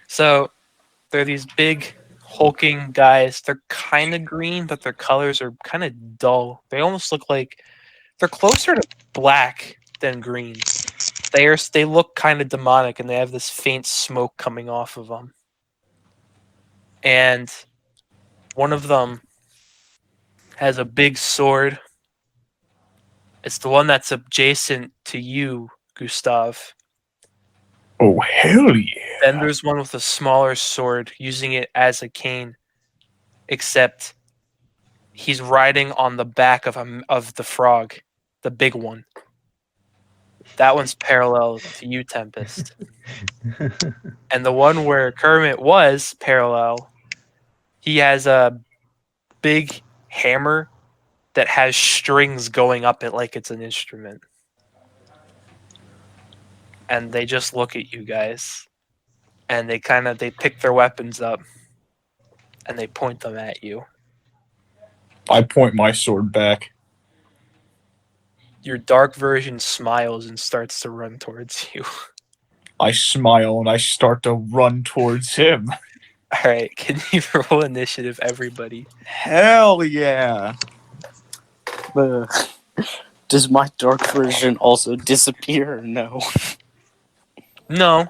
So they're these big hulking guys. They're kind of green, but their colors are kind of dull. They almost look like they're closer to black than green. They look kind of demonic, and they have this faint smoke coming off of them. And one of them has a big sword. It's the one that's adjacent to you, Gustav. Oh, hell yeah. Then there's one with a smaller sword, using it as a cane, except he's riding on the back of the frog, the big one. That one's parallel to you, Tempest. And the one where Kermit was parallel, he has a big hammer that has strings going up it like it's an instrument. And they just look at you guys, and they pick their weapons up, and they point them at you. I point my sword back. Your dark version smiles and starts to run towards you. I smile and I start to run towards him. All right, can you roll initiative, everybody? Hell yeah. Does my dark version also disappear or no? No.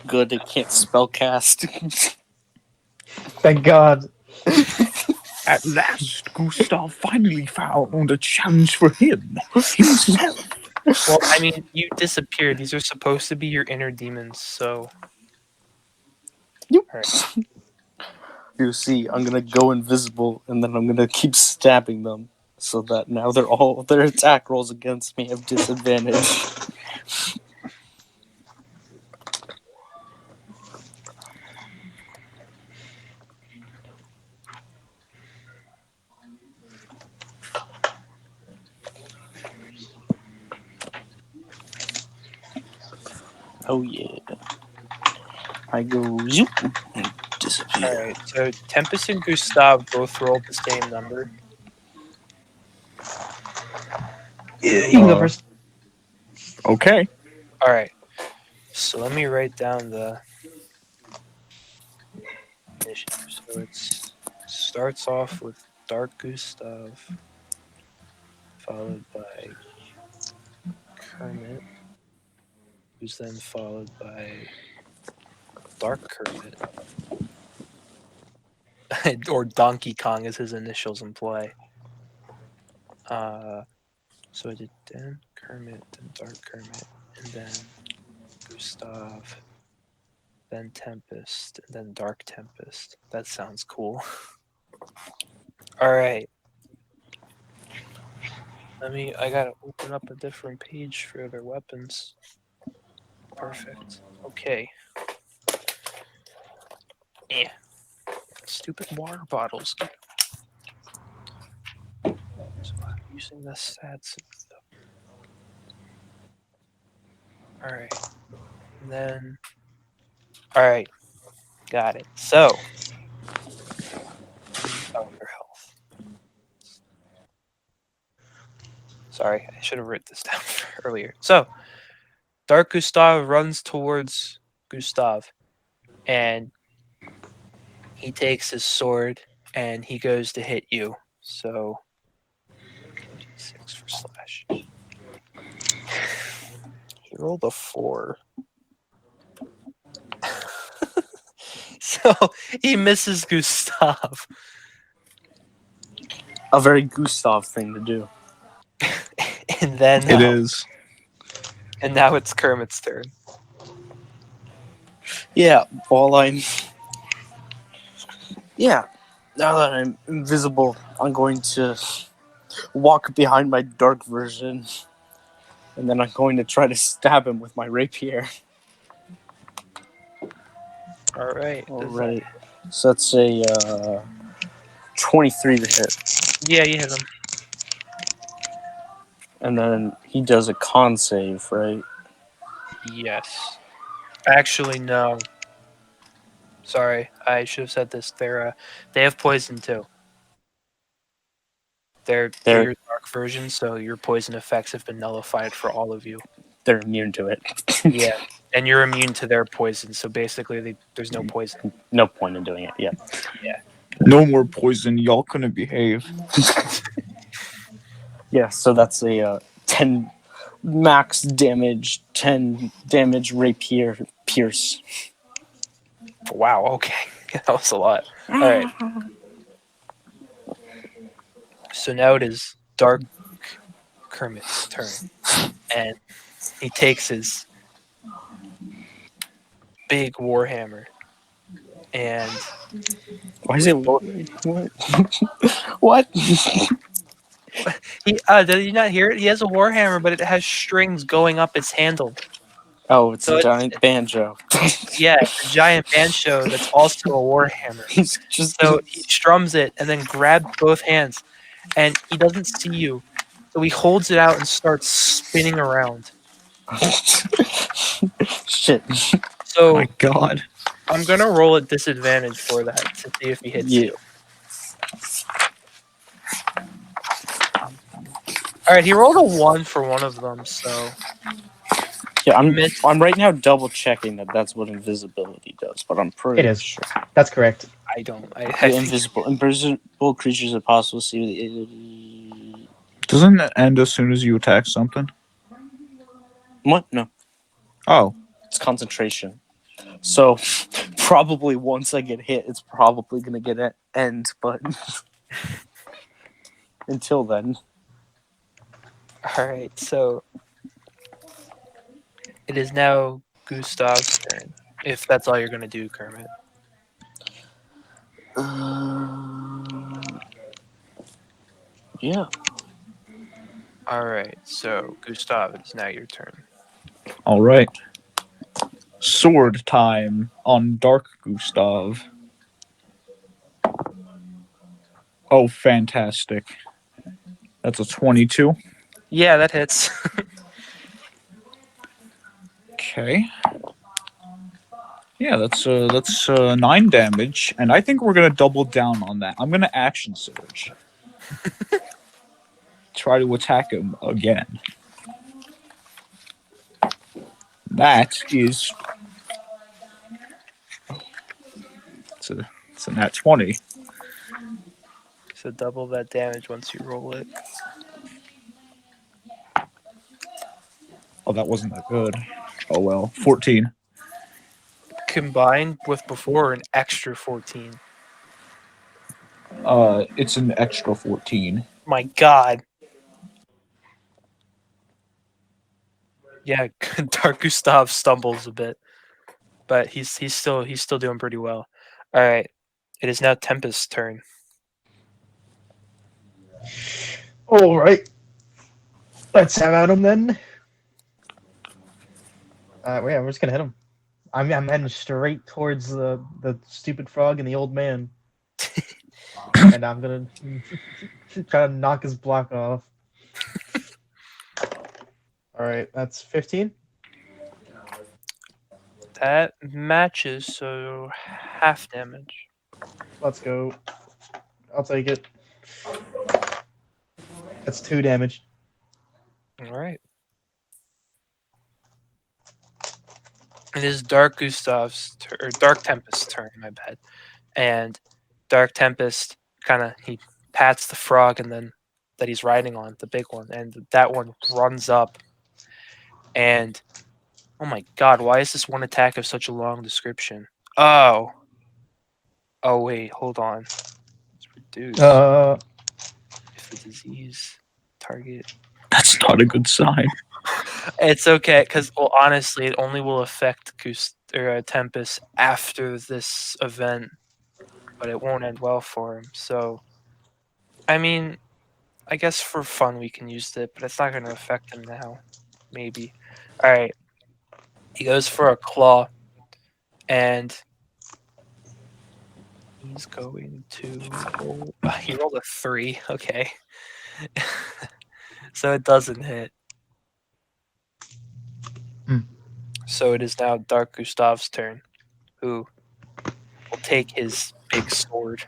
Good, it can't spellcast. Thank God. At last, Gustav finally found a challenge for him himself. Well, I mean, you disappeared. These are supposed to be your inner demons, so. You see, I'm gonna go invisible, and then I'm gonna keep stabbing them, so that now their attack rolls against me have disadvantage. Oh yeah. I go zoop and disappear. All right. So Tempest and Gustav both rolled the same number. You can go first. Okay. All right. So let me write down the initiative. So it starts off with Dark Gustav, followed by Kermit, who's then followed by Dark Kermit, or Donkey Kong as his initials imply. So I did then Kermit, then Dark Kermit, and then Gustav, then Tempest, and then Dark Tempest. That sounds cool. All right. I gotta open up a different page for their weapons. Perfect. Okay. Yeah. Stupid water bottles. So I'm using the stats. All right. And then. All right. Got it. So. Oh, your health. Sorry, I should have written this down earlier. So, Dark Gustav runs towards Gustav, and he takes his sword and he goes to hit you. So, 2d6 for slash. He rolled a 4. So, he misses Gustav. A very Gustav thing to do. And then. It is. And now it's Kermit's turn. Yeah, while I'm. Yeah, now that I'm invisible, I'm going to walk behind my dark version, and then I'm going to try to stab him with my rapier. All right. All Does right, so that's a 23 to hit, that- yeah, you hit him. and then he does a con save, right? Yes. Actually, no. Sorry, I should have said this. They have poison too. They're They're your dark version, so your poison effects have been nullified for all of you. they're immune to it. Yeah, and you're immune to their poison, so basically there's no poison. No point in doing it. Yeah. No more poison. Y'all couldn't behave. Yeah. So that's a 10 max damage, 10 damage rapier pierce. Wow. Okay, that was a lot. All right. So now it is Dark Kermit's turn, and he takes his big warhammer, and Why is it? both- What? What? he did you not hear it? He has a warhammer, but it has strings going up its handle. Oh, it's So a it's giant banjo. Yeah, it's a giant banjo that's also a warhammer. He's just So he strums it and then grabs both hands, and he doesn't see you. So he holds it out and starts spinning around. shit. So My God. I'm gonna roll a disadvantage for that to see if he hits Yeah. you. All right, he rolled a 1 for one of them, so Yeah, he I'm missed. I'm right now double checking that that's what invisibility does, but I'm pretty It is. sure. That's correct. I don't. I Yeah, think invisible creatures are possible to see. Doesn't it end as soon as you attack something? What? No, Oh. it's concentration. So probably once I get hit, it's probably gonna get an end. But until then, All right, so it is now Gustav's turn. If that's all you're gonna do, Kermit. yeah. All right, so Gustav, it's now your turn. All right. Sword time on Dark Gustav. Oh, fantastic. That's a 22. Yeah, that hits. Okay. Yeah, that's 9 damage, and I think we're gonna double down on that. I'm gonna action surge. Try to attack him again. That is it's a nat 20. So double that damage once you roll it. Oh, that wasn't that good. Oh well, 14. Combined with before an extra 14. It's an extra 14. My God. Yeah, Dark Gustav stumbles a bit, but he's still doing pretty well. All right, it is now Tempest's turn. All right. Let's have at him then. Yeah, we're just gonna hit him. I'm heading straight towards the stupid frog and the old man, and I'm gonna try to knock his block off. All right, that's 15. That matches, so half damage. Let's go. I'll take it. That's 2 damage. All right. It is Dark Gustav's or Dark Tempest's turn. My bad. And Dark Tempest he pats the frog and then that he's riding on the big one, and that one runs up. And oh my God, why is this one attack of such a long description? Oh wait, hold on. It's reduced if the disease target. That's not a good sign. It's okay, because honestly, it only will affect Tempest after this event, but it won't end well for him. So, I mean, I guess for fun we can use it, but it's not going to affect him now. Maybe. All right. He goes for a claw, and he's going to roll. He rolled a 3. Okay. So it doesn't hit. Hmm. So it is now Dark Gustav's turn, who will take his big sword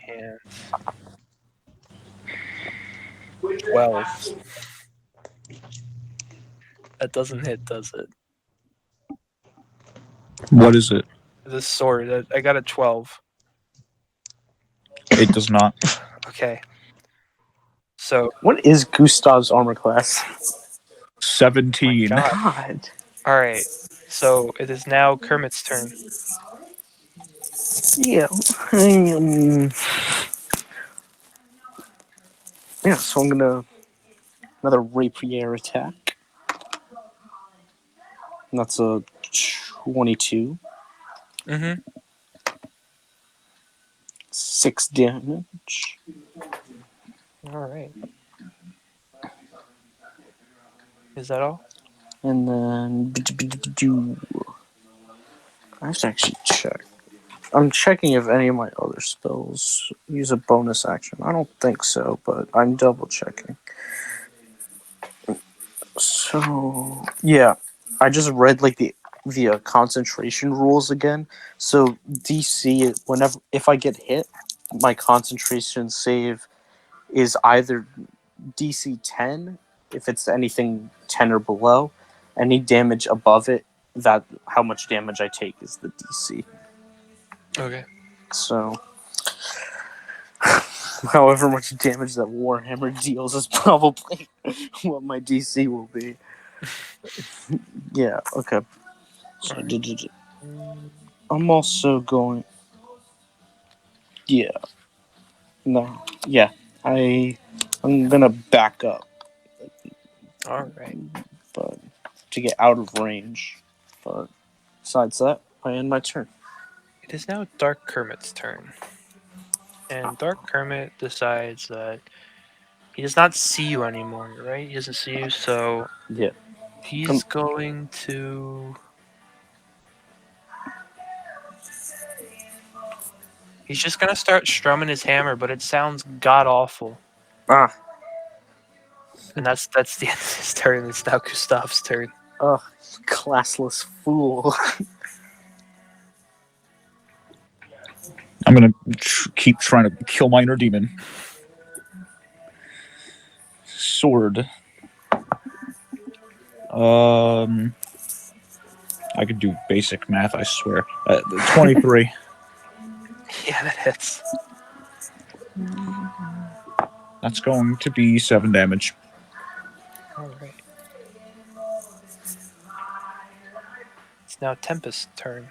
and 12. That doesn't hit, does it? What is it? This sword, I got a 12. It does not. Okay. So, What is Gustav's armor class? 17. God. God. All right. So it is now Kermit's turn. Yeah. Yeah, so I'm gonna another rapier attack. And that's a 22. Mm-hmm. 6 damage. All right. Is that all? And then I have to actually check. I'm checking if any of my other spells use a bonus action. I don't think so, but I'm double checking. So yeah, I just read like the concentration rules again. So DC, whenever if I get hit, my concentration save is either DC 10 if it's anything 10 or below. Any damage above it, that how much damage I take is the DC. Okay. So however much damage that Warhammer deals is probably what my DC will be. Yeah, okay. So Alright. I'm also going. Yeah. No. Yeah. I'm gonna back up, All right. but to get out of range. But besides that, I end my turn. It is now Dark Kermit's turn. And Dark Kermit decides that he does not see you anymore, right? He doesn't see you, so Yeah. he's going to. He's just gonna start strumming his hammer, but it sounds god awful. Ah. And that's the end of his turn. It's now Gustav's turn. Ugh, classless fool. I'm gonna keep trying to kill my inner demon. Sword. I could do basic math, I swear. 23. Yeah, that hits. That's going to be 7 damage. All right. It's now Tempest's turn.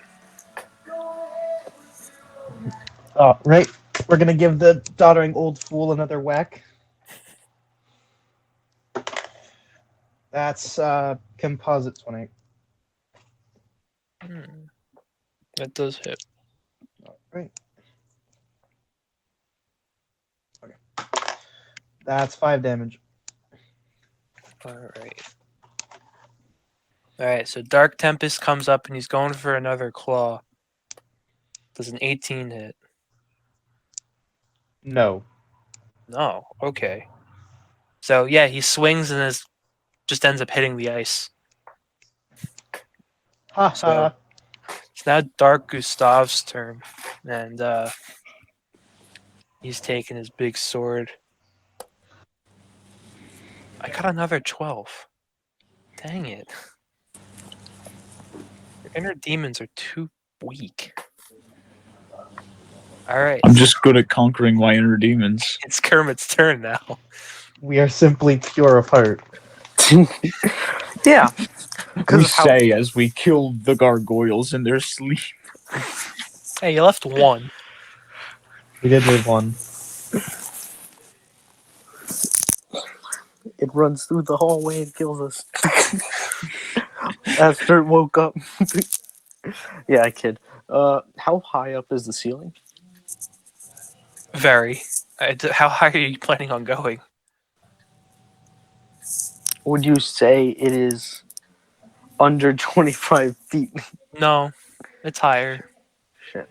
Oh, right. We're gonna give the doddering old fool another whack. That's composite 20. That does hit. Right. Okay. That's 5 damage. All right. All right. So Dark Tempest comes up and he's going for another claw. Does an 18 hit? No. No. Okay. So yeah, he swings and just ends up hitting the ice. Ha So ha. it's now Dark Gustav's turn, and he's taking his big sword. I got another 12. Dang it. Your inner demons are too weak. All right. I'm just good at conquering my inner demons. It's Kermit's turn now. We are simply pure of heart. Yeah. We Because how say as we kill the gargoyles in their sleep. Hey, you left one. We did leave one. it runs through the hallway and kills us. After it woke up. Yeah, I kid. How high up is the ceiling? Very. How high are you planning on going? Would you say it is under 25 feet? No, it's higher. Shit.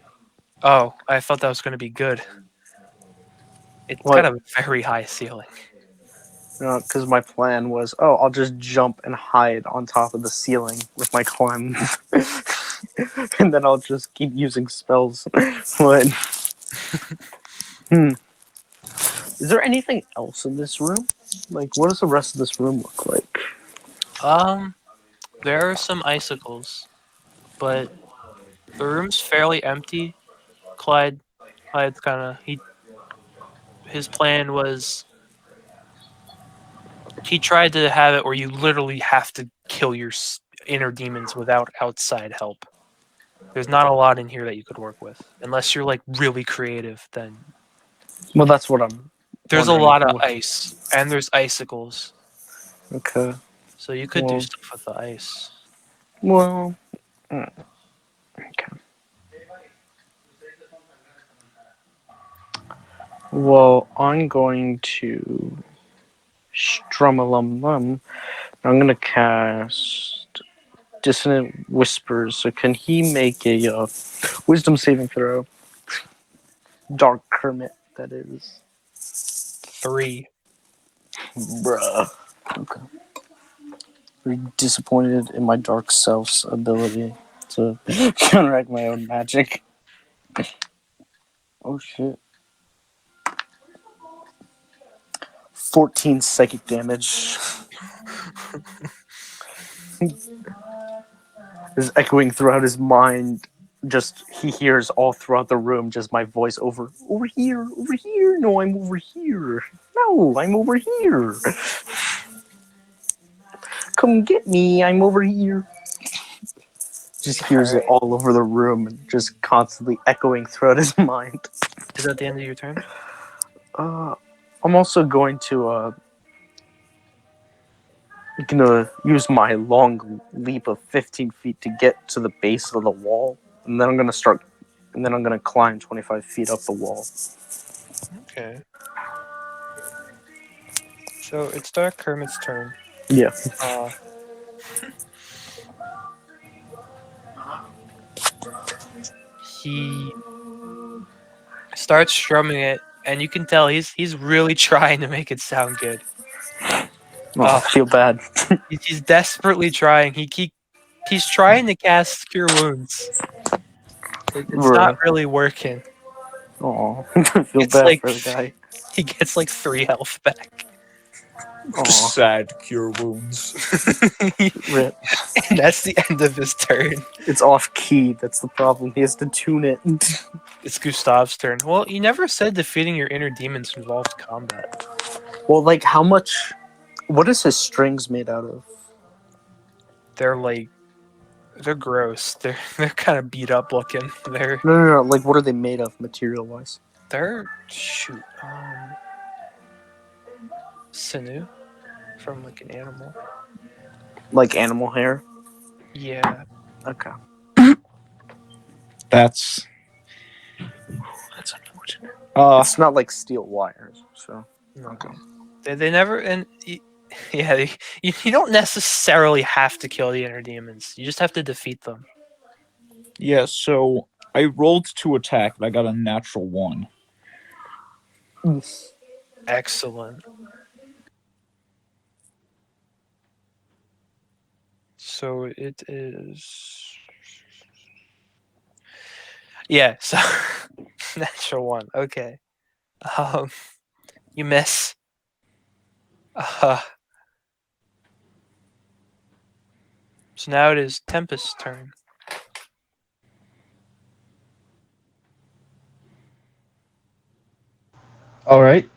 Oh, I thought that was going to be good. It's What? got a very high ceiling. Because my plan was, I'll just jump and hide on top of the ceiling with my climb. And then I'll just keep using spells. But, is there anything else in this room? Like, what does the rest of this room look like? There are some icicles, but the room's fairly empty. Clyde's kind of his plan was he tried to have it where you literally have to kill your inner demons without outside help. There's not a lot in here that you could work with, unless you're like really creative. Then Well, that's what I'm there's a wondering. lot of ice, and there's icicles, Okay. so you could do Well- stuff with the ice. Well, okay. Well, I'm going to strum a lum lum. I'm gonna cast Dissonant Whispers. So can he make a Wisdom saving throw? Dark Kermit, that is. 3. Bruh. Okay. Very disappointed in my dark self's ability to counteract my own magic. Oh shit. 14 psychic damage. Is echoing throughout his mind. Just he hears all throughout the room just my voice over here, over here. No, I'm over here. No, I'm over here. Come get me, I'm over here. Just hears it all over the room and just constantly echoing throughout his mind. Is that the end of your turn? I'm also going to gonna use my long leap of 15 feet to get to the base of the wall, and then I'm gonna climb 25 feet up the wall. Okay. So it's Dark Kermit's turn. Yeah. He starts strumming it, and you can tell he's really trying to make it sound good. Oh, I feel bad. He's desperately trying. He's trying to cast Cure Wounds. It's not Bruh. really working. Oh, I feel It's bad like for the guy. he gets like 3 health back. Oh, Sad cure wounds. rip. And that's the end of his turn. It's off key. That's the problem. He has to tune it. It's Gustav's turn. Well, you never said defeating your inner demons involves combat. Well, like, how much? What is his strings made out of? They're gross. They're kind of beat up looking. No. Like, what are they made of, material-wise? They're sinew from like an animal. Like animal hair. Yeah. Okay. That's unfortunate. It's not like steel wires, so. No. Okay. They never you don't necessarily have to kill the inner demons. You just have to defeat them. Yeah, so I rolled to attack, but I got a natural 1. Excellent. So it is. Yeah. So natural 1. Okay. You miss. So now it is Tempest's turn. All right.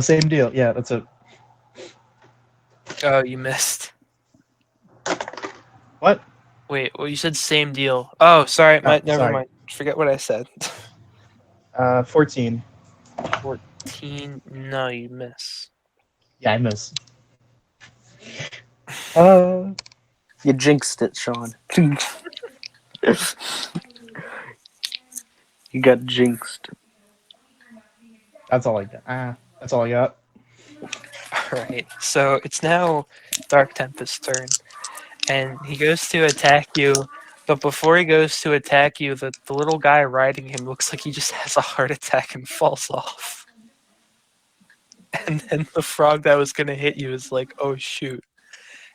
Same deal. Yeah, that's it. Oh, you missed. What? Wait, well, you said same deal. Oh, sorry. Never sorry. mind. Forget what I said. 14. 14. No, you miss. Yeah, I miss. Uh, You jinxed it, Sean. You got jinxed. that's all I got. That's all I got. Alright, so it's now Dark Tempest's turn. And he goes to attack you, but before he goes to attack you, the little guy riding him looks like he just has a heart attack and falls off. And then the frog that was going to hit you is like, oh shoot.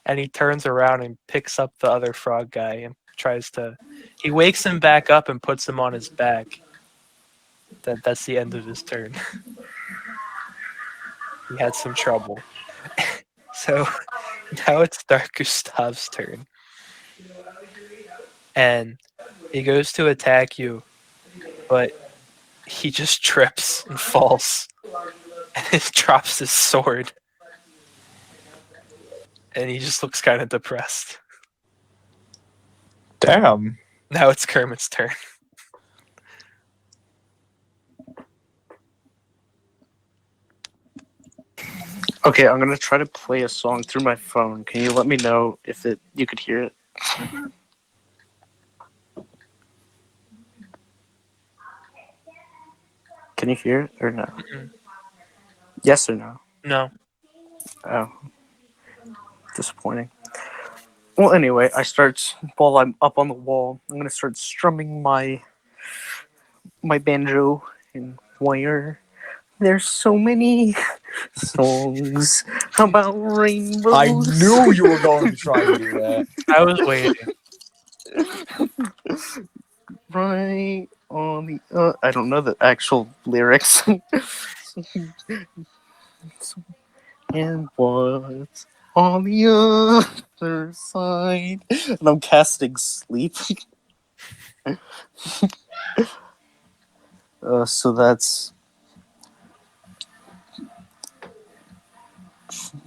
And he turns around and picks up the other frog guy and tries to. He wakes him back up and puts him on his back. That's the end of his turn. He had some trouble. So now it's Dark Gustav's turn. And he goes to attack you, but he just trips and falls. And he drops his sword. And he just looks kind of depressed. Damn. Now it's Kermit's turn. Okay, I'm gonna try to play a song through my phone. Can you let me know if you could hear it? Can you hear it or no? Mm-mm. Yes or no? No. Oh, disappointing. Well, anyway, while I'm up on the wall. I'm gonna start strumming my banjo and wire. There's so many songs about rainbows. I knew you were going to try and do that. I was waiting. Right on the. I don't know the actual lyrics. And what's on the other side? And I'm casting sleep. So that's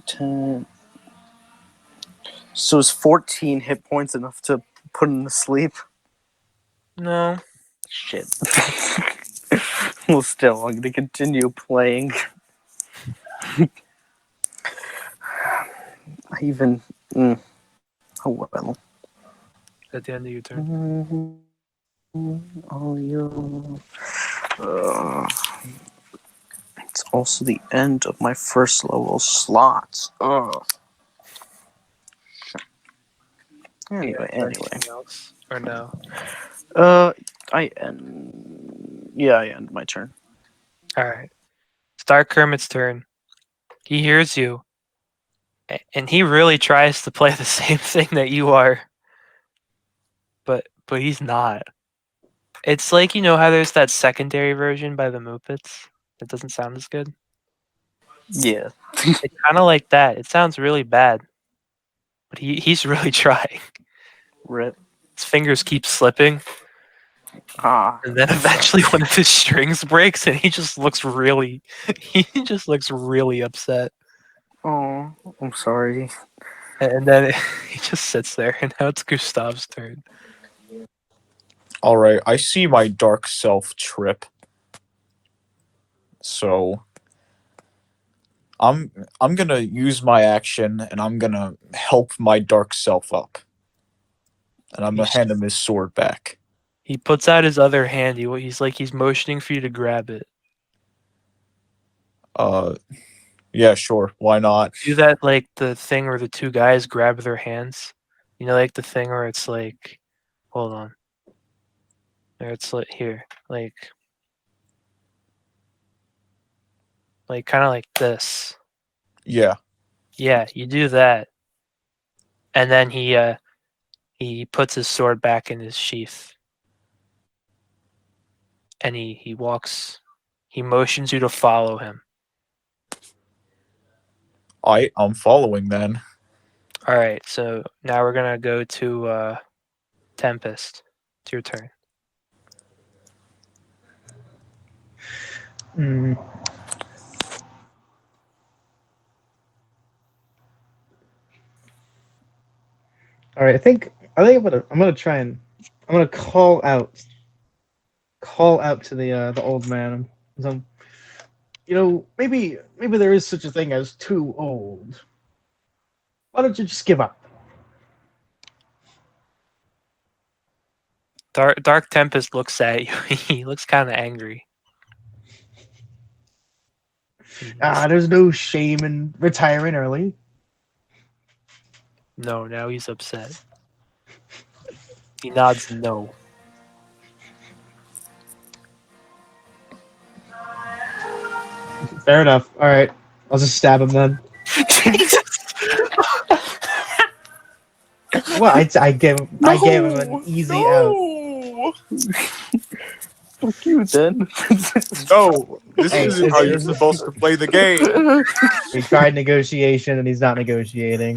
10. So is 14 hit points enough to put him to sleep? No. Shit. Well, still, I'm gonna continue playing. I even. Oh well. At the end of your turn. Oh, you. It's also the end of my first level slots. Anyway. Anything else? Or no? I end. Yeah, I end my turn. Alright. It's Dark Kermit's turn. He hears you, and he really tries to play the same thing that you are, but he's not. It's like, you know how there's that secondary version by the Muppets that doesn't sound as good? Yeah. It's kind of like that. It sounds really bad, but he's really trying. Rip. His fingers keep slipping, Ah. and then eventually one of his strings breaks, and he just looks really upset. Oh, I'm sorry. And then he just sits there, and now it's Gustav's turn. All right, I see my dark self trip. So I'm gonna use my action, and I'm gonna help my dark self up, and I'm gonna hand him his sword back. He puts out his other hand. He's motioning for you to grab it. Yeah, sure. Why not? Do that like the thing where the two guys grab their hands. You know, like the thing where it's like, hold on. Or it's like here, like kind of like this. Yeah. Yeah, you do that, and then he puts his sword back in his sheath, and he walks. He motions you to follow him. I'm following then. All right, so now we're gonna go to Tempest. It's your turn. Hmm. All right, I think I'm gonna try and I'm gonna call out to the old man. So, maybe there is such a thing as too old. Why don't you just give up? Dark Tempest looks at you. He looks kind of angry. There's no shame in retiring early. No, now he's upset. He nods no. Fair enough. All right, I'll just stab him then. Well, I gave him an easy out. Fuck you, then. No, this Hey, isn't it's- how you're it's- supposed to play the game. We tried negotiation, and he's not negotiating.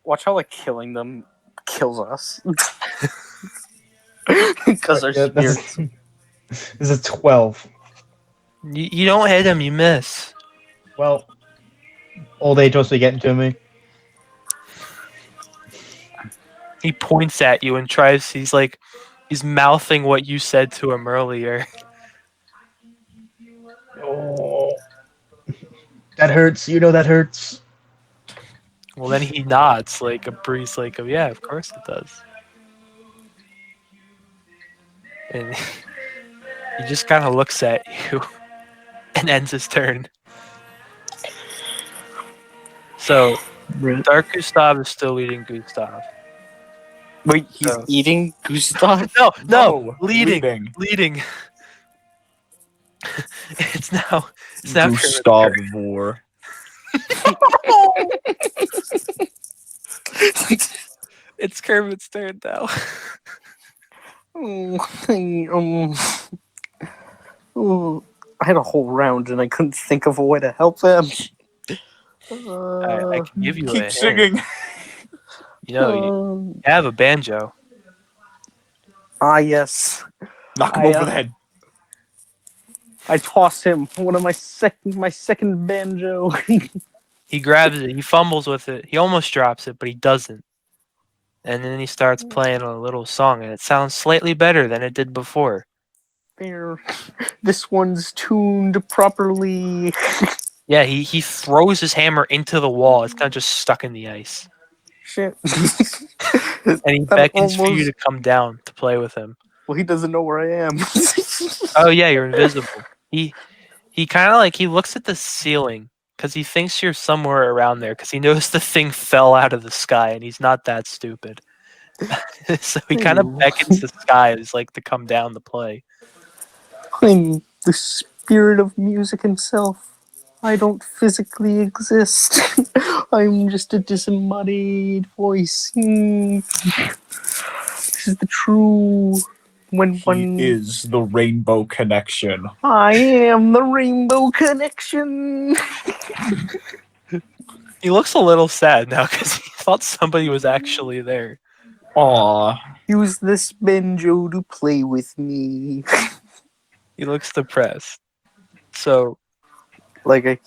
Watch how like killing them kills us. Because our Yeah, spirits. this is 12. You don't hit him. You miss. Well, old age must be getting to me. He points at you and tries. He's mouthing what you said to him earlier. Oh, that hurts. You know that hurts. Well, then he nods like a breeze, like, oh yeah, of course it does. And he just kind of looks at you and ends his turn. So Dark Gustav is still leading Gustav. Wait, he's So- eating Gustav? No, leading. leading. It's now Kermit's turn. Gustavivore. It's Kermit's turn now. I had a whole round and I couldn't think of a way to help them. I can give you a Keep hint. singing. You know, you have a banjo. Yes. Knock him I, over the head. I tossed him one of my second banjo. He grabs it. He fumbles with it. He almost drops it, but he doesn't. And then he starts playing a little song, and it sounds slightly better than it did before. There. This one's tuned properly. Yeah, he throws his hammer into the wall. It's kind of just stuck in the ice. Shit. And he That beckons for you almost- to come down to play with him. Well, he doesn't know where I am. Oh yeah, you're invisible. He kind of like he looks at the ceiling because he thinks you're somewhere around there because he knows the thing fell out of the sky and he's not that stupid. So he kind of beckons the sky like to come down to play. I'm the spirit of music himself. I don't physically exist. I'm just a disembodied voice. This is the true. When He one is the Rainbow Connection. I am the Rainbow Connection. He looks a little sad now because he thought somebody was actually there. Aw. Use this banjo to play with me. He looks depressed. So Like I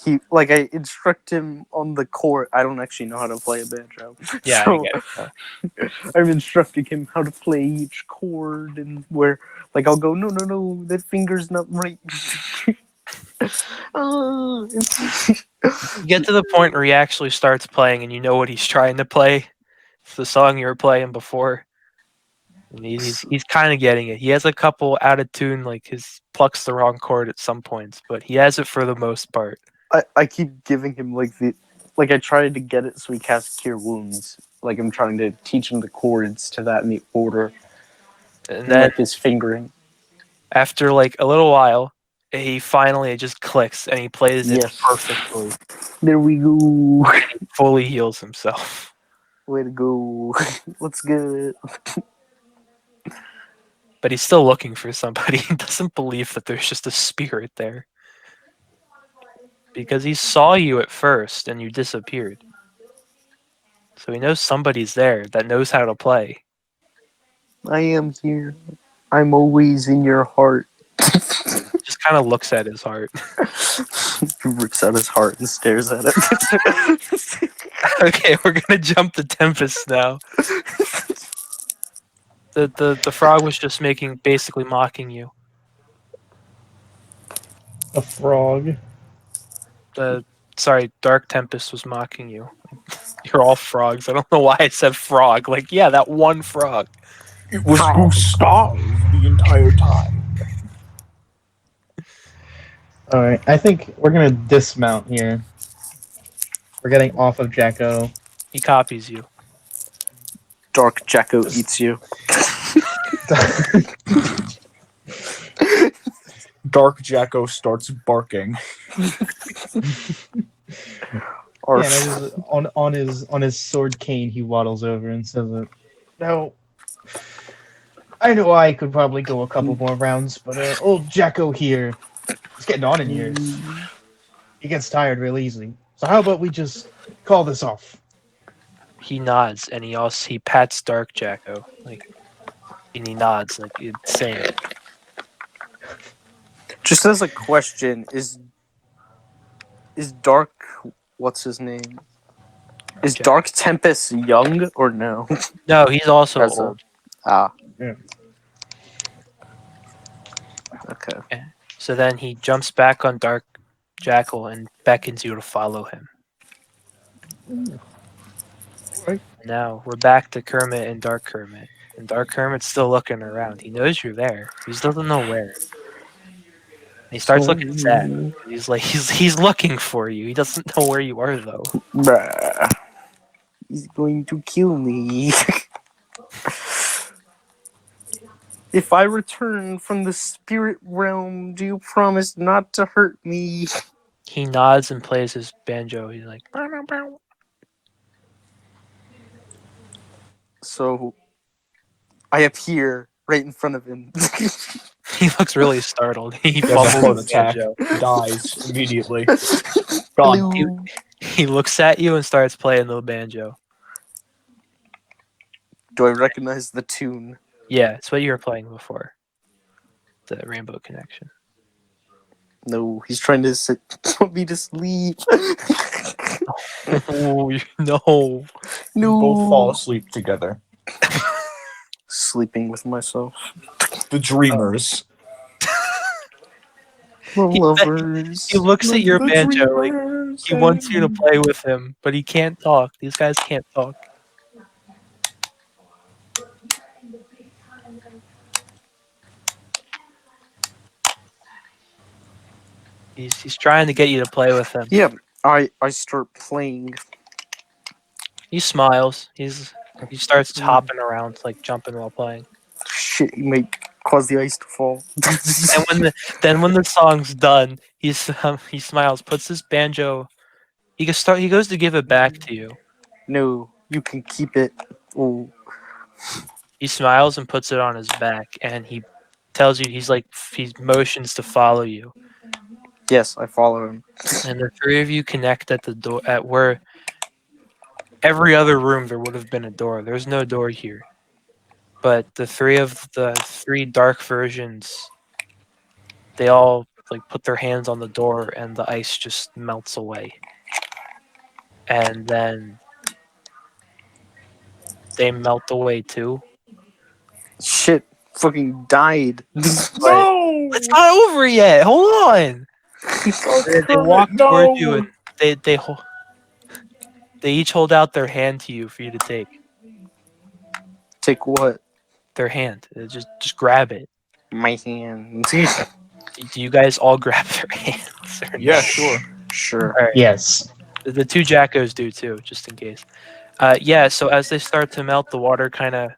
instruct him on the chord. I don't actually know how to play a banjo, yeah, so I get it. No. I'm instructing him how to play each chord and where. Like I'll go, no, that finger's not right. Ah. You get to the point where he actually starts playing, and you know what he's trying to play. It's the song you were playing before. And he's kind of getting it. He has a couple out of tune, like his plucks the wrong chord at some points, but he has it for the most part. I keep giving him like I tried to get it so he casts Cure Wounds. Like I'm trying to teach him the chords to that in the order And and then like his fingering. after like a little while, he finally it just clicks and he plays it Yes. perfectly. There we go. Fully heals himself. Way to go. What's good? But he's still looking for somebody. He doesn't believe that there's just a spirit there. Because he saw you at first and you disappeared. So he knows somebody's there that knows how to play. I am here. I'm always in your heart. Just kind of looks at his heart. He rips out his heart and stares at it. Okay, we're gonna jump to Tempest now. The frog was just basically mocking you. A frog. Sorry, Dark Tempest was mocking you. You're all frogs. I don't know why I said frog. Like, yeah, that one frog. It was Gustav the entire time. All right, I think we're gonna dismount here. We're getting off of Jacko. He copies you. Dark Jacko eats you. Dark Jacko starts barking. Or Yeah, and I just, on his sword cane, he waddles over and says, "No, I know I could probably go a couple more rounds, but old Jacko here, he's getting on in years. He gets tired real easily. So how about we just call this off?" He nods and he pats Dark Jacko. Like, and he nods like it's saying just as a question, is Dark what's his name? Is Jack. Dark Tempest young or no? No, he's also As a- old. Yeah. Okay. So then he jumps back on Dark Jackal and beckons you to follow him. Alright. Now we're back to Kermit and Dark Kermit. And Dark Kermit's still looking around. He knows you're there. He just doesn't know where. And he starts looking sad. He's like he's looking for you. He doesn't know where you are though. Bruh. He's going to kill me. If I return from the spirit realm, do you promise not to hurt me? He nods and plays his banjo. He's like, "Bow, bow, bow." So I appear right in front of him. He looks really startled. He He has a heart fumbles his attack. banjo. Dies immediately. Hello. Gone. He looks at you and starts playing the banjo. Do I recognize the tune? Yeah, it's what you were playing before. The Rainbow Connection. No, he's trying to put me to sleep. Oh no! No. Both fall asleep together. Sleeping with myself. The dreamers. The He- lovers. He looks at your The banjo like dreamers he wants you to and- play with him, but he can't talk. These guys can't talk. He's trying to get you to play with him. Yeah, I start playing. He smiles. He starts hopping around, like jumping while playing. Shit, he might cause the ice to fall. And when the song's done, he smiles, puts his banjo. He goes to give it back to you. No, you can keep it. Oh, He smiles and puts it on his back, and he tells you he motions to follow you. yes, I follow him. And the three of you connect at the door at where every other room there would have been a door. There's no door here. But the three dark versions, they all put their hands on the door and the ice just melts away. And then they melt away too. Shit, fucking died. No! It's not over yet. Hold on. They walk towards you and they each hold out their hand to you for you to take. Take what? Their hand. Just grab it. My hand. Do you guys all grab their hands? Or Yeah, no? sure. Sure. All right. Yes. The two Jackos do too, just in case. So as they start to melt, the water kind of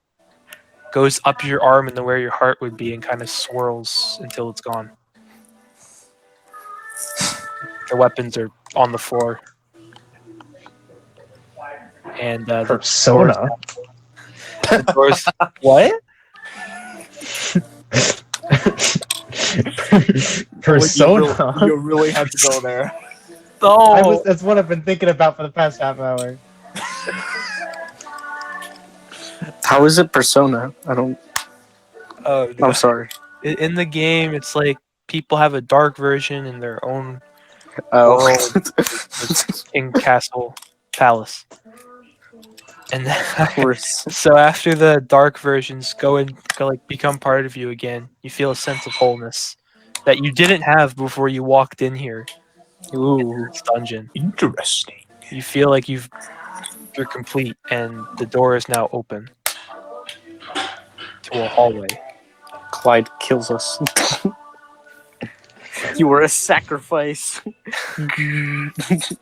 goes up your arm and where your heart would be and kind of swirls until it's gone. Their weapons are on the floor. And Persona. the doors. What? Persona. You really had to go there. Oh, That's what I've been thinking about for the past half hour. How is it Persona? I don't. oh no. I'm sorry. In the game, it's like people have a dark version in their own Oh. world, King Castle Palace. And Of course. so after the dark versions go become part of you again, you feel a sense of wholeness that you didn't have before you walked in here Ooh. this dungeon. Interesting. You feel like you're complete, and the door is now open to a hallway. Clyde kills us. You were a sacrifice.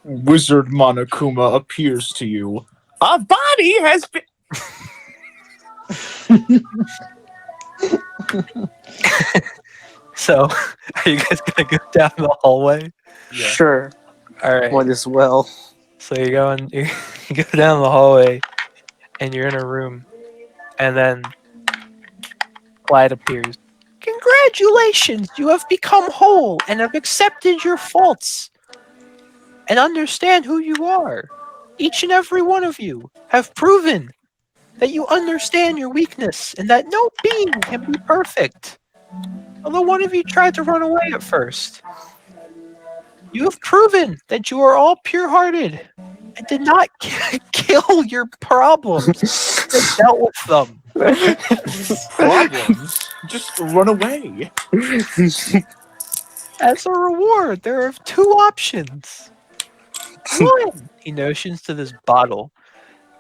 Wizard Monokuma appears to you. A body has been. So, are you guys gonna go down the hallway? Yeah. Sure. All right. Might as well. So you go down the hallway, and you're in a room, and then Clyde appears. Congratulations! You have become whole and have accepted your faults and understand who you are. Each and every one of you have proven that you understand your weakness and that no being can be perfect. Although one of you tried to run away at first. You have proven that you are all pure-hearted and did not kill your problems. They dealt with them. Problems. Just run away. As a reward, there are two options. One, he notions to this bottle.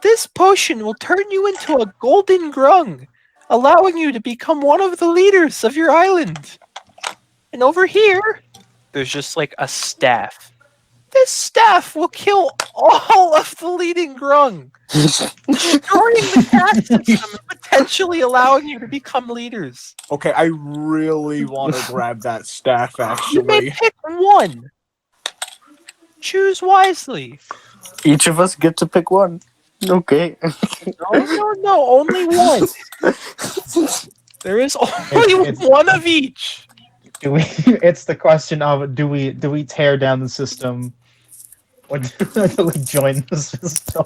This potion will turn you into a golden grung, allowing you to become one of the leaders of your island. And over here, there's just like a staff. This staff will kill all of the leading grung, destroying the caste system and potentially allowing you to become leaders. Okay, I really want to grab that staff, You may actually. pick one. Choose wisely. Each of us get to pick one. Okay. No, only one. There is only It's- one of each. Do we? It's the question of do we tear down the system, or do we join the system?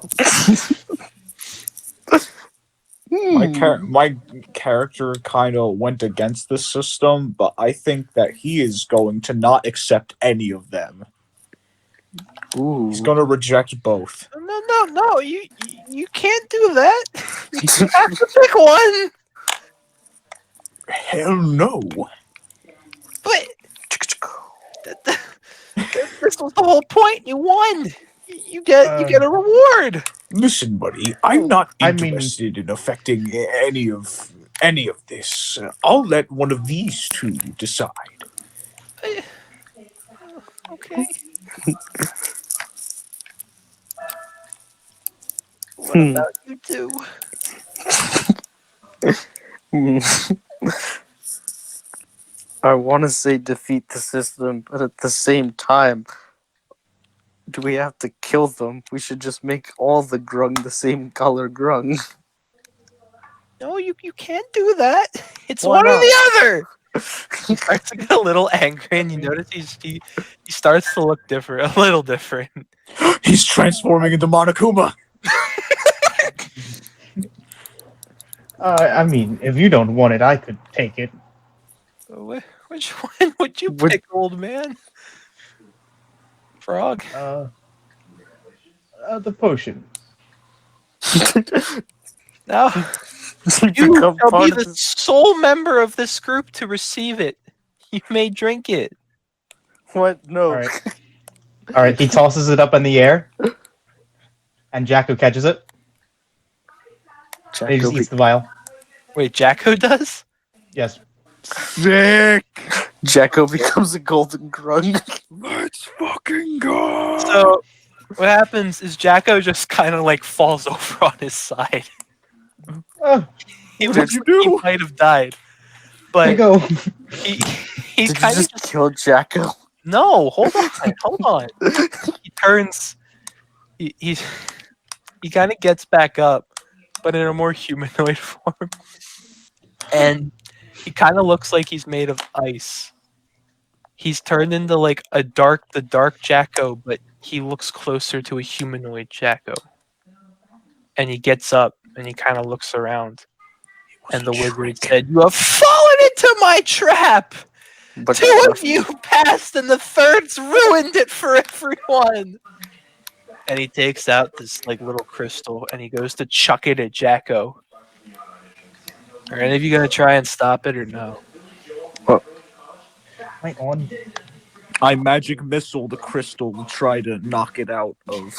My character kind of went against the system, but I think that he is going to not accept any of them. Ooh. He's going to reject both. No. You can't do that. You have to pick one. Hell no. But this was the whole point. You won. You get a reward. Listen, buddy, I'm not I mean- interested in affecting any of this. I'll let one of these two decide. Okay. What about you two? I want to say defeat the system, but at the same time, do we have to kill them? We should just make all the Grung the same color Grung. No, you can't do that. It's Why one or not? the other. He starts to get a little angry, and you notice he starts to look different, a little different. He's transforming into Monokuma. I mean, if you don't want it, I could take it. Which one would you pick, old man? Frog. The potion. No, You you become shall be part of the this. sole member of this group to receive it. You may drink it. What? No. All right. He tosses it up in the air, and Jacko catches it. And he just eats the vial. Wait, Jacko does? Yes. Sick. Jacko becomes a golden Grung. Let's fucking go. So what happens is Jacko just kind of like falls over on his side. He What looks did you like do? he might have died, There but you go. he Did you kind of just kill Jacko? no. Hold on. He turns. He kind of gets back up, but in a more humanoid form, and he kind of looks like he's made of ice. He's turned into like the dark Jacko, but he looks closer to a humanoid Jacko. And he gets up and he kind of looks around. And the wizard said, "You have fallen into my trap! But Two of you passed and the third's ruined it for everyone!" And he takes out this like little crystal and he goes to chuck it at Jacko. Are any of you gonna try and stop it or no? Right on. I magic missile the crystal to try to knock it out of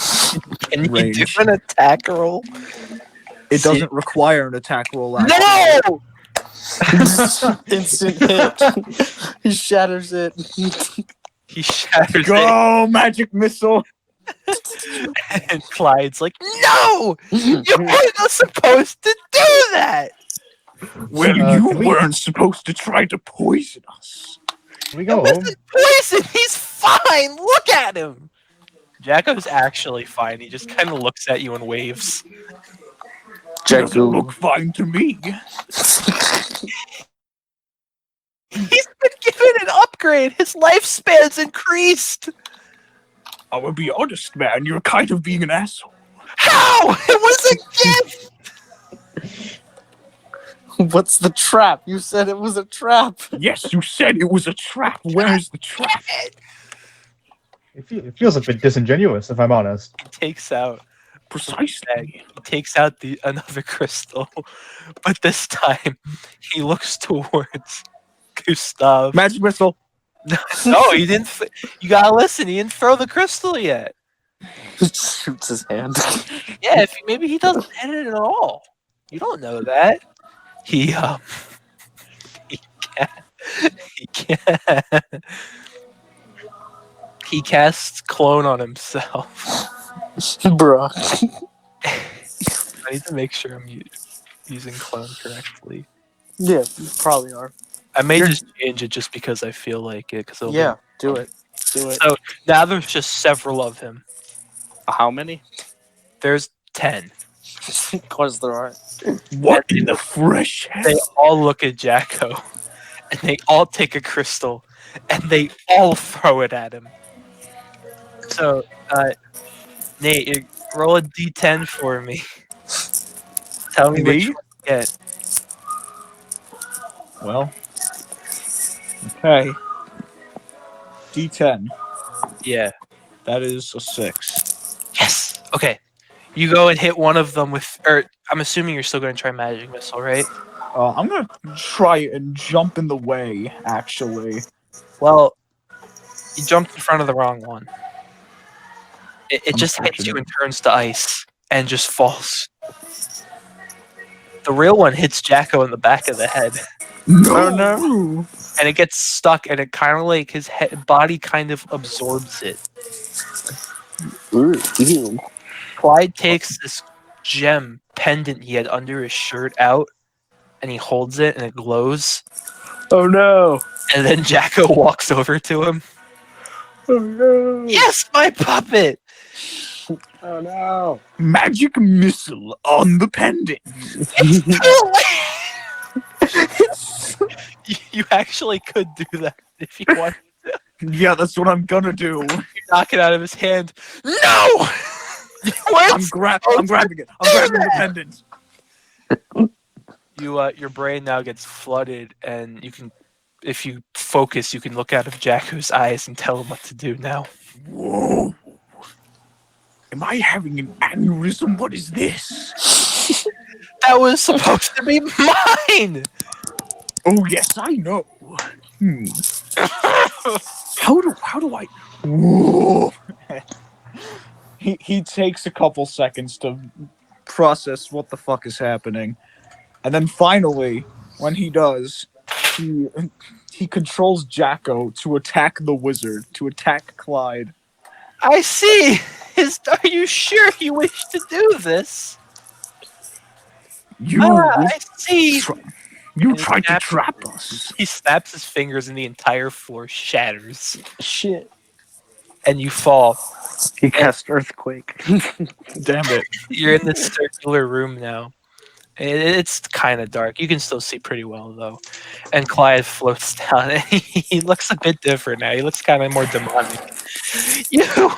Can you range. do an attack roll? It See- doesn't require an attack roll. Actually. No! instant hit. He shatters it. He shatters it. Go magic missile. And Clyde's like, "No! You weren't supposed to do that!" Well, can you we- weren't supposed to try to poison us. Can we It go home? wasn't poison! He's fine! Look at him! Jacko's actually fine. He just kind of looks at you and waves. Doesn't Jacko. look fine to me. He's been given an upgrade! His lifespan's increased! I will be honest, man. You're kind of being an asshole. How? It was a gift! What's the trap? You said it was a trap. Yes, you said it was a trap. Where's the trap? It feels a bit disingenuous, if I'm honest. He takes out Precisely. another crystal, but this time he looks towards Gustav. Magic missile. No, he didn't. You gotta listen. He didn't throw the crystal yet. Shoots his hand. Yeah, maybe he doesn't hit it at all. You don't know that. He he casts clone on himself. Bruh. I need to make sure I'm using clone correctly. Yeah, you probably are. I may just change it just because I feel like it. Yeah, do it. Do it. So now there's just several of him. How many? There's 10. Of course there are. What in the fresh They hell? all look at Jacko, and they all take a crystal, and they all throw it at him. So, Nate, roll a d10 for me. Tell me which Me? one you get. Well. Okay. D10. Yeah. That is a 6. Yes. Okay. You go and hit one of them with, or I'm assuming you're still going to try magic missile, right? I'm gonna try and jump in the way, actually. Well, you jumped in front of the wrong one. It just hits you and turns to ice and just falls. The real one hits Jacko in the back of the head, No, no. and it gets stuck, and it kind of like his body kind of absorbs it. Ooh, ew. Clyde takes this gem pendant he had under his shirt out, and he holds it, and it glows. Oh no! And then Jacko walks over to him. Oh no! Yes, my puppet! Oh no! Magic missile on the pendant. It's too late! You actually could do that if you want. Yeah, that's what I'm gonna do. You knock it out of his hand. No! I'm grabbing it. I'm grabbing the pendant. Your brain now gets flooded, and you can, if you focus, you can look out of Jacko's eyes and tell him what to do now. Whoa. Am I having an aneurysm? What is this? That was supposed to be mine! Oh yes, I know. How do I? Whoa. He takes a couple seconds to process what the fuck is happening, and then finally, when he does, he controls Jacko to attack the wizard, to attack Clyde. I see! Are you sure you wish to do this? You I see! you And he tried to snaps- trap us. He snaps his fingers and the entire floor shatters. Shit! And you fall. He cast earthquake. Damn it. You're in this circular room now. It's kind of dark. You can still see pretty well, though. And Clyde floats down, and he looks a bit different now. He looks kind of more demonic. You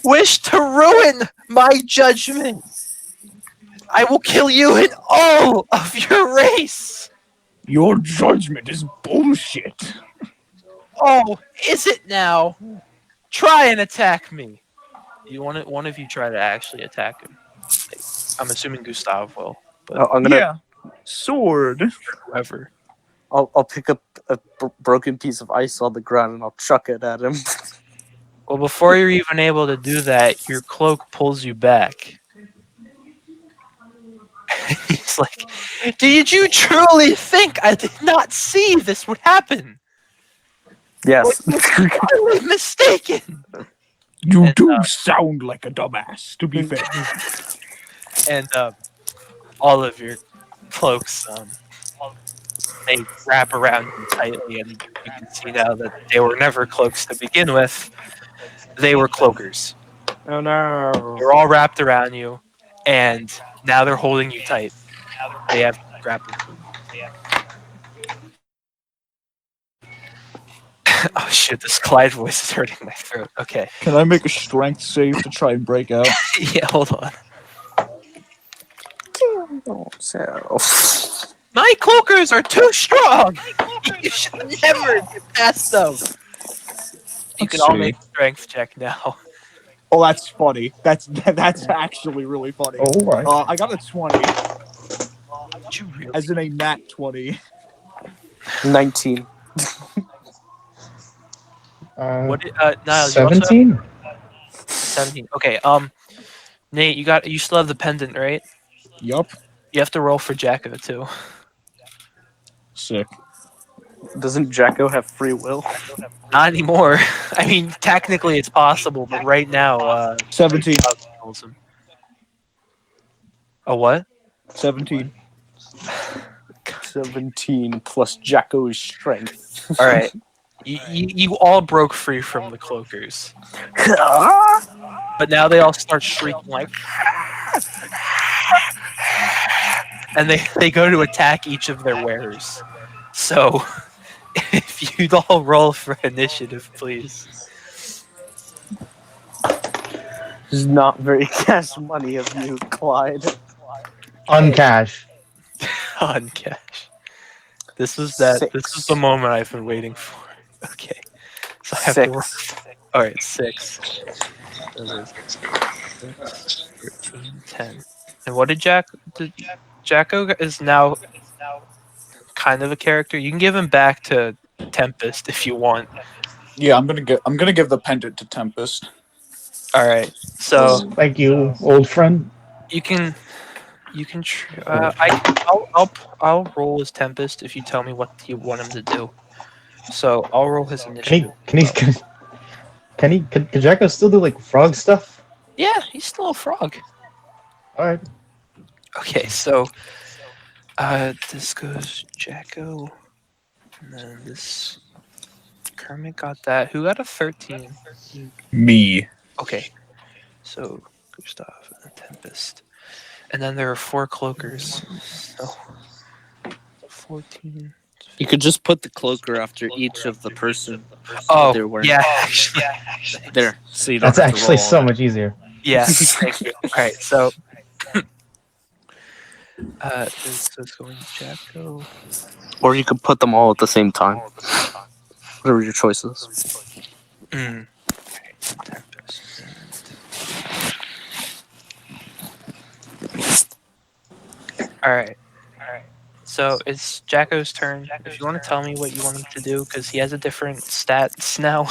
wish to ruin my judgment. I will kill you and all of your race. Your judgment is bullshit. Oh, is it now? Try and attack me. You want it? One of you try to actually attack him. I'm assuming Gustav will, but I'm gonna. Yeah. Sword. whoever. I'll pick up a broken piece of ice on the ground and I'll chuck it at him. Well, before you're even able to do that, your cloak pulls you back. He's like, "Did you truly think I did not see this would happen? Yes. I was mistaken." You And, do sound like a dumbass, to be fair. And all of your cloaks, they wrap around you tightly, and you can see now that they were never cloaks to begin with. They were cloakers. Oh no! They're all wrapped around you, and now they're holding you tight. They have grappling. Oh shit, this Clyde voice is hurting my throat. Okay. Can I make a strength save to try and break out? Yeah, hold on. So. My cloakers are too strong! You should never get past them! You can all make a strength check now. Oh, that's funny. That's actually really funny. Oh, right. I got a 20, Did you really? as in a nat 20. 19. What did, Niles, you also have 17? 17. Okay, Nate, you still have the pendant, right? Yup. You have to roll for Jacko too. Sick. Doesn't Jacko have free will? Not anymore. I mean, technically it's possible, but right now, 17. tells him. A what? 17. 17 plus Jacko's strength. All right. You all broke free from the cloakers, but now they all start shrieking like, and they go to attack each of their wearers. So, if you'd all roll for initiative, please. This is not very cash money of you, Clyde. On cash. On cash. This is the 6. moment I've been waiting for. Okay. So I have to roll. 6. All right, 6. That is 13, 10. And what did Jacko is now kind of a character. You can give him back to Tempest if you want. Yeah, I'm gonna give the pendant to Tempest. All right. So Thank you, old friend. you can I'll roll as Tempest if you tell me what you want him to do. So I'll roll his initiative. Can Jacko still do like frog stuff? Yeah, he's still a frog. All right. Okay, so this goes Jacko. And then this Kermit got that. Who got a 13? Me. Okay. So Gustav and Tempest. And then there are 4 cloakers. So 14. You could just put the cloaker after each of the person that Oh, they're wearing. yeah, actually. There, so you don't That's have to actually roll all so that. much easier. Yeah, thank you. All right, so this is going to Jacko. Or you could put them all at the same time. Whatever your choice is. Mm. Okay, Tempest and... All right. So it's Jacko's turn. If you want to tell me what you want him to do, because he has a different stats now.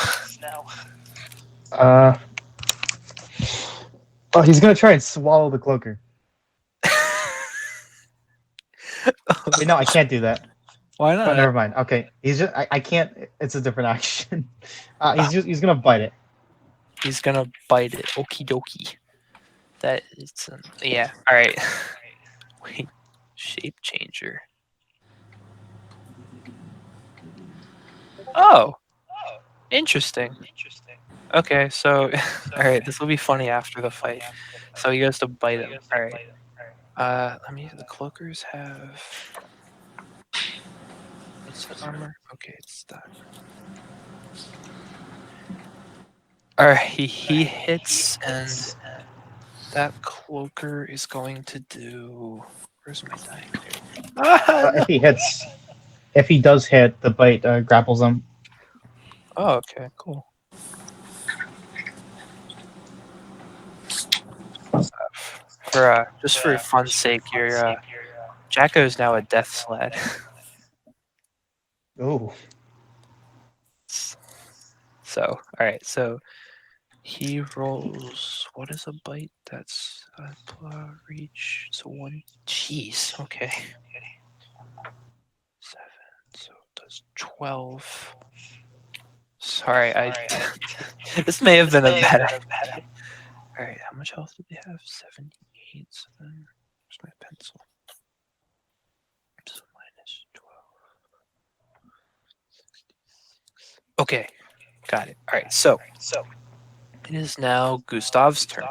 Oh, he's gonna try and swallow the cloaker. Wait, no, I can't do that. Why Oh, not? never mind. Okay, he's just I can't. It's a different action. He's gonna bite it. He's gonna bite it. Okie dokie. That is yeah. All right. Wait, shape changer. Oh, interesting. Okay, so all right, this will be funny after the fight. So he goes to bite him. All right. Let me. The cloakers have. What's the armor? Okay, it's that. All right, he hits, and that cloaker is going to do. Where's my die? Ah, no. If he does hit, the bite grapples him. Oh, okay, cool. For just for fun's sake, your Jacko is now a death sled. Ooh. So, all right, so he rolls. What is a bite? That's reach. So 1. Jeez. Okay. 7. So it does 12. Sorry, this may have been a bad idea. All right, how much health did they have? 78. So then, where's my pencil? So minus 12. Okay, got it. All right, so it is now Gustav's turn.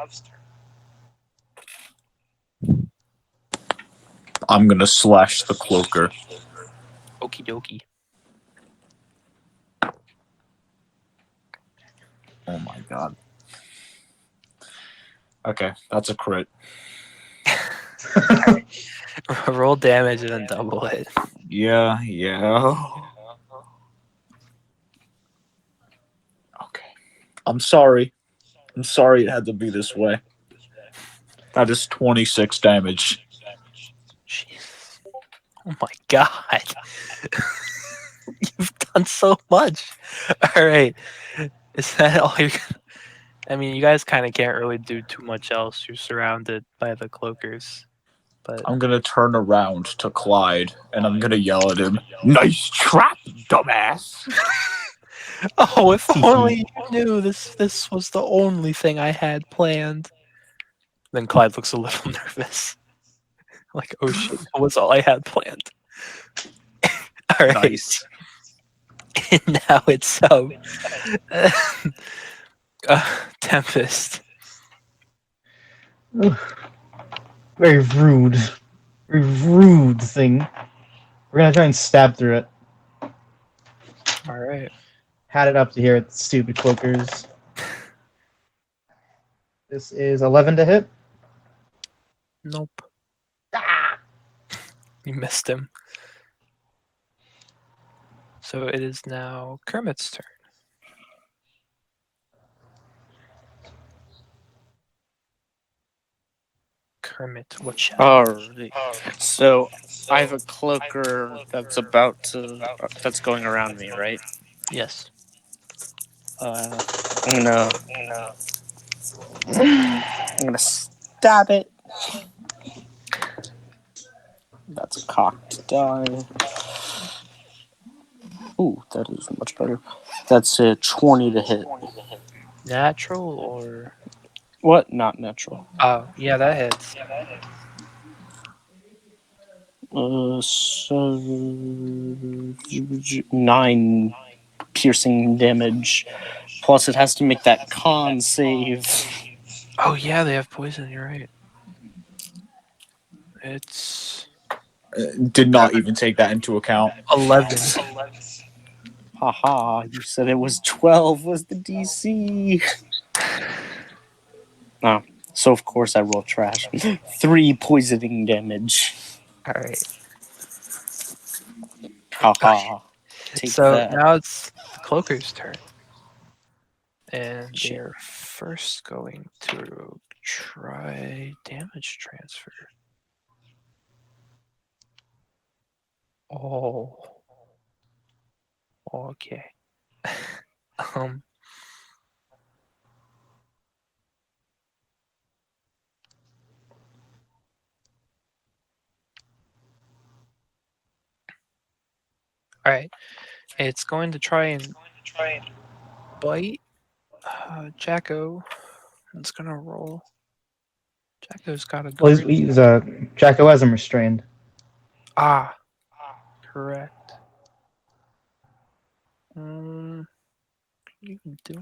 I'm gonna slash the cloaker. Okie dokie. Oh my god. Okay, that's a crit. Roll damage and then double it. Yeah. Okay. I'm sorry. I'm sorry it had to be this way. That is 26 damage. Jeez. Oh my god. You've done so much. All right. Is that all you're I mean, you guys kind of can't really do too much else. You're surrounded by the cloakers. But I'm gonna turn around to Clyde and I'm gonna yell at him. Nice trap, dumbass! oh, if only you knew this was the only thing I had planned. Then Clyde looks a little nervous. Like, oh shit, that was all I had planned. All right. Nice. And now it's Tempest. Very rude. Very rude thing. We're gonna try and stab through it. All right. Had it up to here at the stupid cloakers. This is 11 to hit. Nope. You missed him. So it is now Kermit's turn. Kermit, what shall Alright. So I have a cloaker that's that's going around me, right? Yes. I'm gonna stab it. That's a cocked die. Ooh, that is much better. That's a 20 to hit. Natural or What? Not natural. oh yeah, that hits. So 9 piercing damage. Plus, it has to make that con save. Oh yeah, they have poison. You're right. It's Did not even take that into account. 11. Haha, you said it was 12 was the DC. Oh, so of course I roll trash. 3 poisoning damage. All right. Haha. Take So that. now it's the cloaker's turn, and Shit. they're first going to try damage transfer. Oh. Okay. um. All right. It's going to try and bite Jacko. It's gonna roll. Jacko's got a Well, great. he's Jacko has him restrained. Ah, correct. You can do.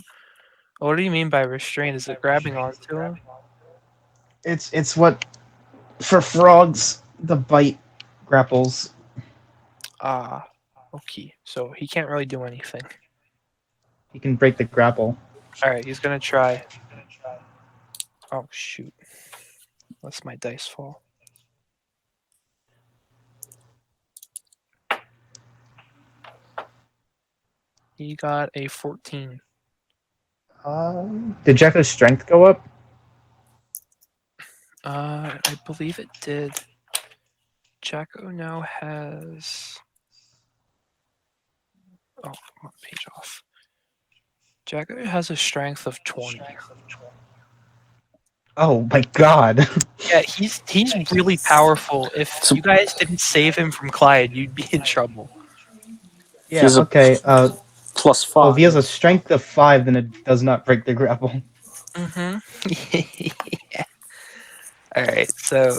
What do you mean by restraint? Is it grabbing onto him? It's what for frogs the bite grapples. Ah, okay. So he can't really do anything. He can break the grapple. All right, he's gonna try. Oh shoot! That's my dice fall. He got a 14. Did Jacko's strength go up? I believe it did. Jacko now has. Oh, one page off. Jacko has a strength of 20. Oh my god. Yeah, he's really powerful. If you guys didn't save him from Clyde, you'd be in trouble. Yeah, He's a okay. plus Well, if he has 5. a strength of 5, then it does not break the grapple. Mm-hmm. Yeah. All right, so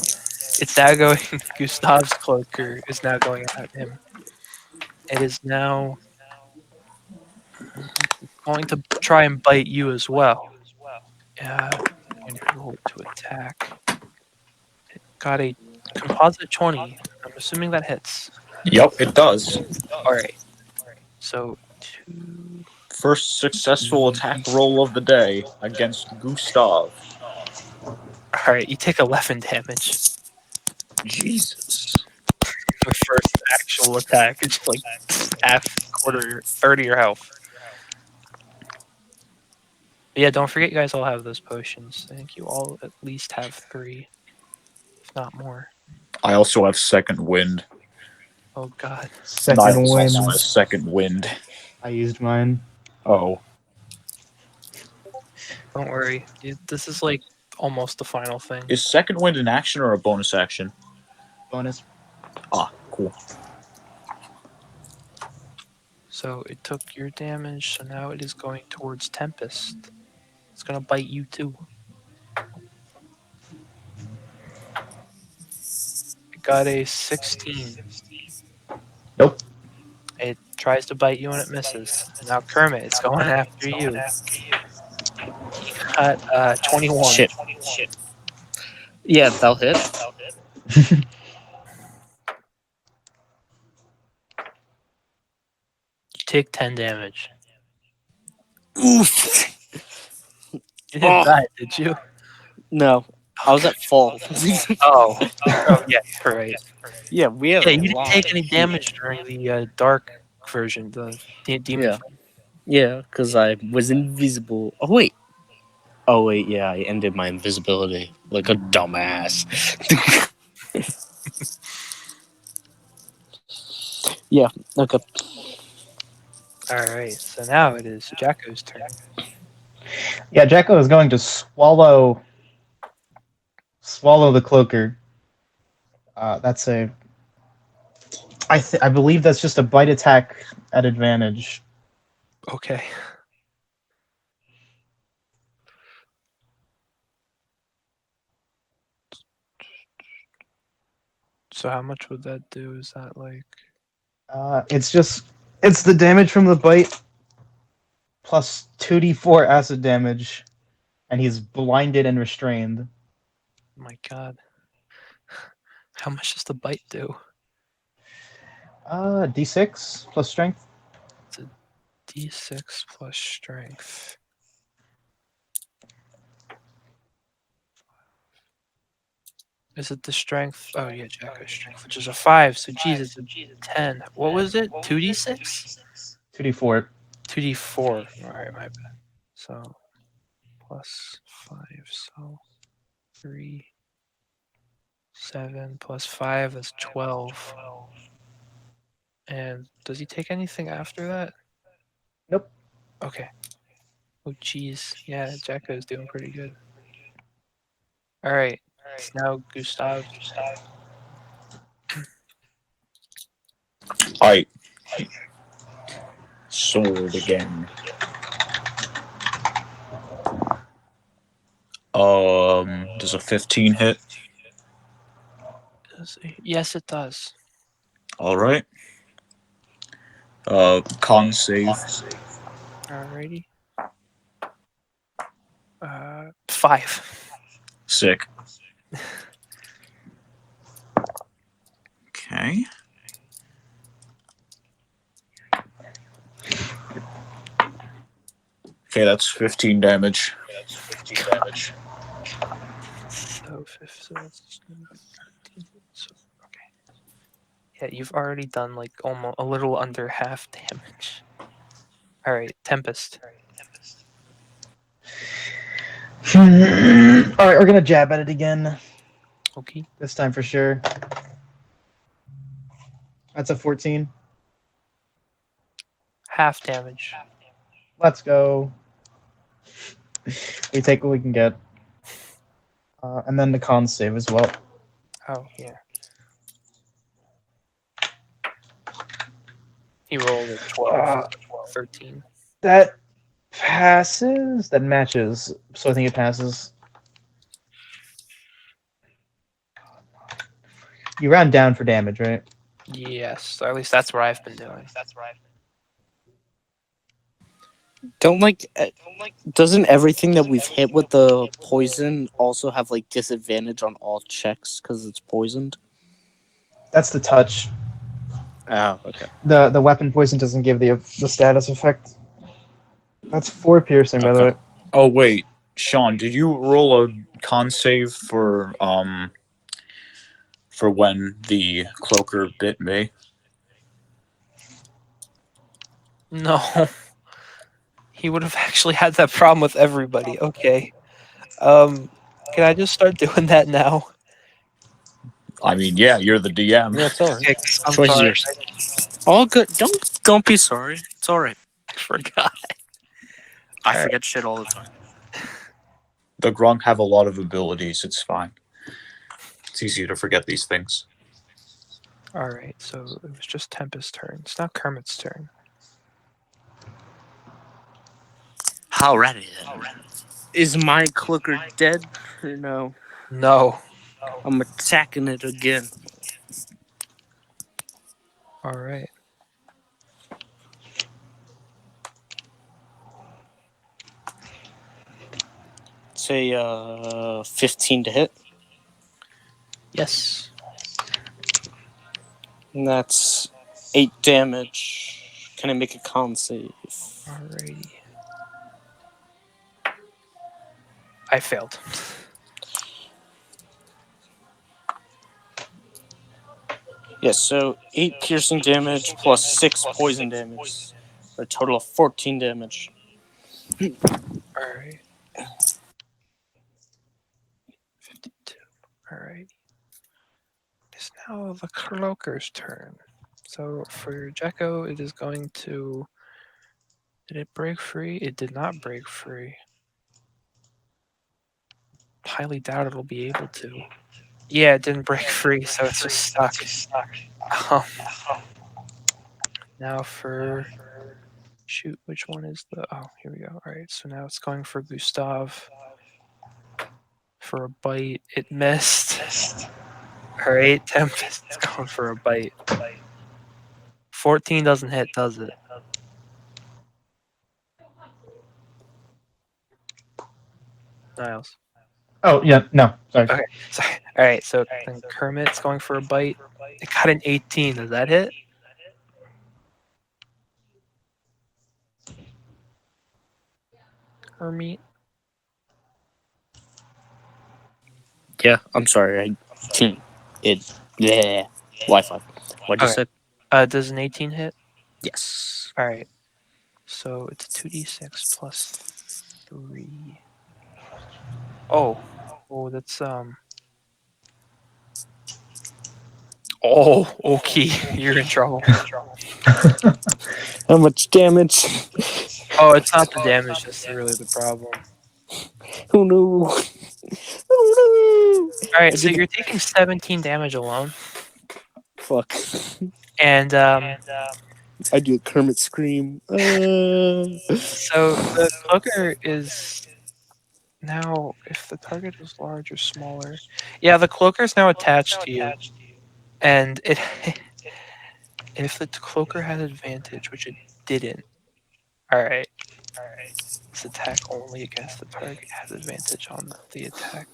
it's now going. Gustav's cloaker is now going at him. It is now going to try and bite you as well. And roll it to attack. It got a composite 20. I'm assuming that hits. Yep, it does. All right. So 2. First successful attack roll of the day against Gustav. All right, you take 11 damage. Jesus. Your first actual attack. It's like half, quarter, third of your health. But yeah, don't forget, you guys all have those potions. I think you all at least have 3, if not more. I also have second wind. Oh god. Second Niles wind. also has second wind. I used mine. Oh. Don't worry. This is like almost the final thing. Is second wind an action or a bonus action? Bonus. Ah, cool. So it took your damage, so now it is going towards Tempest. It's gonna bite you too. It got a 16. Nope. It tries to bite you and it misses. Now Kermit, it's going after you. He got 21. Shit. Yeah, that'll hit. You take 10 damage. Oof. You didn't Oh. die, did you? No, I was at full. Oh yeah, you're right. Yeah, we have Yeah, a you didn't lot take of any heat. damage during the dark version, the demon Yeah. fight. Yeah, because I was invisible. Oh, wait. Oh, wait, yeah, I ended my invisibility like a dumbass. Yeah, okay. Alright, so now it is Jacko's turn. Yeah, Jacko is going to swallow the cloaker. That's a. I believe that's just a bite attack at advantage. Okay. So how much would that do? Is that like It's the damage from the bite plus 2d4 acid damage, and he's blinded and restrained. my god. How much does the bite do? D6 plus strength. It's a D6 plus strength. Is it the strength? Oh yeah, Jacko's strength, which is a 5. So geez, it's a 10. What was it? 2d6? 2d4. 2d4. Alright, my bad. So plus 5. So 3, 7 plus 5 is 12. And does he take anything after that? Nope. Okay. Oh geez. Yeah, Jacko's doing pretty good. Alright. It's now Gustav. Alright. Sword again. Does a 15 hit? Yes, it does. Alright. Con save. Alrighty. 5. Sick. Okay. Okay, that's 15 damage. So that's 13. So okay. Yeah, you've already done like almost a little under half damage. All right, Tempest. All right, we're gonna jab at it again. Okay. This time for sure. That's a 14. Half damage. Let's go. We take what we can get. And then the con save as well. Oh yeah. He rolled a 12. 13. That passes. That matches. So I think it passes. You round down for damage, right? Yes, or at least that's what I've been doing. Doesn't everything that we've hit with the poison also have like disadvantage on all checks because it's poisoned? That's the touch. Oh, okay. The weapon poison doesn't give the status effect. That's 4 piercing, by the Okay. way. Oh wait, Sean, did you roll a con save for when the cloaker bit me? No. He would have actually had that problem with everybody. Okay. Can I just start doing that now? I mean, yeah, you're the DM. Yeah, it's alright. Okay, I'm Choice is sorry. yours. All good. Don't be sorry. It's alright. I forgot. I Alright. forget shit all the time. The Grung have a lot of abilities. It's fine. It's easy to forget these things. Alright, so it was just Tempest's turn. It's now Kermit's turn. Alrighty then. Is my clicker dead or no? No. I'm attacking it again. Alright. Say 15 to hit. Yes. And that's 8 damage. Can I make a con save? Alrighty. I failed. Yes, so 8 piercing damage plus 6 poison damage. For a total of 14 damage. Alright. 52. Alright. It's now the Cloaker's turn. So for Jacko, it is going to. Did it break free? It did not break free. Highly doubt it'll be able to. Yeah, it didn't break free, so it's just stuck. Now for. Shoot, which one is the. Oh, here we go. Alright, so now it's going for Gustav. For a bite, it missed. Alright, Tempest is going for a bite. 14 doesn't hit, does it? Niles. Oh yeah, no, sorry. Okay, sorry. Alright, so then Kermit's going for a bite. It got an 18. Does that hit? Kermit? Yeah, I'm sorry. I can't. It. Yeah. Wi-Fi. What'd you Okay. say? Does an 18 hit? Yes. Alright. So it's 2d6 plus 3. Oh. Oh, that's Oh, okay. You're in trouble. How much damage? Oh, it's not the damage that's really the problem. Oh no. Oh no. I Alright, so did you're taking 17 damage alone. fuck. And I do a Kermit scream. so the cloaker is now, if the target is large or smaller. Yeah, the cloaker is now attached to you. And it if the cloaker has advantage, which it didn't. Alright. This attack only against the target has advantage on the attack.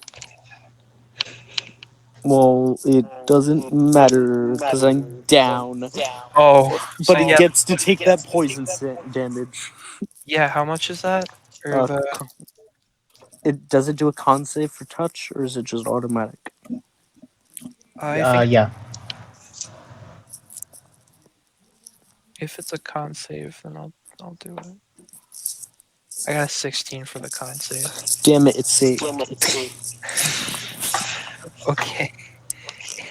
Well, it doesn't matter because I'm down. Oh, so But it yeah, gets to take that poison damage. yeah. How much is that? Or the Does it do a con save for touch, or is it just automatic? I think Yeah. if it's a con save, then I'll do it. I got a 16 for the con save. Damn it! It's saved. Okay,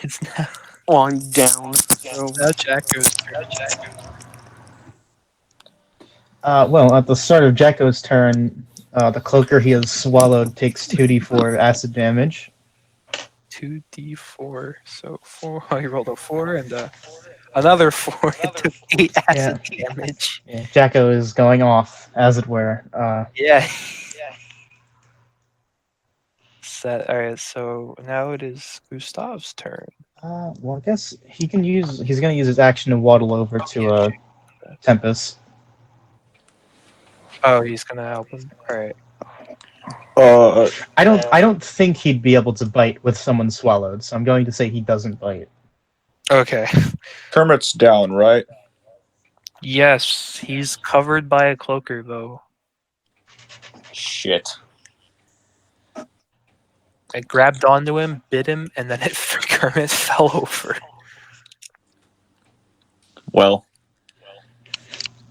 it's now, Oh, I'm down. So. now Jacko's turn. Well, at the start of Jacko's turn, the cloaker he has swallowed takes 2d4 acid damage. 2d4. So 4. Oh, he rolled a 4 and another 4. It took 8 acid damage. Yeah, Jacko is going off, as it were. Yeah. Set. All right. So now it is Gustav's turn. Well, I guess he's going to use his action to waddle over to Tempest. Oh, he's gonna help him. All right. I don't think he'd be able to bite with someone swallowed, so I'm going to say he doesn't bite. Okay. Kermit's down, right? Yes, he's covered by a cloaker though. Shit. I grabbed onto him, bit him, and then Kermit fell over. Well,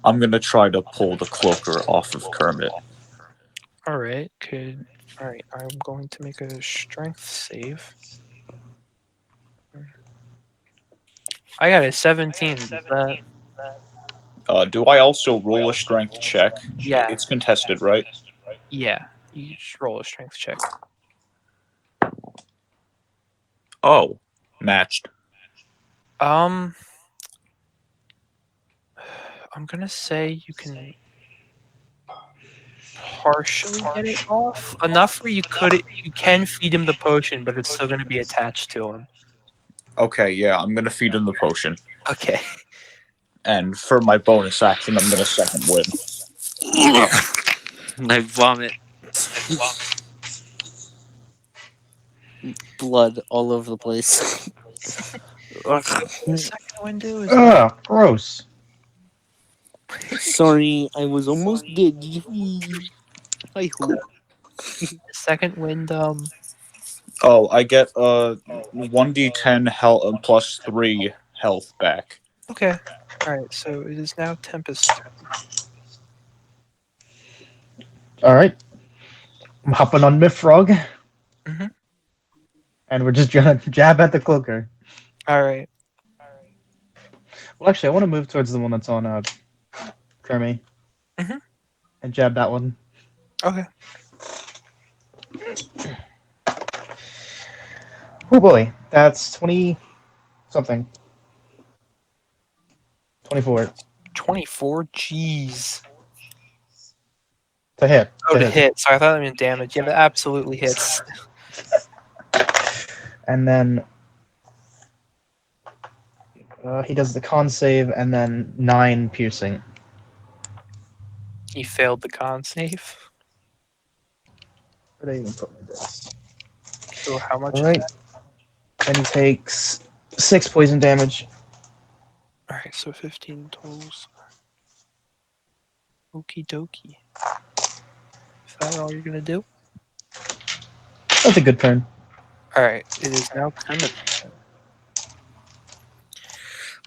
I'm gonna try to pull the cloaker off of Kermit. All right. All right. I'm going to make a strength save. I got a 17. Does that? Do I also roll a strength check? Yeah. It's contested, right? Yeah. You just roll a strength check. Oh, matched. I'm gonna say you can partially get it off enough where you can feed him the potion, but it's still gonna be attached to him. Okay, yeah, I'm gonna feed him the potion. Okay. And for my bonus action, I'm gonna second win. I vomit. Blood all over the place. The second window is Ugh, gross. Sorry, I was almost dead. I hope. the second wind. Oh, I get 1d10 health plus 3 health back. Okay. All right. So it is now Tempest. All right. I'm hopping on Mifrog. Mhm. And we're just gonna jab at the cloaker. All right. Well, actually, I want to move towards the one that's on Kermie. Mhm. And jab that one. Okay. Oh boy, that's 20 something. 24 24. Jeez. to hit. Oh, to hit. So I thought I meant damage. Yeah, that absolutely hits. And then He does the con save and then 9 piercing. He failed the con save. Where did I even put my dice? So how much? All right. And he takes 6 poison damage. All right, so 15 totals. Okie dokie. Is that all you're gonna do? That's a good turn. All right, it is now Kermit's turn.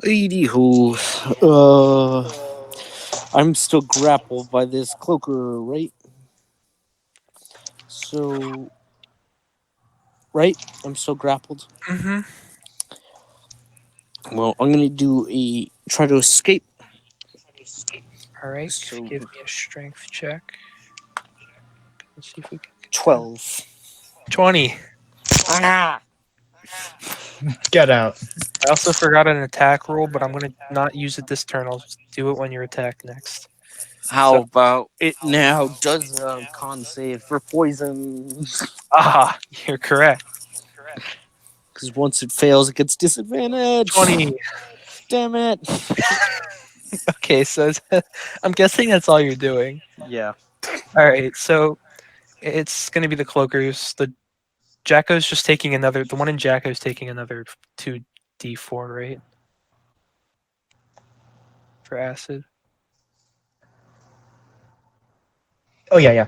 Lady hoo. I'm still grappled by this cloaker, right? So, right? I'm still grappled. Mm-hmm. Well, I'm gonna try to escape. All right, So give me a strength check. Let's see if we can get 12. 20. Ah! Get out. I also forgot an attack roll, but I'm gonna not use it this turn. I'll just do it when you're attacked next. How So- about it now does a con save for poison? Ah, you're correct. Because once it fails, it gets disadvantage. 20. Damn it. Okay, so I'm guessing that's all you're doing. Yeah. All right, so it's gonna be the cloakers. The Jacko's just taking another. The one in Jacko's taking another 2d4, right? For acid. Oh, yeah, yeah.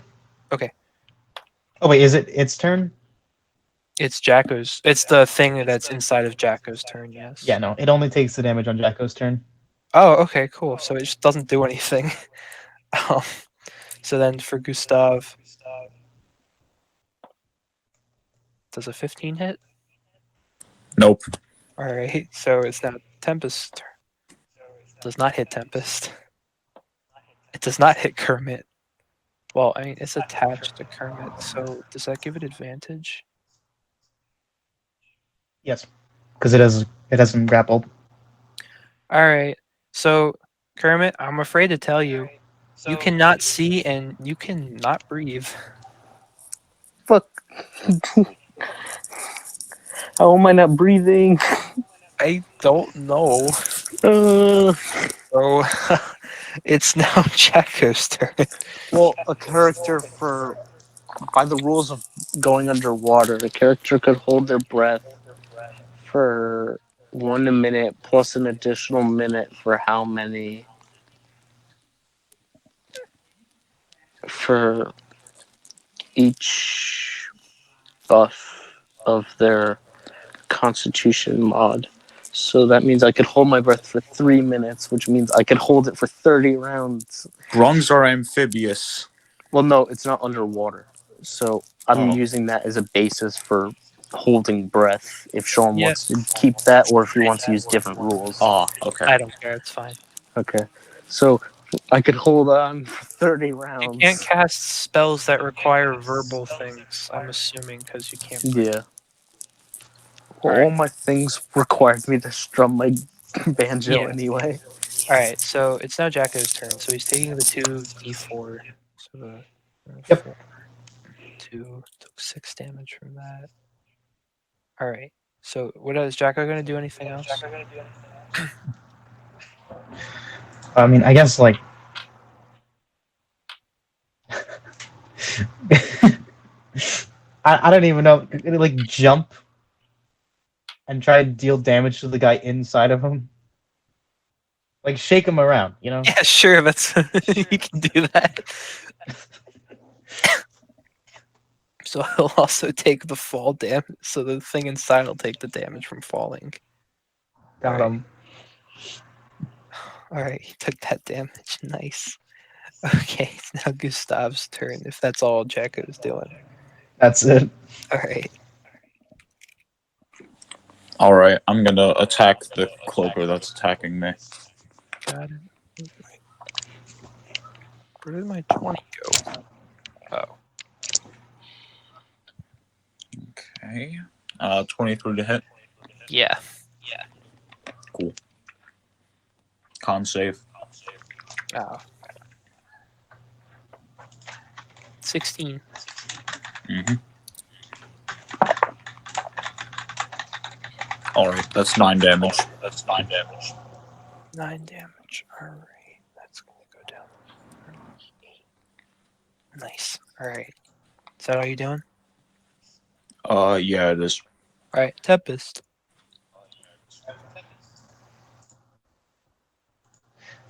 Okay. Oh, wait, is it its turn? It's Jacko's. It's the thing that's inside of Jacko's turn. Yes. Yeah, no. It only takes the damage on Jacko's turn. Oh, okay, cool. So it just doesn't do anything. um, so then for Gustav, does a 15 hit? Nope. All right. So it's now Tempest. Turn. Does not hit Tempest. It does not hit Kermit. Well, I mean, it's attached to Kermit, so does that give it advantage? Yes. Because it hasn't grappled. All right. So, Kermit, I'm afraid to tell you, you cannot see and you cannot breathe. Fuck. How am I not breathing? I don't know. Uh, So, it's now Jacko's turn. well, a character by the rules of going underwater, a character could hold their breath for 1 minute plus an additional minute for how many? For each buff of their constitution mod. So that means I could hold my breath for 3 minutes, which means I could hold it for 30 rounds. Grungs are amphibious. Well, no, it's not underwater. So I'm Oh. using that as a basis for holding breath if Sean Yeah. wants to keep that or if he wants to use different rules. Ah, okay. I don't care. It's fine. Okay. So I could hold on for 30 rounds. You can't cast spells that require verbal things, I'm assuming, because you can't breathe. Yeah. All All right. my things required me to strum my banjo Yeah. anyway. All right, so it's now Jacko's turn. So he's taking the 2d4. So the Yep. 4, 2 took 6 damage from that. All right. So what is Jacko going to do? Anything else? I mean, I guess, like... I don't even know. Like, jump and try to deal damage to the guy inside of him. Like, shake him around, you know? Yeah, sure. That's you can do that. So he'll also take the fall damage. So the thing inside will take the damage from falling. Got him. All right, he took that damage. Nice. Okay, it's now Gustav's turn. If that's all Jacko's doing. That's it. All right. All right, I'm gonna attack the cloaker that's attacking me. Got it. Where did my 20 go? Oh. Okay. 23 to hit. Yeah. Cool. Con save. Oh. 16. Mm-hmm. All right, that's 9 damage. That's 9 damage. 9 damage. Alright. That's gonna go down. 8. Nice. Alright. Is that all you doing? Yeah, it is. Alright, Tempest.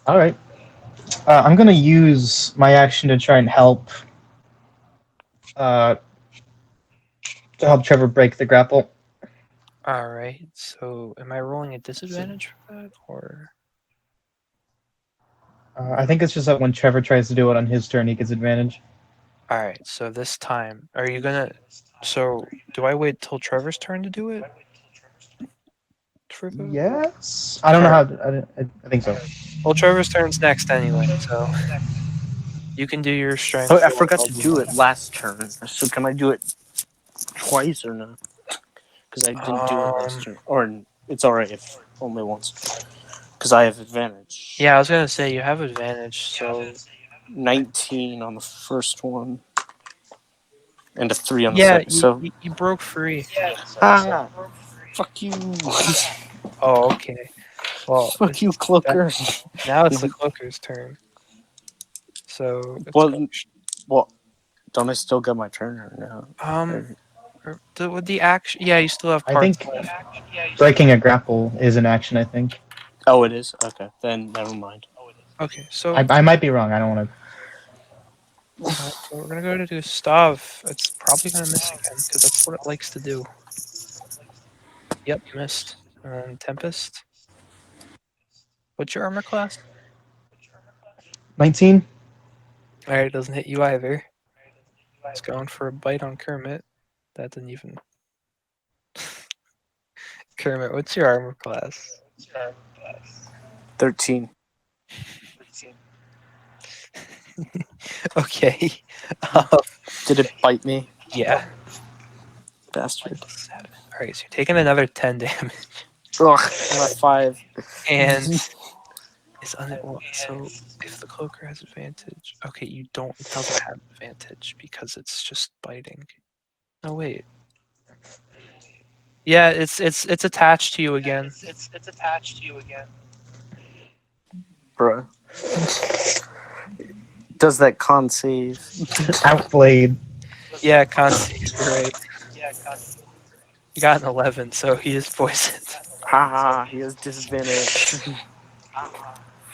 All right. I'm gonna use my action to try and help. To help Trevor break the grapple. Alright, so am I rolling a disadvantage for that, or? I think it's just that when Trevor tries to do it on his turn, he gets advantage. Alright, so this time, are you gonna... So, do I wait till Trevor's turn to do it? For the... Yes. I don't know how. I think so. Well, Trevor's turn's next anyway, so... You can do your strength Oh, I 4. forgot I'll to do do mine. it last turn. So can I do it twice or no? Because I didn't do it last turn. Or it's alright if only once. Because I have advantage. Yeah, I was gonna say, you have advantage, so... 19 on the first one. And a 3 on the Yeah, second. So, you broke free. ah, fuck you. Oh, okay. Well, Fuck you, Cloaker. now it's the Cloaker's turn. So, it's Well, well, don't I still get my turn or no? with the action... Yeah, you still have I parts think left. breaking a grapple is an action. I think. Oh, it is? Okay, then never mind. Okay, so... I might be wrong. I don't want to. Alright, so we're gonna go to Gustav. It's probably gonna miss again, because that's what it likes to do. Yep, missed. And Tempest. What's your armor class? 19. Alright, it doesn't hit you either. It's going for a bite on Kermit. That didn't even... Kermit, what's your armor class? 13. Okay. Did it bite me? Yeah. Bastard. 7. Alright, so you're taking another 10 damage. Ugh, I'm at 5. And it's so if the cloaker has advantage, okay, it doesn't have advantage because it's just biting. No wait. Yeah, it's attached to you again. Bruh. Does that con save? Outplayed. Yeah, Constantine, you're right. You got an 11, so he is poisoned. Haha, he has disadvantage.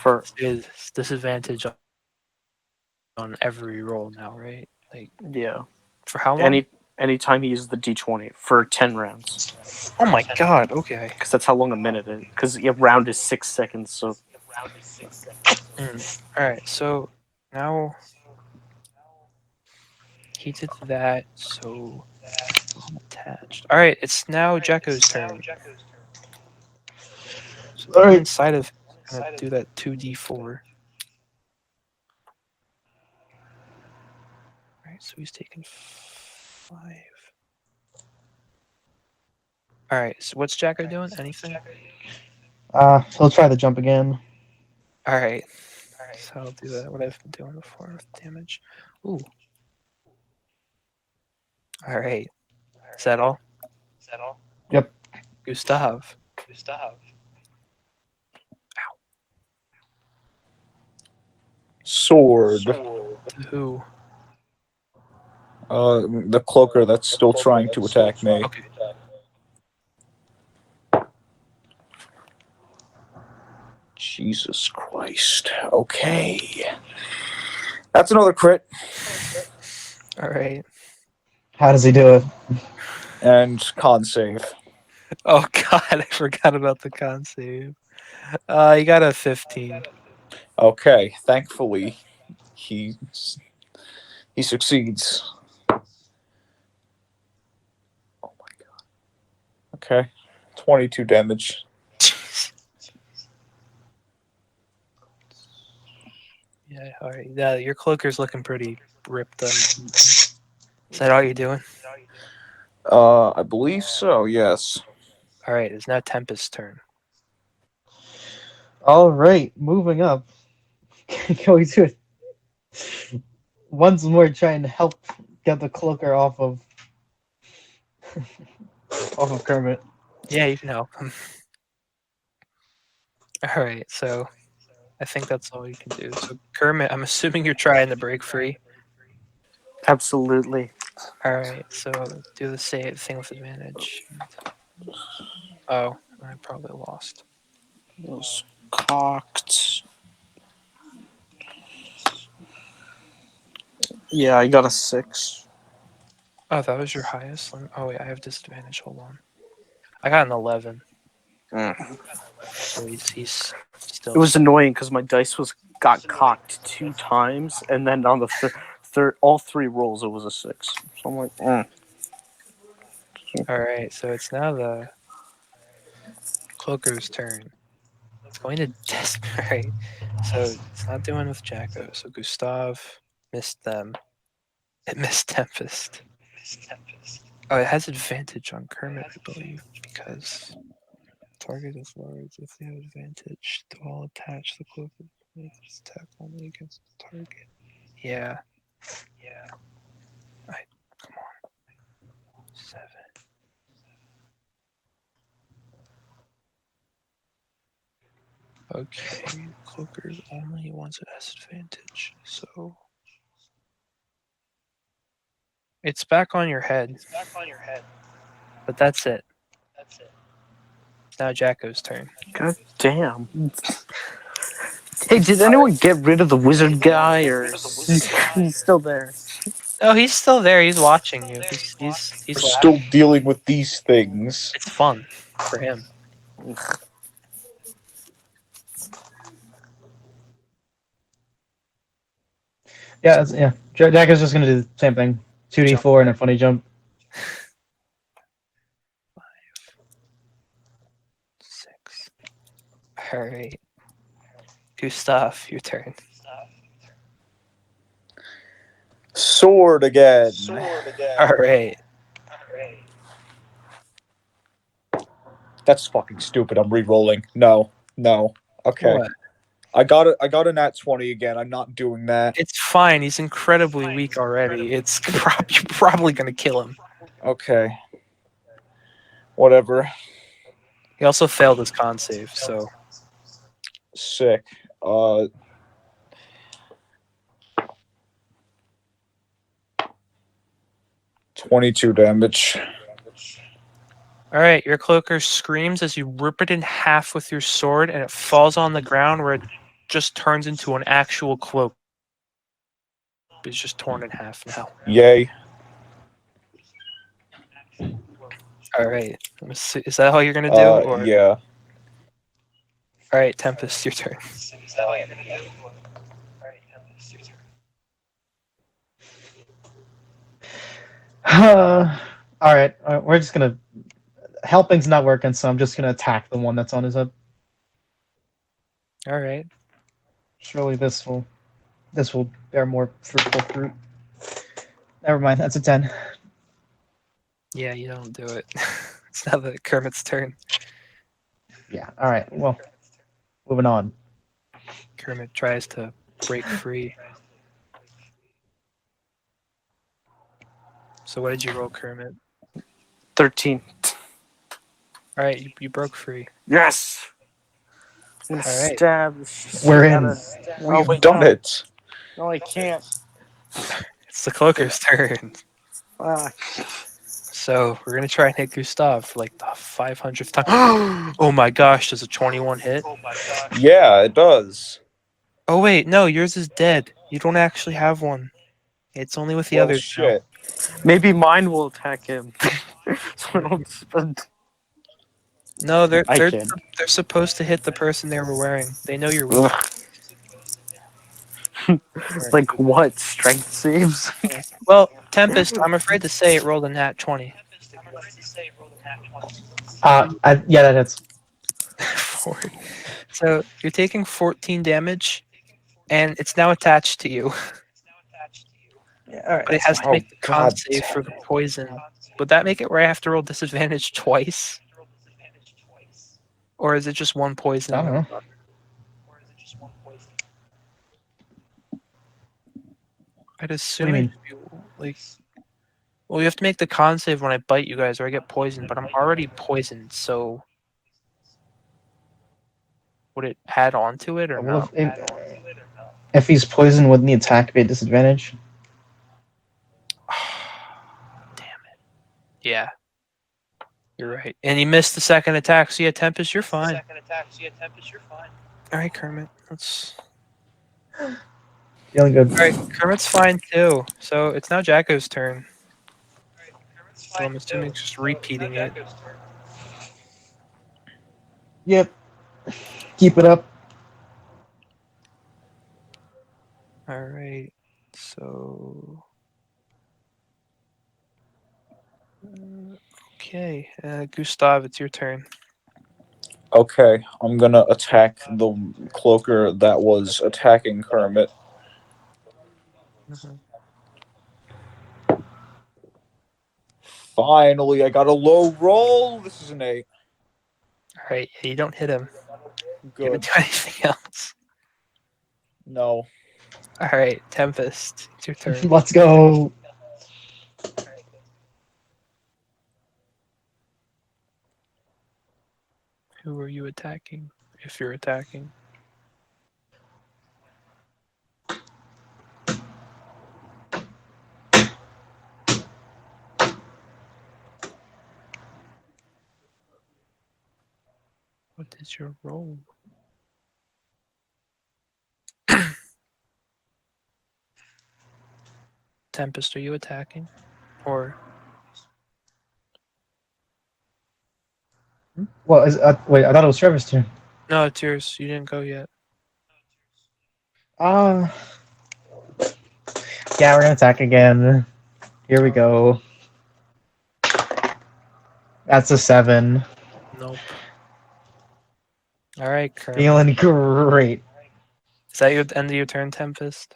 For Is disadvantage on every roll now, right? Like yeah. for how long? Anytime he uses the d20 for 10 rounds. Oh my god, okay. Because that's how long a minute is. Because a round is 6 seconds, so Alright, so now he did that, so I'm attached. Alright, it's now Jekko's turn. So Alright. inside of gonna do that 2d4. Alright, so he's taking 5. Alright, so what's Jacko doing? Anything? He'll try the jump again. Alright. So I'll do that, what I've been doing before with damage. Ooh. Alright. Is that all? Yep. Gustav. Sword. To who? The cloaker that's still trying to attack me. Okay. Jesus Christ. Okay. That's another crit. Alright. How does he do it? And con save. Oh god, I forgot about the con save. You got a 15. Okay, thankfully, he succeeds. Oh my god. Okay. 22 damage. Yeah, alright. Yeah, your cloaker's looking pretty ripped up. Is that all you're doing? I believe so, yes. Alright, it's now Tempest's turn. All right, moving up. Going to once more try and help get the cloaker off of Kermit. Yeah, you can help him. All right, so I think that's all you can do. So Kermit, I'm assuming you're trying to break free. Absolutely. All right, so do the same thing with advantage. Oh, I probably lost. It was cocked. Yeah, I got a 6. Oh, that was your highest. Oh wait, I have disadvantage. Hold on. I got an 11. Mm. So he's still. It was annoying because my dice got cocked 2 times, and then on the third, all 3 rolls, it was a 6. So I'm like, All right, so it's now the Cloaker's turn. It's going to desperate. So it's not doing with Jacko. So Gustav missed them. It missed Tempest. Oh, it has advantage on Kermit, I believe, because target is large. If they have advantage, they'll all attach the Cloaker. Make this attack only against the target. Yeah. I come on. 7. Okay, Cloaker only once it has advantage, so it's back on your head. But that's it. It's now Jacko's turn. God damn. Hey, did anyone get rid of the wizard guy, or he's still there? Oh, he's still there. He's watching you. We're He's still laughing. dealing with these things. It's fun for him. Yeah, yeah. Jack is just gonna do the same thing. 2d4 and a funny jump. 6. All right, Gustav, your turn. Sword again. All right. That's fucking stupid. I'm re-rolling. No. Okay. What? I got a nat 20 again. I'm not doing that. It's fine. He's incredibly weak already. It's you're probably gonna kill him. Okay. Whatever. He also failed his con save, so Sick. Uh 22 damage. all right. Your cloaker screams as you rip it in half with your sword, and it falls on the ground where it just turns into an actual cloak. It's just torn in half now. Yay. All right. Is that all you're gonna do, or Yeah. all right, Tempest, your turn. All right, we're just gonna. Helping's not working, so I'm just gonna attack the one that's on his head. All right. Surely this will bear more fruitful fruit. Never mind, that's a 10. Yeah, you don't do it. It's now the Kermit's turn. Yeah. All right. Well, moving on. Kermit tries to break free. So what did you roll, Kermit? 13. All right, you broke free. Yes! I'm gonna All right. stab the We're shit out in. of. We've wait, done no. it. No, I can't. It's the Cloaker's turn. Fuck. So we're gonna try and hit Gustav for like the 500th time. Oh my gosh, does a 21 hit? Yeah, it does. Oh wait, no, yours is dead. You don't actually have one. It's only with the Well, others now. shit. Maybe mine will attack him. So I don't spend. No, they're I they're can. they're supposed to hit the person they were wearing. They know you're weak. Like what? Strength saves? Well, Tempest, I'm afraid to say it rolled a nat 20. Yeah, that hits. Forward. So you're taking 14 damage, and it's now attached to you. Yeah, all right, But it that's has to fine. Oh, make the con God save for damn the it. poison. Would that make it where I have to roll disadvantage twice? Or is it just one I poison? don't know. I'd What do assume you it mean? should be like. Well, you have to make the con save when I bite you guys, or I get poisoned. But I'm already poisoned, so would it add on to it or Well, no? if he's poisoned, wouldn't the attack be at disadvantage? Damn it. Yeah. You're right. And he missed the second attack, so yeah, Tempest, you're fine. Alright, Kermit. Let's Feeling good. Alright, Kermit's fine too. So it's now Jacko's turn. So I'm assuming it's just repeating it. Yep. Keep it up. Alright. So okay. Gustav, it's your turn. Okay, I'm gonna attack the cloaker that was attacking Kermit. Mhm. Finally, I got a low roll. This is an 8. Alright, yeah, you don't hit him. You gonna Good. do anything else? No. Alright, Tempest, it's your turn. Let's go. Who are you attacking? If you're attacking. What is your role? Tempest, are you attacking? Or Well, wait, I thought it was Trevor's turn. no, it's yours. You didn't go yet. Uh, yeah, we're gonna attack again. Here we go. That's a 7. Nope. Alright, Kermit. Feeling great. Is that your end of your turn, Tempest?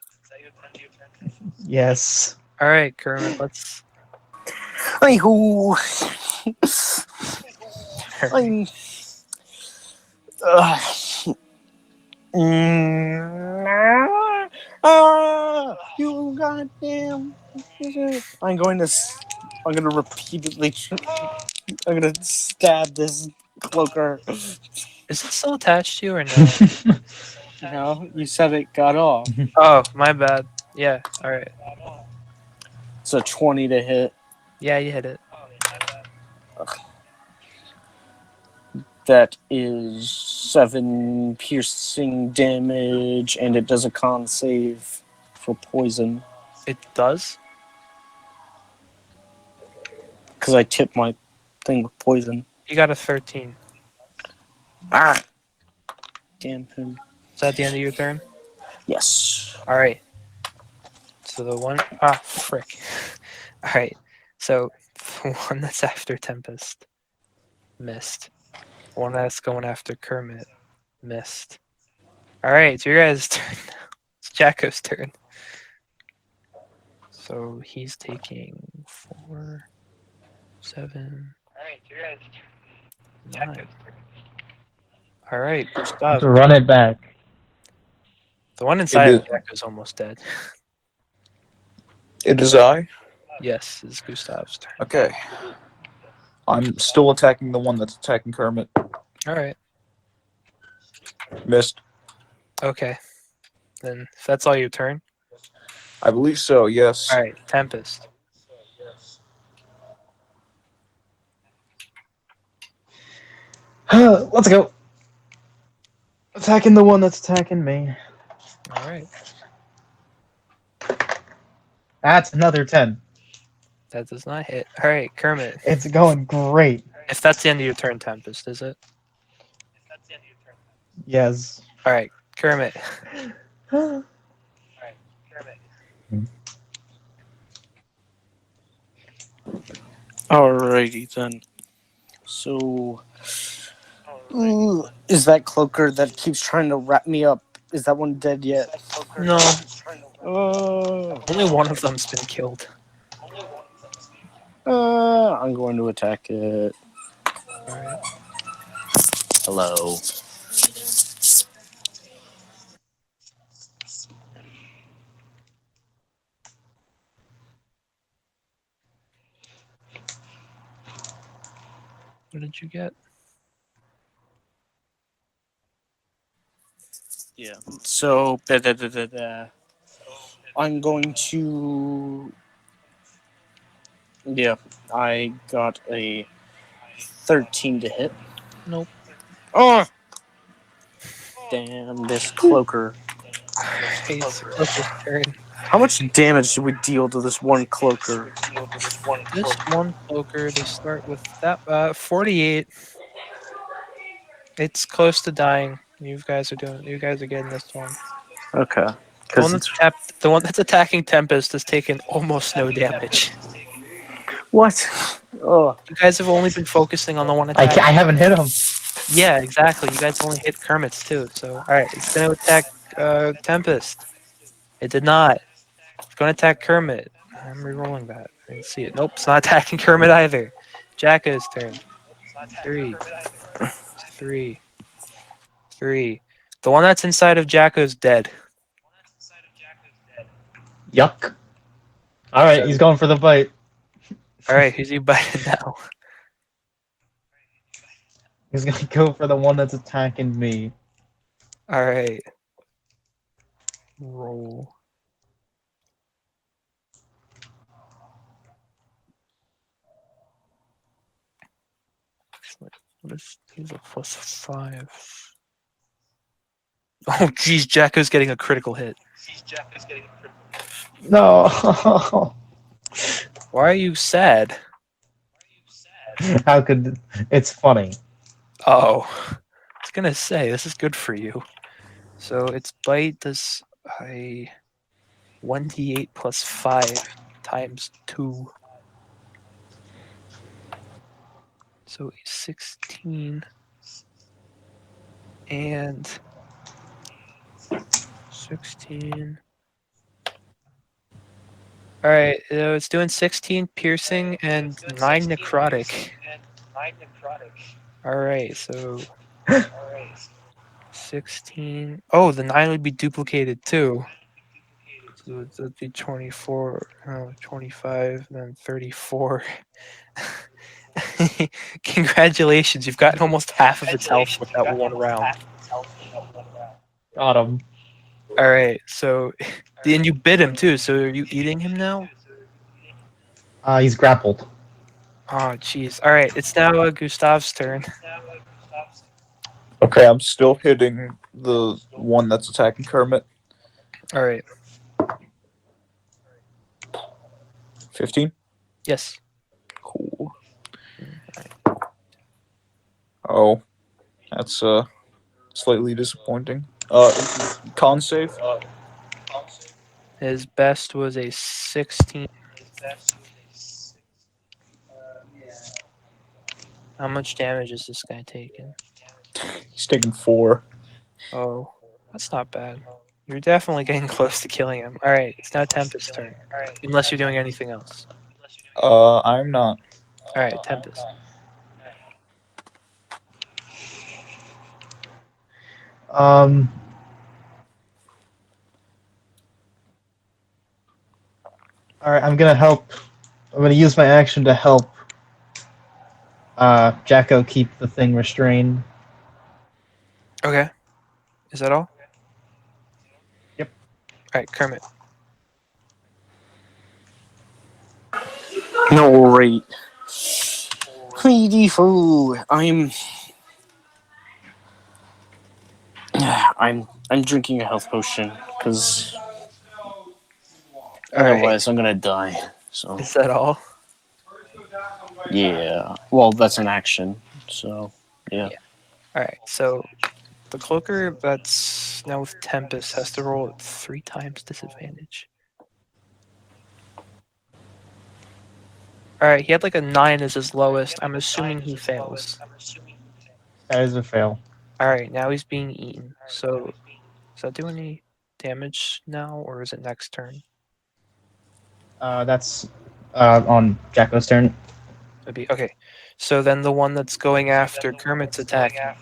Yes. Alright, Kermit, let's Anywho, I'm. You goddamn. I'm going to. I'm going to repeatedly. I'm going to stab this cloaker. Is it still attached to you or no? No, you said it got off. Oh, my bad. Yeah, alright. It's a 20 to hit. Yeah, you hit it. That is 7 piercing damage, and it does a con save for poison. It does? Because I tipped my thing with poison. You got a 13. Ah! Damn him. Is that the end of your turn? Yes. Alright. So the one ah frick. Alright. So the one that's after Tempest missed. The one that's going after Kermit missed. Alright, it's your guys' turn now. It's Jacko's turn. So he's taking 4, 7, 9. Alright, Gustav. Run it back. The one inside It of is, Jacko's almost dead. it is I. Yes, it's Gustav's turn. Okay. I'm still attacking the one that's attacking Kermit. Alright. Missed. Okay. Then if that's all your turn. I believe so, yes. Alright, Tempest. Let's go. Attacking the one that's attacking me. Alright. That's another 10. That does not hit. Alright, Kermit. It's going great. If that's the end of your turn, Tempest, is it? Yes. Alright, Kermit. Alrighty then. So. Is that cloaker that keeps trying to wrap me up? Is that one dead yet? No, Oh. only one of them's been killed. I'm going to attack it. Alright. Hello. What did you get? Yeah. So I'm going to. Yeah, I got a 13 to hit. Nope. Oh, damn this cloaker! Alright, it's the cloaker's turn. How much damage do we deal to this one cloaker? This one cloaker, they start with that 48. It's close to dying. You guys are getting this one. Okay, The one because that's tapped, the one that's attacking Tempest has taken almost no damage. what? Oh, You guys have only been focusing on the one I attack. haven't hit him. Yeah, exactly. You guys only hit Kermit's too. So, all right, it's gonna attack Tempest. It did not. It's gonna attack Kermit. I'm re-rolling that. I didn't see it. Nope, it's not attacking Kermit either. Jacko's turn. Three, three, three. The one that's inside of Jacko's dead. Yuck. All right, he's going for the bite. All right, who's he biting now? He's gonna go for the one that's attacking me. All right. Roll. What is he's a +5. Oh geez, Jacko's getting a critical hit. No. Why are you sad? How could it's funny? Oh, I was gonna say this is good for you. So its bite does a 1d8 plus 5 times 2. So 16 and 16. All right, it's doing 16 piercing and 9 necrotic. All right, so 16. Oh, the 9 would be duplicated too. So that'd be 24, 25, then 34. Congratulations, you've gotten almost half of its health with that one round. Got him. All right, so and you bit him too. So are you eating him now? He's grappled. Oh, jeez. All right, it's now Gustav's turn. Okay, I'm still hitting the one that's attacking Kermit. All right. 15. Yes. Cool. Oh, that's slightly disappointing. Con save. His best was a 16. How much damage is this guy taking? He's taking 4. Oh, that's not bad. You're definitely getting close to killing him. All right, it's now Tempest's turn. Unless you're doing anything else. I'm not. All right, Tempest. Um. All right, I'm gonna help. I'm gonna use my action to help Jacko keep the thing restrained. Okay. Is that all? Yep. All right, Kermit. no rate. Greedy fool. I'm drinking a health potion because All right. otherwise I'm gonna die. So Is that all? yeah. Well, that's an action. So yeah. All right. So the cloaker that's now with Tempest has to roll at 3 times disadvantage. All right. He had like a 9 as his lowest. I'm assuming he fails. That is a fail. All right. Now he's being eaten. So does that do any damage now, or is it next turn? That's on Jacko's turn. It'd be okay. So then the one that's going after Kermit's attacking.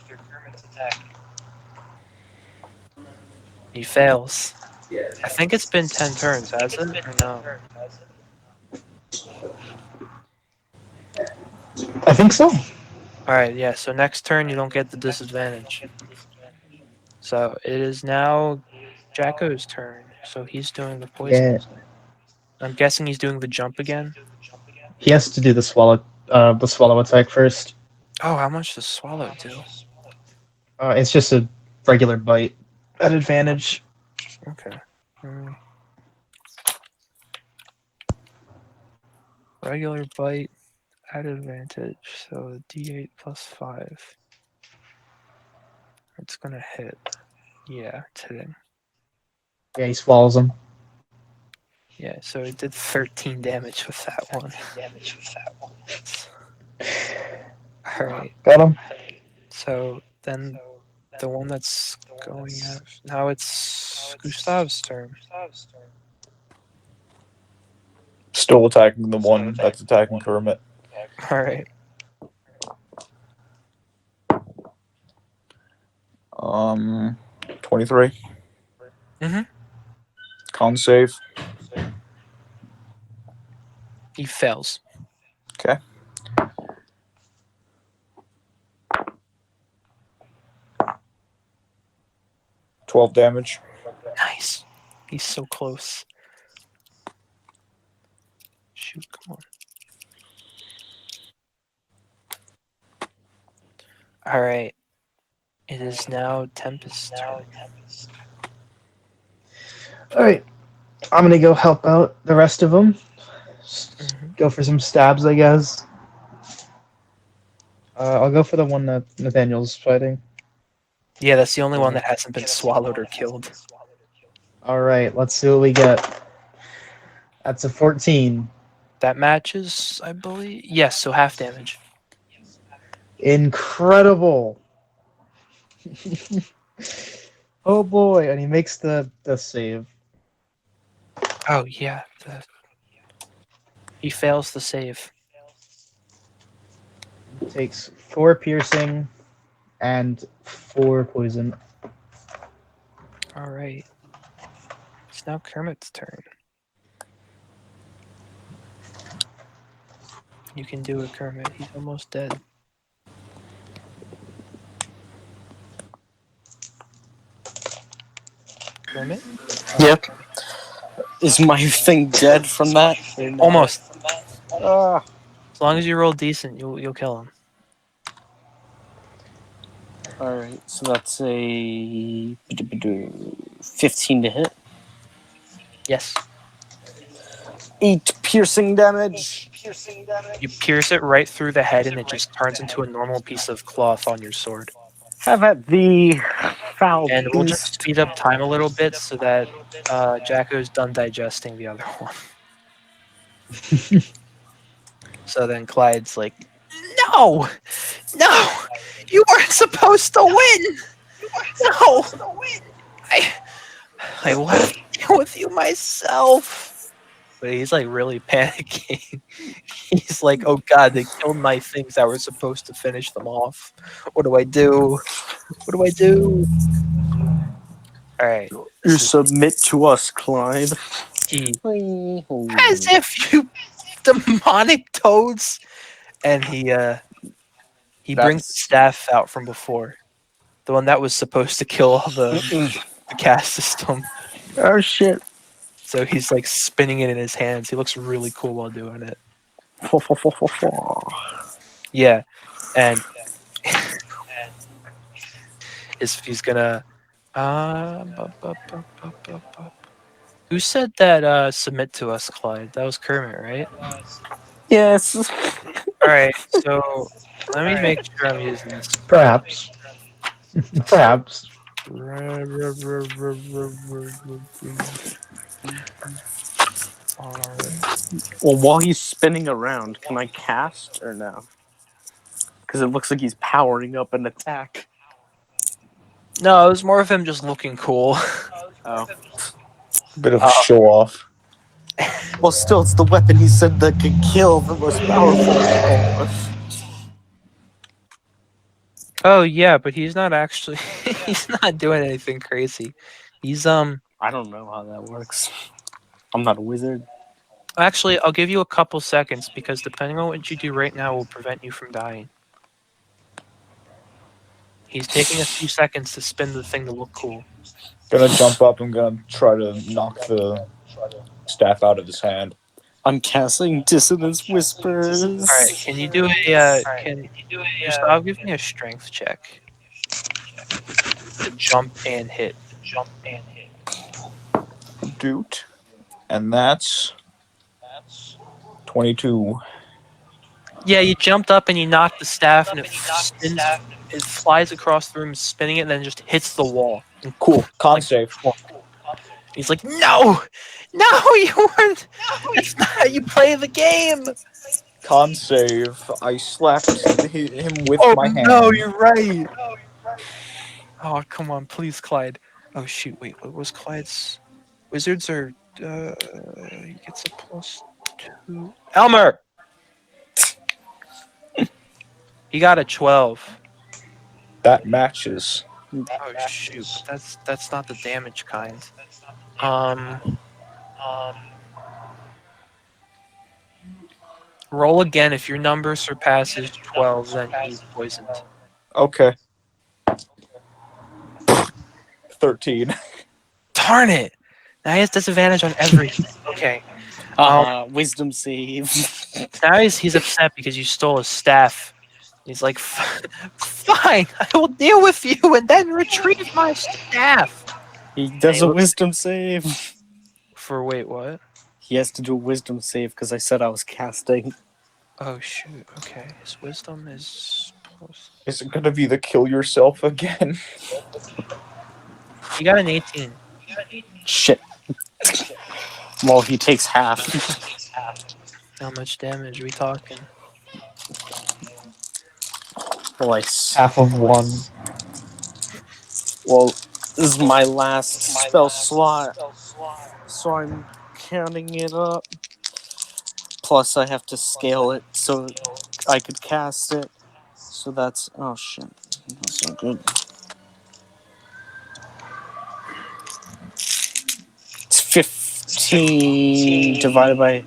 He fails. I think it's been 10 turns, has it? Or no? I think so. Alright, yeah, so next turn you don't get the disadvantage. So it is now Jacko's turn. So he's doing the poison. Yeah. I'm guessing he's doing the jump again. He has to do the swallow attack first. Oh, how much does Swallow do? It's just a regular bite at advantage. Okay. Regular bite at advantage. So D8 plus 5. It's gonna hit. Yeah, it's hitting. Yeah, he swallows him. Yeah, so it did 13 damage with that one. Alright. Got him. So then the one that's going after. Now it's Gustav's turn. Still attacking the one that's attacking Kermit. Alright. 23. Mhm. Con save. He fails. Okay. $12 damage. Nice. He's so close. Shoot, come on. Alright. It is now Tempest's turn. All right, I'm gonna go help out the rest of them. Mhm. Go for some stabs, I guess. I'll go for the one that Nathaniel's fighting. Yeah, that's the only one that hasn't been swallowed or killed. All right, let's see what we get. That's a 14. That matches, I believe. Yes, so half damage. Incredible. Oh boy, and he makes the save. Oh, yeah. He fails the save. Takes 4 piercing and 4 poison. Alright. It's now Kermit's turn. You can do it, Kermit. He's almost dead. Kermit? Yep. Is my thing dead from that? Or no? Almost. Ah. As long as you roll decent, you'll kill him. Alright, so that's a 15 to hit. Yes. 8 piercing damage. You pierce it right through the head and it just turns into a normal piece of cloth on your sword. Have at the foul And we'll just beast. speed up time a little bit so that Jacko's done digesting the other one. So then Clyde's like, no! No! You weren't supposed to win! No! I left to deal with you myself. But he's like really panicking. He's like, oh god, they killed my things that were supposed to finish them off. What do I do? What do I do? Alright. You submit to us, Clyde. As if you demonic toads. And he brings the staff out from before. The one that was supposed to kill all the caste system. Oh shit. So he's like spinning it in his hands. He looks really cool while doing it. Yeah. And he's gonna who said that submit to us, Clyde? That was Kermit, right? Yes. Alright, so let me make sure I'm using this. Perhaps. Perhaps. Well, while he's spinning around, can I cast or no? Because it looks like he's powering up an attack. No, it was more of him just looking cool. Oh. Bit of a show off. Well, still, it's the weapon he said that could kill the most powerful people. Oh yeah, but he's not actually he's not doing anything crazy. He's I don't know how that works. I'm not a wizard. actually I'll give you a couple seconds because depending on what you do right now will prevent you from dying. He's taking a few seconds to spin the thing to look cool. Gonna jump up. I'm gonna try to knock the staff out of his hand. I'm casting Dissonance Whispers. All right, can you do can Gustav give me a strength check to jump and hit? Doot. And that's 22. Yeah, you jumped up and you knocked the staff, and it spins. It flies across the room, spinning it, and then just hits the wall. Cool. Con Like, save. he's like, "No, you weren't. That's not how you play the game." Con save. I slapped him with Oh my hand. no, you're right. Oh come on, please, Clyde. Oh shoot, wait, what was Clyde's? Wizards are he gets a +2. Elmer. He got a 12. That matches. Oh shoot, but that's not the damage kind. Um, roll again. If your number surpasses 12, then he's poisoned. Okay. 13. Darn it! Now he has disadvantage on everything. Okay. Wisdom save. Now he's upset because you stole his staff. He's like, fine, I will deal with you and then retrieve my staff. He does a wisdom save. For wait, what? He has to do a wisdom save because I said I was casting. Oh shoot. Okay, his wisdom is plus. Is it gonna be the kill yourself again? He got an 18. Shit. Well, he takes half. How much damage are we talking? Well, Half of 1. well, this is my last spell slot, so I'm counting it up. Plus, I have to scale it so I could cast it. So that's oh shit, that's not good. It's 15 divided by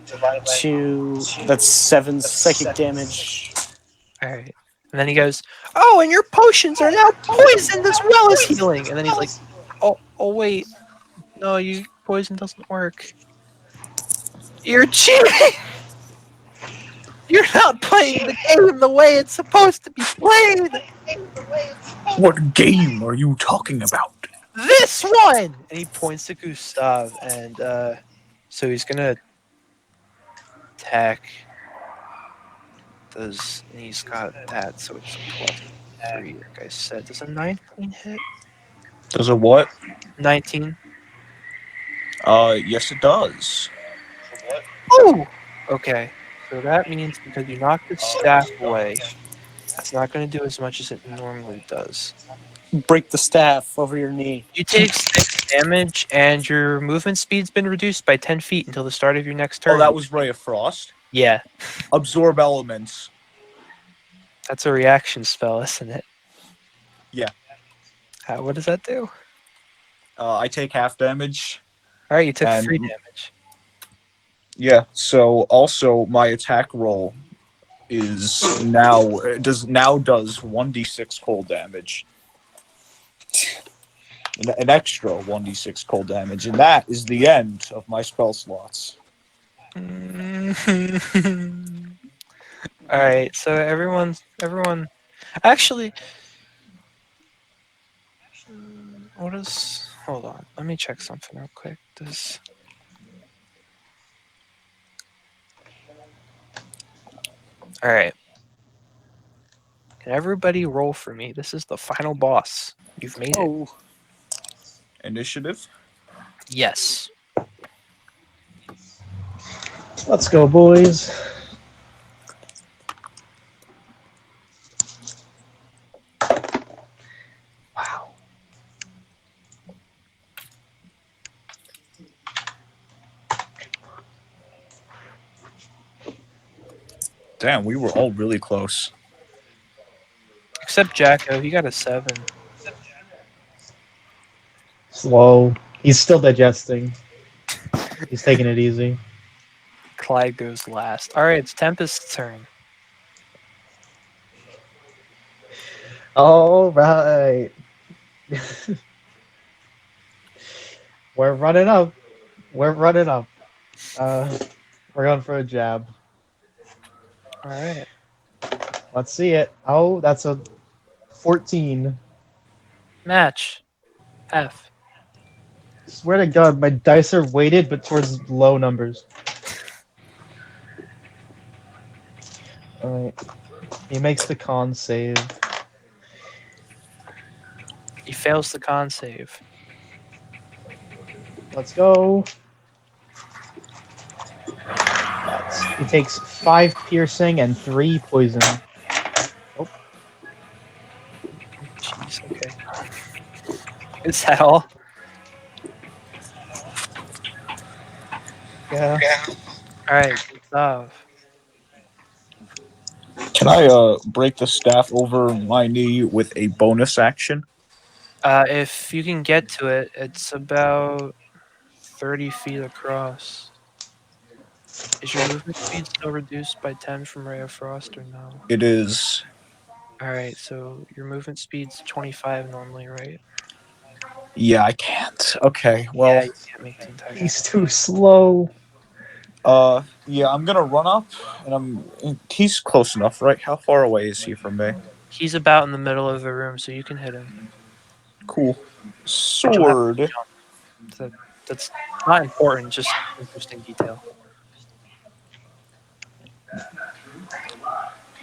2. That's 7 psychic damage. All right. And then he goes, "Oh, and your potions are now poisoned as well as healing." And then he's like, "Oh, wait, no, you poison doesn't work. You're cheating. You're not playing the game the way it's supposed to be played. What game are you talking about? This one." And he points to Gustav, and so he's gonna attack. He's got that, so it's +3. Like I said, does a 19 hit? Does a what? 19. Yes it does. Oh! Okay. So that means because you knocked the staff away, it's not going to do as much as it normally does. Break the staff over your knee. You take 6 damage, and your movement speed's been reduced by 10 feet until the start of your next turn. Oh, that was Ray of Frost. Yeah. Absorb elements. That's a reaction spell, isn't it? Yeah. What does that do? I take half damage. Alright, you took And- 3 damage. Yeah. So also my attack roll is does 1d6 cold damage. An extra 1d6 cold damage, and that is the end of my spell slots. Alright, so everyone actually what is hold on, let me check something real quick. Alright. Can everybody roll for me? This is the final boss. You've made it. Oh, Initiative. Yes. Let's go, boys. Wow. Damn, we were all really close. Except Jacko, he got a 7. Slow. He's still digesting. He's taking it easy. Clyde goes last. Alright, it's Tempest's turn. All right. We're running up. We're running up. Uh, we're going for a jab. All right. Let's see it. Oh, that's a 14. Match. F. Swear to God, my dice are weighted, but towards low numbers. Alright. He makes the con save. He fails the con save. Let's go. He takes 5 piercing and 3 poison. Oh, Jeez. Okay. Is that all? yeah. All right. Gustav. Can I break the staff over my knee with a bonus action? If you can get to it, it's about 30 feet across. Is your movement speed still reduced by 10 from Ray of Frost or no? It is. All right, so your movement speed's 25 normally, right? Yeah, I can't. Okay, Yeah, well, you can't make the entire He's distance. too slow. yeah, I'm gonna run up, and he's close enough, right? How far away is he from me? He's about in the middle of the room, so you can hit him. Cool. But you'll have to Sword. jump. That's not important, just interesting detail.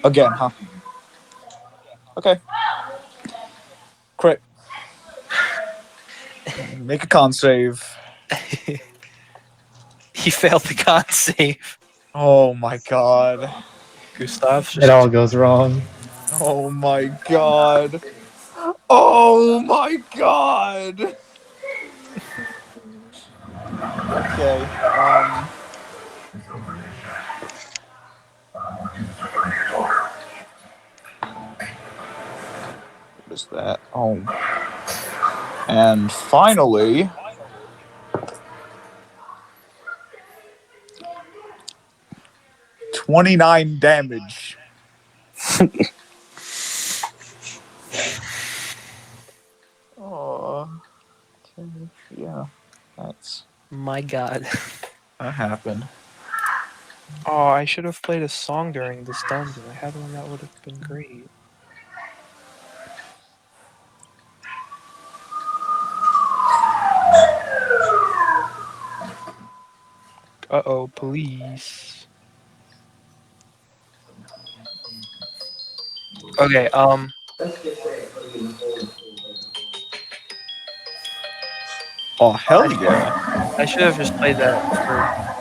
Again, huh? Okay. Crit. Make a con save. He failed the con save. Oh my god. Gustav's It all just goes wrong. Oh my god. Oh my god. Okay. What is that? Oh. And finally, 29 damage. Oh. Okay. Yeah. my god. That happened. Oh, I should have played a song during this dungeon. I had one that would have been great. Uh-oh, police. Okay, Oh hell yeah. I should have just played that for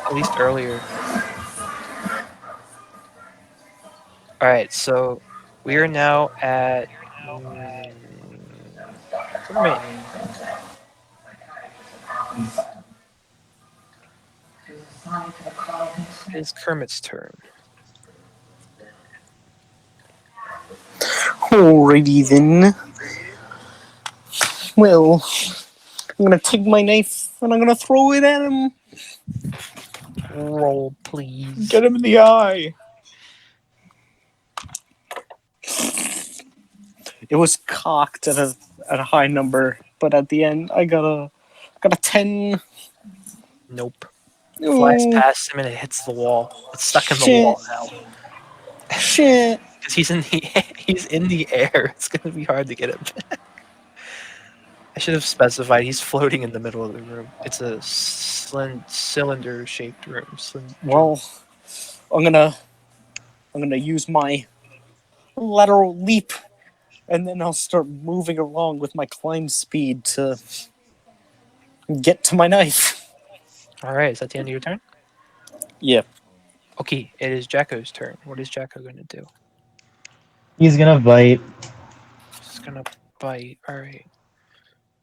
at least earlier. Alright, so we are now at Kermit. It is Kermit's turn. Alrighty then. Well, I'm gonna take my knife and I'm gonna throw it at him. Roll, please. Get him in the eye. It was cocked at a high number, but at the end I got a 10. Nope. Flies Oh, past him and it hits the wall. It's stuck in the shit. wall now. Shit. Because he's in the air. It's gonna be hard to get him back. I should have specified he's floating in the middle of the room. It's a cylinder-shaped room. Well, I'm gonna use my lateral leap, and then I'll start moving along with my climb speed to get to my knife. All right, is that the end of your turn? Yeah. Okay, it is Jacko's turn. What is Jacko going to do? He's gonna bite. He's going to bite. All right.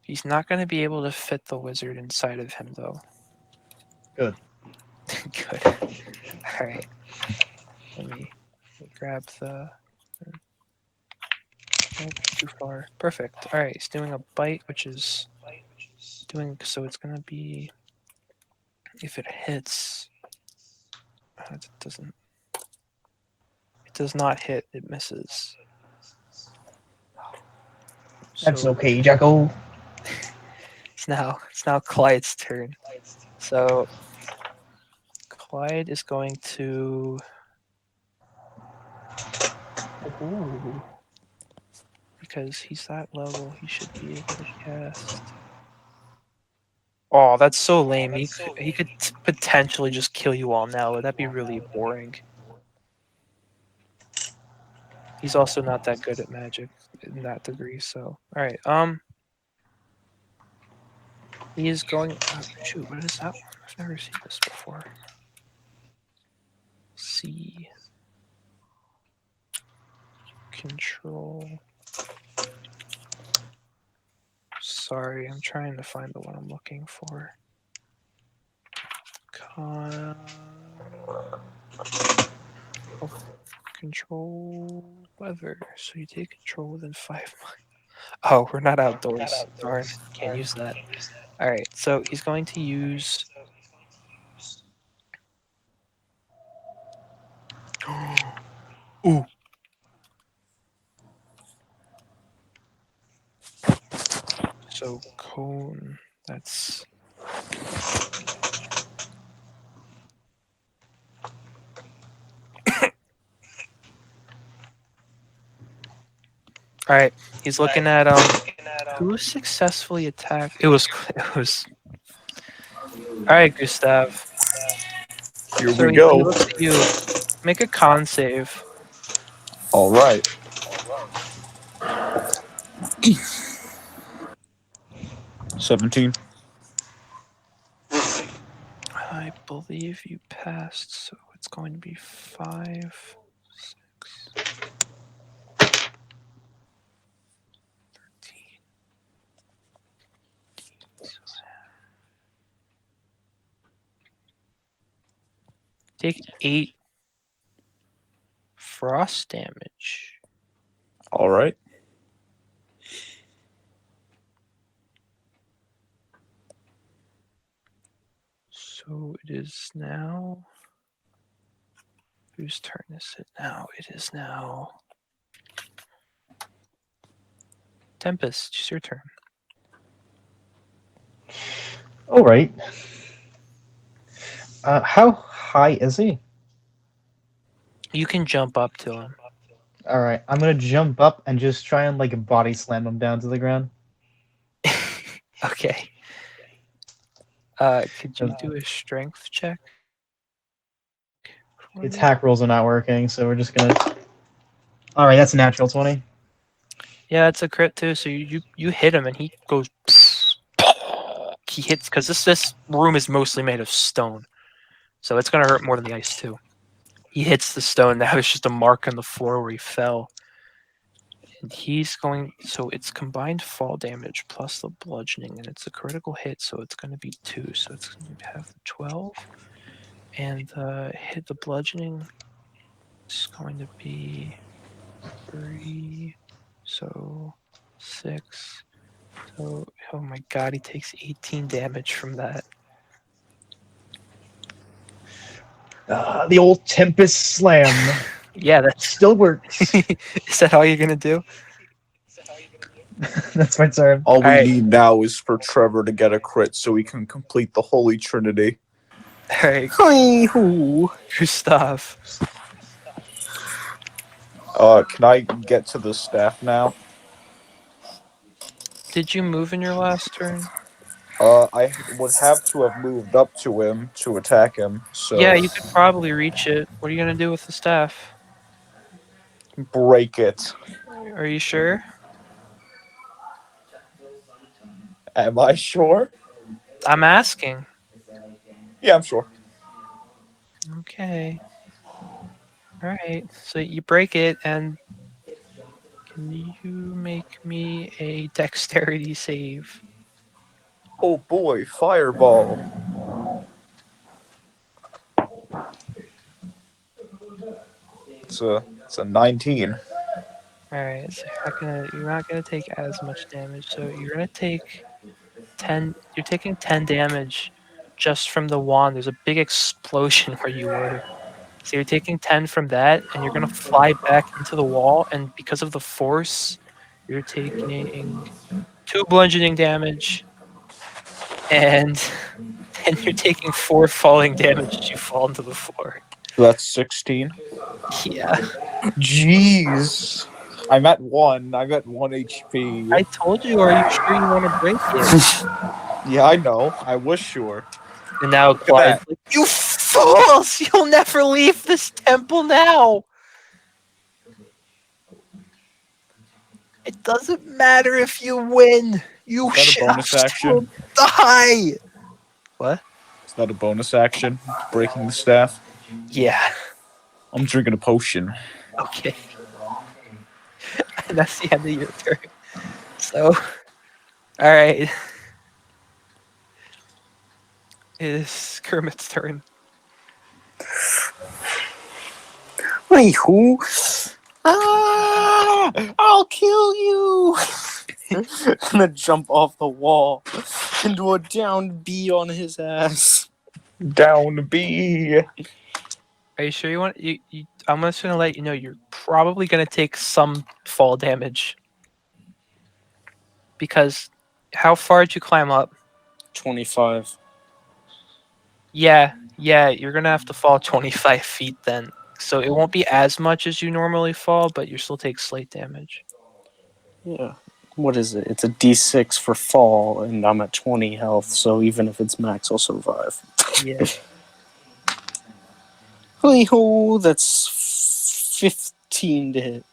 He's not going to be able to fit the wizard inside of him, though. Good. Good. All right. Let me grab the... Nope, too far. Perfect. All right, he's doing a bite, which is doing... So it's going to be... If it hits... it doesn't... It does not hit. It misses. That's So okay, Jacko. it's now Clyde's turn. So Clyde is going to. Ooh, because he's that level, he should be able to cast. Oh, that's so lame. He could potentially just kill you all now. That'd be really boring. He's also not that good at magic in that degree. So, all right. He is going. Shoot, what is that one? I've never seen this before. C control. Sorry, I'm trying to find the one I'm looking for. Oh, control weather. So you take control within 5 miles. Oh, we're not outdoors. Darn, can't use that. All right, so he's going to use. Ooh. So cone. That's. All right, he's looking at who successfully attacked. It was. It was. All right, Gustav. Here So we he go. looks at you. Make a con save. All right. 17. I believe you passed, so it's going to be 5, 6, 13. Take 8 frost damage. All right. So it is now. Whose turn is it now? It is now. Tempest, it's your turn. All right. How high is he? You can jump up to him. All right, I'm gonna jump up and just try and like body slam him down to the ground. Okay. Could you do a strength check? for me? Attack rolls are not working, so we're just gonna. All right, that's a natural 20. Yeah, it's a crit too. So you hit him and he goes. He hits because this room is mostly made of stone, so it's gonna hurt more than the ice too. He hits the stone. Now it's just a mark on the floor where he fell. And he's going. So it's combined fall damage plus the bludgeoning, and it's a critical hit, so it's going to be 2. So it's going to have 12, and hit the bludgeoning is going to be 3. So 6. So oh my god, he takes 18 damage from that. The old Tempest Slam Yeah, that's. still works. Is that all you're gonna do? That's my turn. All we Alright. need now is for Trevor to get a crit so we can complete the Holy Trinity. All right, Hi-hoo. Gustav. Can I get to the staff now? Did you move in your last turn? I would have to have moved up to him to attack him, so Yeah, you could probably reach it. What are you gonna do with the staff? break it. Are you sure? Am I sure? I'm asking. Yeah, I'm sure. Okay. All right. So you break it, and can you make me a dexterity save? Oh boy, fireball. It's a 19. All right. So you're not gonna take as much damage. So you're gonna take 10. You're taking 10 damage just from the wand. There's a big explosion where you were. So you're taking 10 from that, and you're gonna fly back into the wall. And because of the force, You're taking 2 bludgeoning damage, and then you're taking 4 falling damage as you fall into the floor. That's 16. Yeah, Jeez. I'm at 1. I'm at 1 HP. I told you. Are you sure you want to break it? Yeah, I know. I was sure. And now Look at Clyde's that. like, "You fools! You'll never leave this temple now. It doesn't matter if you win. You Is that a shall bonus action? die." What? Is that a bonus action? Breaking the staff? Yeah. I'm drinking a potion. Okay. And that's the end of your turn. So, all right. It is Kermit's turn. Wait, who? Ah! I'll kill you! I'm gonna jump off the wall and do a down B on his ass. Down B. Are you sure you want you? I'm just gonna let you know you're probably gonna take some fall damage because how far did you climb up? 25. Yeah, you're gonna have to fall 25 feet then. So it won't be as much as you normally fall, but you still take slight damage. Yeah. What is it? It's a D6 for fall, and I'm at 20 health, so even if it's max, I'll survive. Yeah. Hey-ho, that's 15 to hit.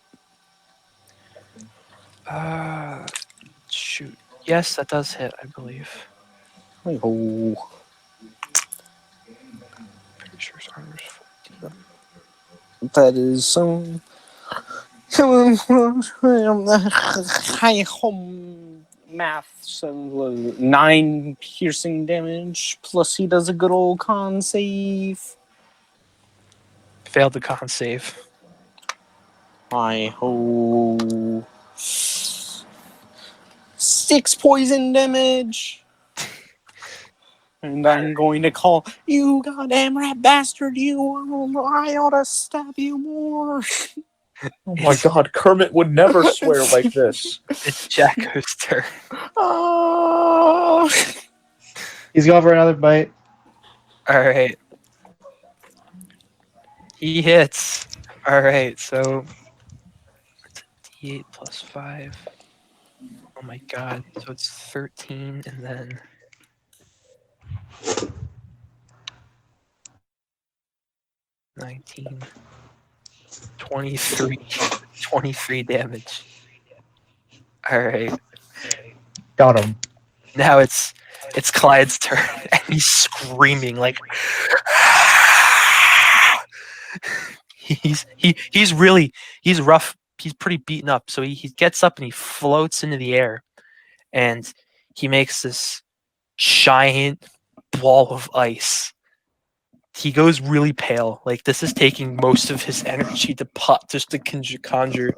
Shoot. Yes, that does hit, I believe. Hey-ho. Pretty sure his armor's 14. That is high home math. So 9 piercing damage. Plus he does a good old con save. Failed the con save. Hi ho. 6 poison damage. And I'm going to call, "You goddamn rat bastard, I ought to stab you more." Oh my god, Kermit would never swear like this. It's Jacko's turn. Oh. He's going for another bite. Alright. He hits. Alright, so it's a D8 plus 5. Oh my god. So it's 13 and then 19. 23. 23 damage. Alright. Got him. Now it's Clyde's turn and he's screaming like he's rough. He's pretty beaten up. So he gets up and he floats into the air and he makes this giant ball of ice. He goes really pale. Like this is taking most of his energy to just to conjure.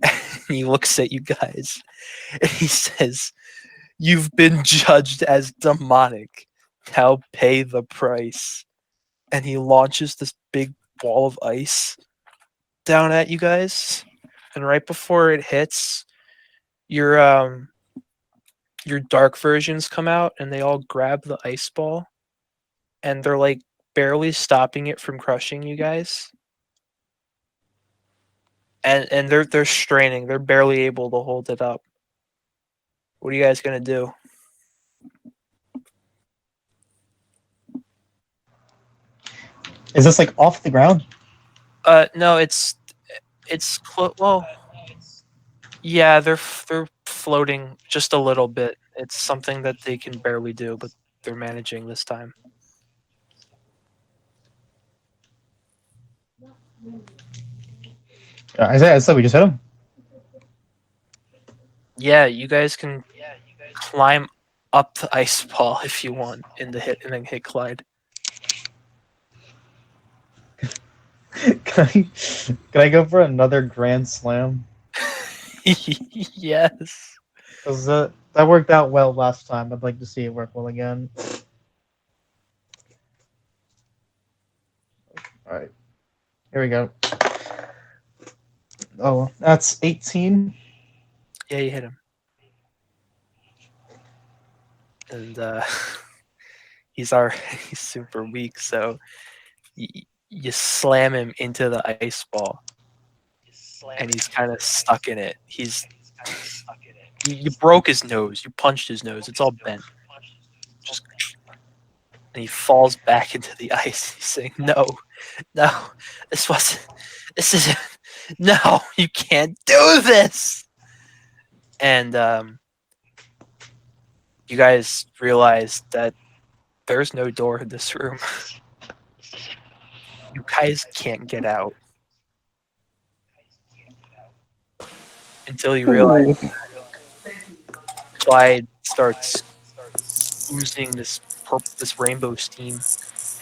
And he looks at you guys and he says, "You've been judged as demonic. Now pay the price." And he launches this big ball of ice down at you guys. And right before it hits, your dark versions come out and they all grab the ice ball and they're like barely stopping it from crushing you guys. And they're straining. They're barely able to hold it up. What are you guys gonna do? Is this like off the ground? No, well, yeah, they're floating just a little bit. It's something that they can barely do, but they're managing this time. I said we just hit him. Yeah, you guys can climb up the ice ball if you want in the hit and then hit Clyde. Can I go for another grand slam? Yes. Because that worked out well last time. I'd like to see it work well again. All right, here we go. Oh, that's 18. Yeah, you hit him. And he's he's super weak, so you slam him into the ice ball, and he's kind of stuck in it. You broke his nose. You punched his nose. It's all bent. Just and he falls back into the ice. He's saying, "No, no, this wasn't. This isn't. No, you can't do this." And you guys realize that there's no door in this room. You guys can't get out until you realize Clyde starts oozing this rainbow steam,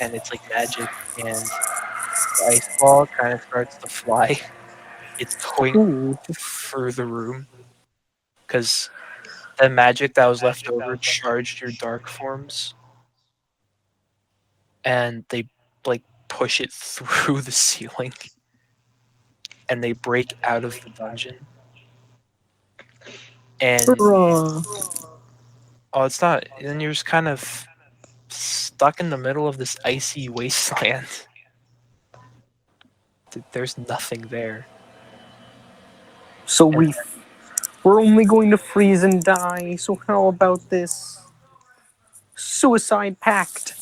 and it's like magic, and the ice ball kind of starts to fly. It's going Ooh. through the room because the magic that was left over charged your dark forms, and they like push it through the ceiling, and they break out of the dungeon. And Hurrah. oh, it's not. Then you're just kind of stuck in the middle of this icy wasteland. There's nothing there. So we're only going to freeze and die. So how about this suicide pact?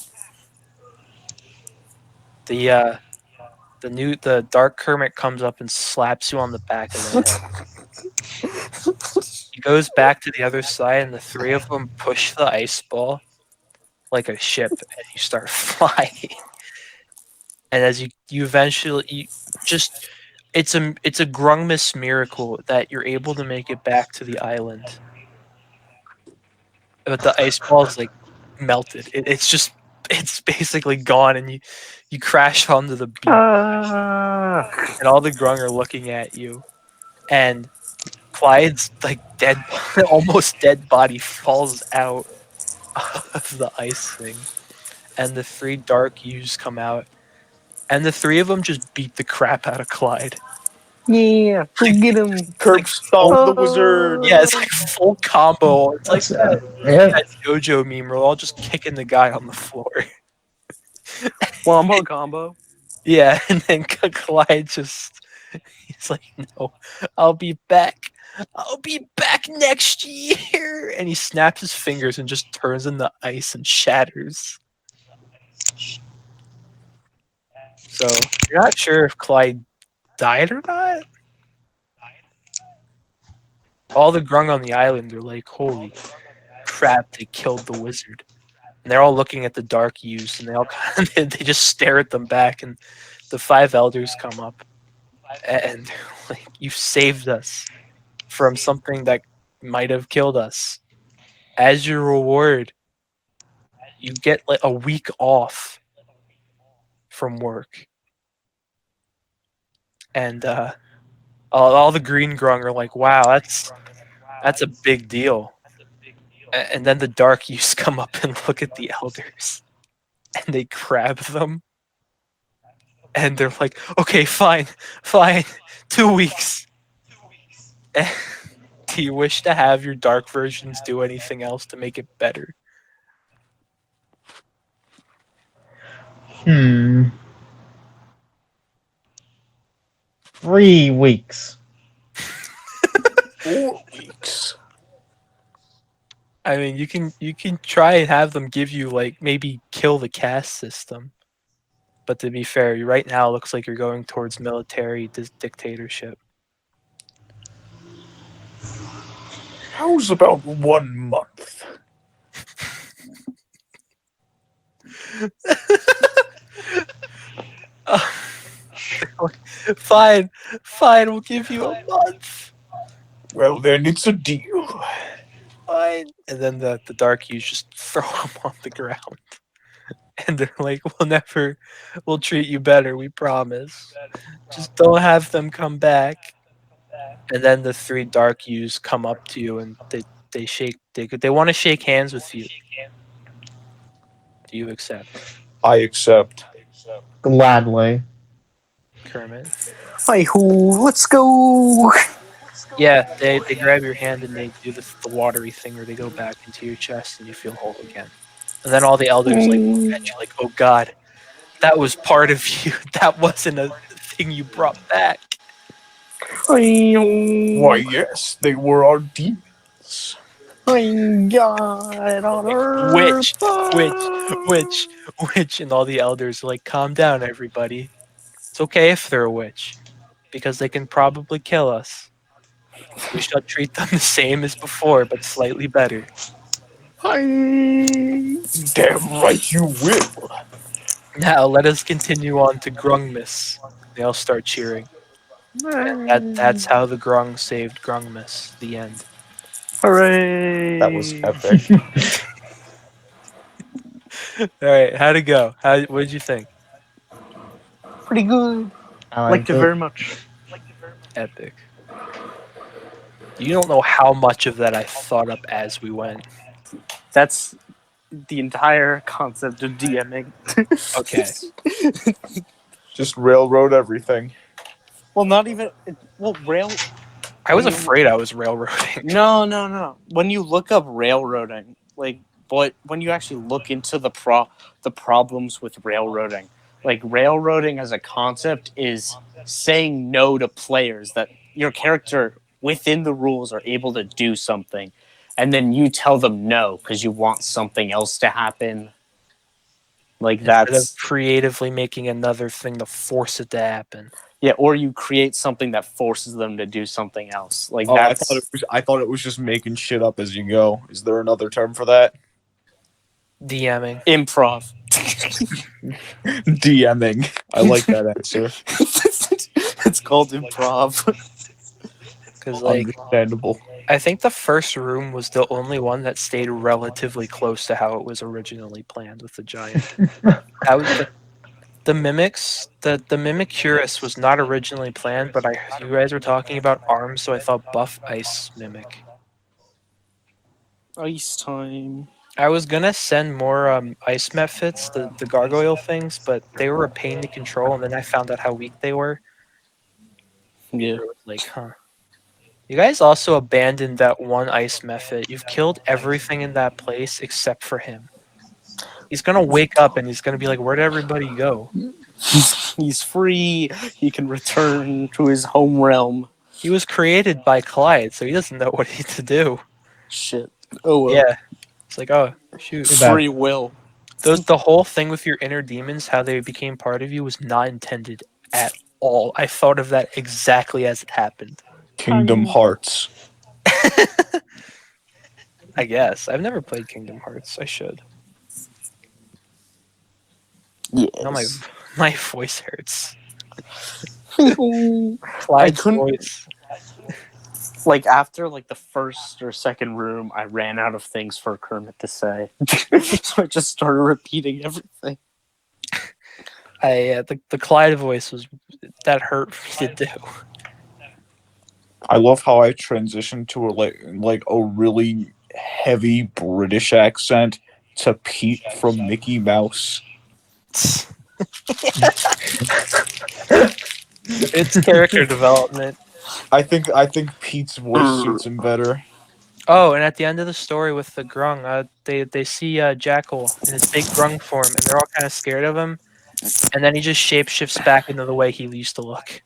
The dark hermit comes up and slaps you on the back of the head. He goes back to the other side, and the three of them push the ice ball like a ship, and you start flying. And as you eventually just it's a Grungmas miracle that you're able to make it back to the island. But the ice ball is like melted. It's basically gone, and you crash onto the beach, and all the Grung are looking at you, and Clyde's like dead, almost dead body falls out of the ice thing, and the three dark U's come out, and the three of them just beat the crap out of Clyde. Yeah, go get him. Curb stomp the wizard. Yeah, it's like full combo. It's like that Yeah. JoJo meme where we're all just kicking the guy on the floor. Wombo combo. Yeah, and then Clyde he's like, "No, I'll be back. I'll be back next year." And he snaps his fingers and just turns into ice and shatters. So you're not sure if Clyde died or not. All the Grung on the island are like, "Holy crap, they killed the wizard." And they're all looking at the dark U's, and they all kind of, they just stare at them back, and the five elders come up, and they're like, "You saved us from something that might have killed us. As your reward, you get like a week off from work." And all the green Grung are like, "Wow, that's a big deal." And then the dark U's come up and look at the elders, and they grab them, and they're like, "Okay, fine, 2 weeks." Do you wish to have your dark versions do anything else to make it better? Hmm. 3 weeks. 4 weeks. I mean, you can try and have them give you like maybe kill the caste system, but to be fair, right now it looks like you're going towards military dictatorship. How's about 1 month? Fine, we'll give you a month. Well, then it's a deal. Fine. And then the dark U's just throw him on the ground. And they're like, we'll treat you better, we promise. Just don't have them come back. And then the three dark U's come up to you, and they want to shake hands with you. Do you accept? I accept. Gladly. Kermit? Hi ho, let's go. Yeah, they grab your hand and they do the watery thing where they go back into your chest and you feel whole again. And then all the elders like look at you like, oh god, that was part of you. That wasn't a thing you brought back. Why, yes, they were our demons. God on earth. Which, which, which, which, and all the elders are like, calm down, everybody. It's okay if they're a witch, because they can probably kill us. We shall treat them the same as before, but slightly better. Damn right you will. Now let us continue on to Grungmas. They all start cheering. And that's how the Grung saved Grungmas. The end. Hooray! That was epic. All right, how'd it go? What did you think? Pretty good. I Liked liked it it. very much. Epic. You don't know how much of that I thought up as we went. That's the entire concept of DMing. Okay. Just railroad everything. Well, not even. Well, I was when you afraid I was railroading. no. When you look up railroading, but when you actually look into the problems with railroading, like railroading as a concept is saying no to players that your character within the rules are able to do something, and then you tell them no because you want something else to happen. Like Instead of that's creatively making another thing to force it to happen. yeah, or you create something that forces them to do something else. Like Oh, that's I thought it was just making shit up as you go. Is there another term for that? DMing. improv. DMing. I like that answer. It's called improv. Because, like, Understandable. I think the first room was the only one that stayed relatively close to how it was originally planned with the giant. That was the mimics. The Mimicurus was not originally planned, but you guys were talking about arms, so I thought buff ice mimic. Ice time. I was gonna send more ice methods, the gargoyle things, but they were a pain to control, and then I found out how weak they were. Yeah. It was like, huh. You guys also abandoned that one ice method. You've killed everything in that place except for him. He's gonna wake up and he's gonna be like, "Where'd everybody go?" He's free. He can return to his home realm. He was created by Clyde, so he doesn't know what he to do. Shit. Oh well. Yeah, it's like, oh shoot. Too bad. Free will. The whole thing with your inner demons, how they became part of you, was not intended at all. I thought of that exactly as it happened. Kingdom Hearts. I guess I've never played Kingdom Hearts. I should. Yes. No, my voice hurts. I Clyde's couldn't voice. like after like the first or second room, I ran out of things for Kermit to say, so I just started repeating everything. The Clyde voice was that hurt me to do. I love how I transitioned to like a really heavy British accent to Pete from Mickey Mouse. It's character development. I think Pete's voice suits him better. Oh, and at the end of the story with the Grung, they see Jackal in his big Grung form, and they're all kind of scared of him. And then he just shapeshifts back into the way he used to look.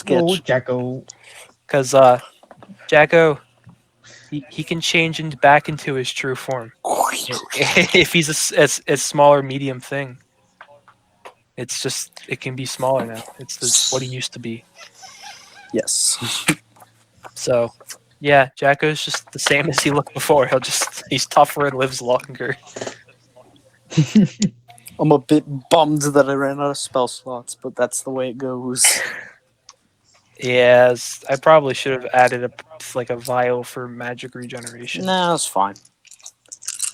Go, Sketch. Jacko. Because Jacko, he can change back into his true form if he's a smaller medium thing. It's just it can be smaller now. It's what he used to be. Yes. So, yeah, Jacko's just the same as he looked before. He's tougher and lives longer. I'm a bit bummed that I ran out of spell slots, but that's the way it goes. Yes, I probably should have added a vial for magic regeneration. Nah, it's fine.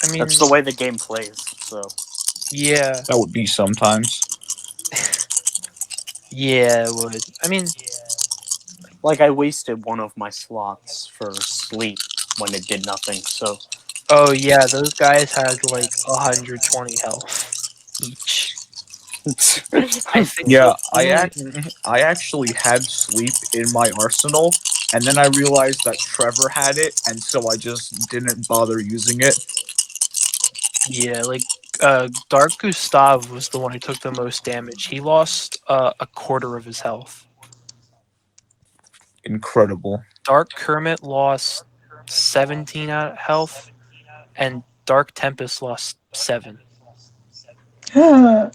I mean, That's the way the game plays. So yeah, That would be sometimes. yeah, it would. I mean, like I wasted one of my slots for sleep when it did nothing. So oh yeah, those guys had like 120 health each. I think Yeah, the I actually had sleep in my arsenal, and then I realized that Trevor had it, and so I just didn't bother using it. yeah, like Dark Gustav was the one who took the most damage. He lost a quarter of his health. Incredible. Dark Kermit lost 17 out health, and Dark Tempest lost 7. Leave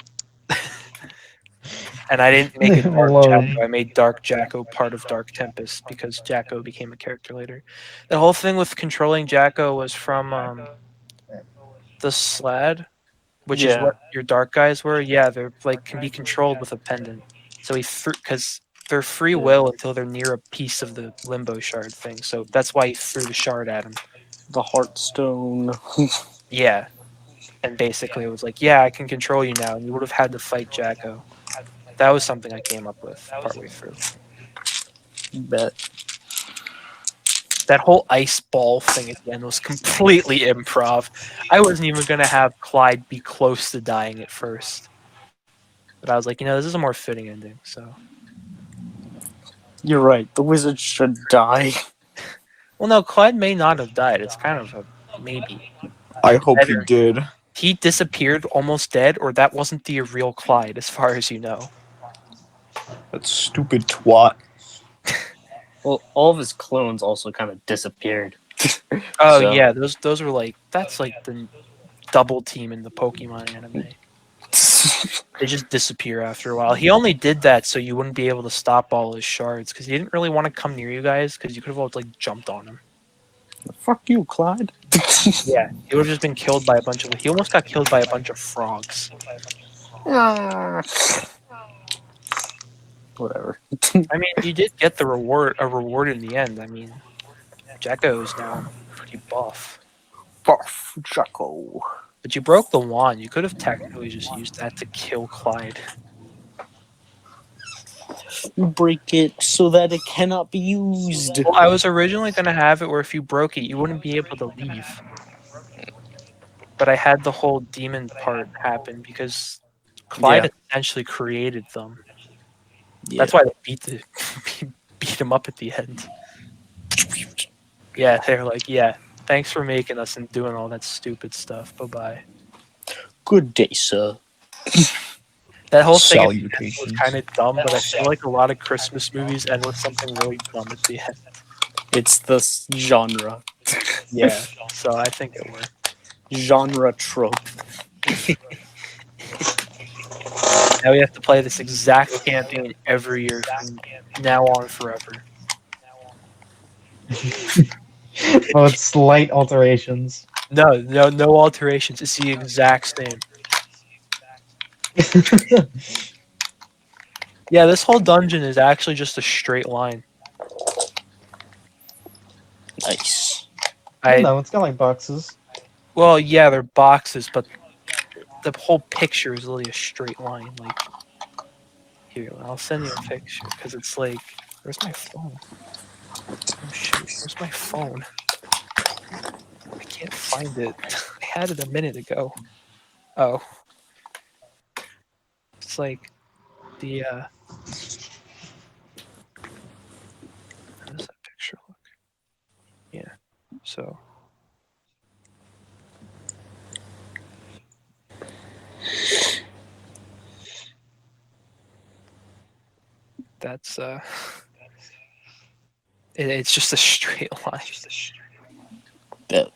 And I didn't make it him Dark alone. Jacko. I made Dark Jacko part of Dark Tempest because Jacko became a character later. The whole thing with controlling Jacko was from the Slad, which is Yeah, what your dark guys were. Yeah, they're like can be controlled with a pendant. So he because they're free will until they're near a piece of the limbo shard thing. So that's why he threw the shard at him. the Heartstone. Yeah, and basically it was like, yeah, I can control you now, and you would have had to fight Jacko. That was something I came up with partway through. Bet. That whole ice ball thing again was completely improv. I wasn't even gonna have Clyde be close to dying at first, but I was like, this is a more fitting ending. So, You're right. The wizard should die. well, no, Clyde may not have died. It's kind of a maybe. I hope he Either did. he disappeared almost dead, or that wasn't the real Clyde, as far as you know. That stupid twat. Well, all of his clones also kind of disappeared. Oh So- yeah, those were like that's like the double team in the Pokemon anime. They just disappear after a while. He only did that so you wouldn't be able to stop all his shards because he didn't really want to come near you guys because you could have all like jumped on him. Fuck you, Clyde. Yeah, he would have just been killed by a bunch of. He almost got killed by a bunch of frogs. Whatever. I mean, you did get a reward in the end. I mean, Jacko is now pretty buff, Buff Jacko. but you broke the wand. You could have technically just used that to kill Clyde. Break it so that it cannot be used. Well, I was originally going to have it where if you broke it, you wouldn't be able to leave. But I had the whole demon part happen because Clyde Yeah. essentially created them. Yeah. That's why they beat him up at the end. Yeah, they're like, yeah, thanks for making us and doing all that stupid stuff. Bye bye. Good day, sir. That whole thing at the end was Salutations. kind of dumb, but I feel like a lot of Christmas movies end with something really dumb at the end. It's the genre. Yeah, so I think it worked. Genre trope. Now we have to play this exact campaign every year from now on forever. Well, it's slight alterations. No alterations. It's the exact same. Yeah, this whole dungeon is actually just a straight line. Nice. No, it's got like boxes. Well, yeah, they're boxes, but the whole picture is really a straight line. Like, here, I'll send you a picture because it's like, where's my phone? Oh shoot, where's my phone? I can't find it. I had it a minute ago. Oh, it's like the how does that picture look? Yeah, so. That's it's just a straight line. Bet.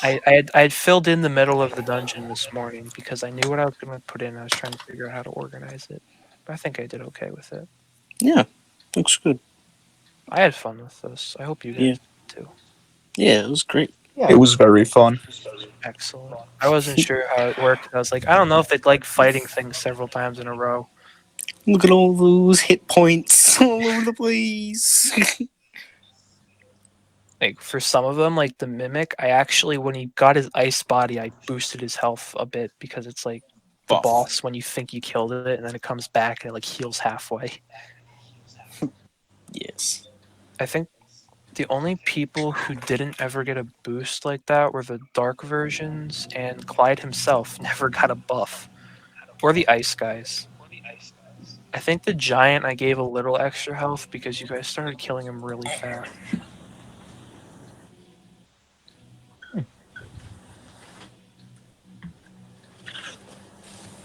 I had filled in the middle of the dungeon this morning because I knew what I was going to put in. I was trying to figure out how to organize it. But I think I did okay with it. Yeah. Looks good. I had fun with this. I hope you guys did too. Yeah, it was great. Yeah, It was very fun. Excellent. I wasn't sure how it worked. I was like, I don't know if they'd like fighting things several times in a row. Look at all those hit points all over the place. Like for some of them, like the mimic, I actually when he got his ice body, I boosted his health a bit because it's like the Buff. boss when you think you killed it and then it comes back and it like heals halfway. Yes. I think the only people who didn't ever get a boost like that were the dark versions, and Clyde himself never got a buff. Or the ice guys. I think the giant I gave a little extra health because you guys started killing him really fast.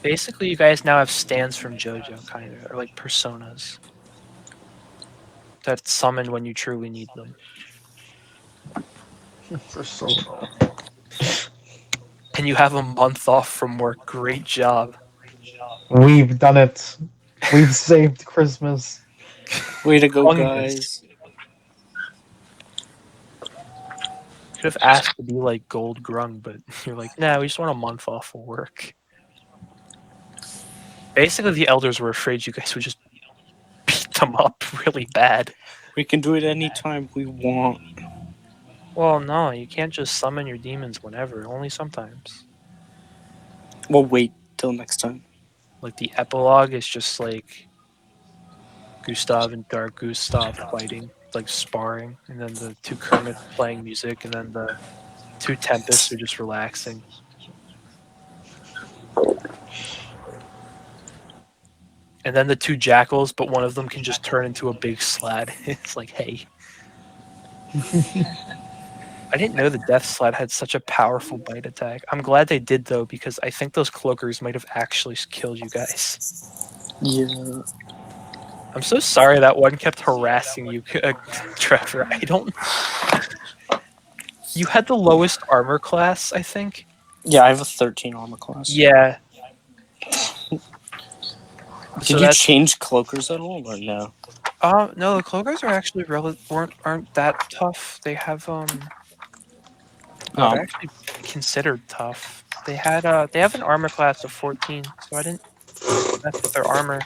Basically, you guys now have stands from JoJo, kind of, or like personas that summon when you truly need them. Persona. And you have a month off from work. Great job. We've done it. We've saved Christmas. Way to go, Grungmas. guys. Could have asked to be like Gold Grung, but you're like, nah, we just want a month off of work. Basically, the elders were afraid you guys would just beat them up really bad. We can do it anytime we want. Well, no, you can't just summon your demons whenever, only sometimes. We'll wait till next time. Like the epilogue is just like Gustav and Dark Gustav fighting, like sparring, and then the two Kermits playing music, and then the two Tempests are just relaxing. And then the two Jackals, but one of them can just turn into a big slad. It's like, hey. I didn't know the Death Sled had such a powerful bite attack. I'm glad they did, though, because I think those cloakers might have actually killed you guys. Yeah. I'm so sorry that one kept harassing you, Trevor. I don't... You had the lowest armor class, I think? Yeah, I have a 13 armor class. Yeah. Did So you that's... change cloakers at all, or no? No, the cloakers are actually aren't that tough. They have they're actually considered tough. They have an armor class of 14, so I didn't mess with their armor.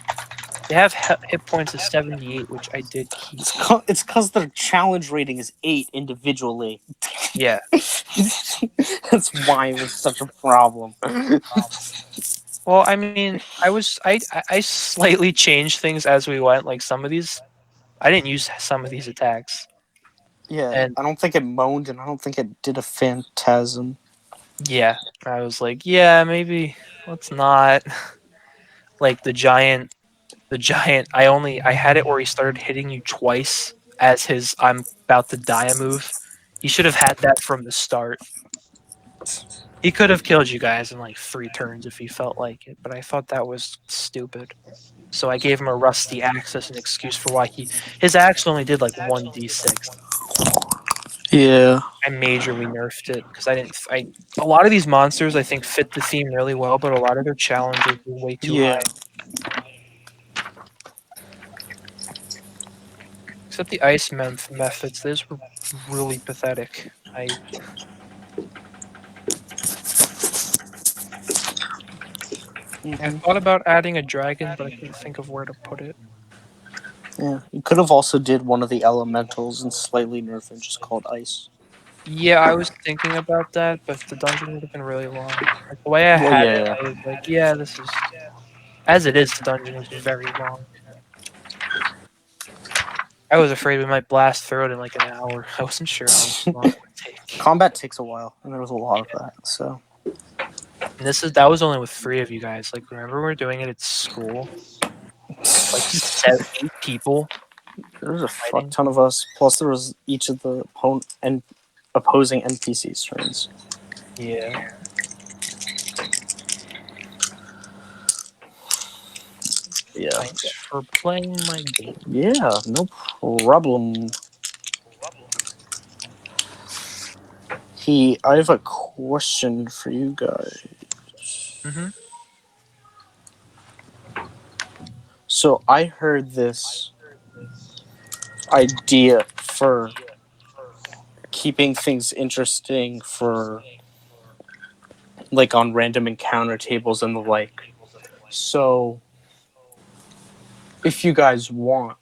They have hit points of 78, which I did keep. It's because their challenge rating is 8 individually. Yeah. That's why it was such a problem. Well, I mean, I slightly changed things as we went. Like some of these, I didn't use some of these attacks. Yeah, And I don't think it moaned, and I don't think it did a phantasm. yeah, I was like, yeah, maybe let's not. Like the giant, I had it where he started hitting you twice as his I'm about to die move. He should have had that from the start. He could have killed you guys in like 3 turns if he felt like it, but I thought that was stupid. So I gave him a rusty axe as an excuse for why his axe only did like 1d6. Yeah. I majorly nerfed it because a lot of these monsters I think fit the theme really well, but a lot of their challenges were way too Yeah. high. Except the ice methods, those were really pathetic. I thought about adding a dragon, but I couldn't think of where to put it. Yeah. You could have also did one of the elementals and slightly nerfed and just called ice. Yeah, I was thinking about that, but the dungeon would have been really long. Like, the way I Well, had yeah, it, yeah. I was like, yeah, this is... As it is, the dungeon is very long. I was afraid we might blast through it in like an hour. I wasn't sure how long it would take. Combat takes a while, and there was a lot of that, so... And that was only with 3 of you guys. Like, remember we were doing it at school? Like 8 people. There was a fighting. fuck ton of us, plus there was each of the opposing NPCs' turns. Yeah. Yeah. Thanks for playing my game. Yeah, no problem. I have a question for you guys. Mm-hmm. So I heard this idea for keeping things interesting for like on random encounter tables and the like. So if you guys want,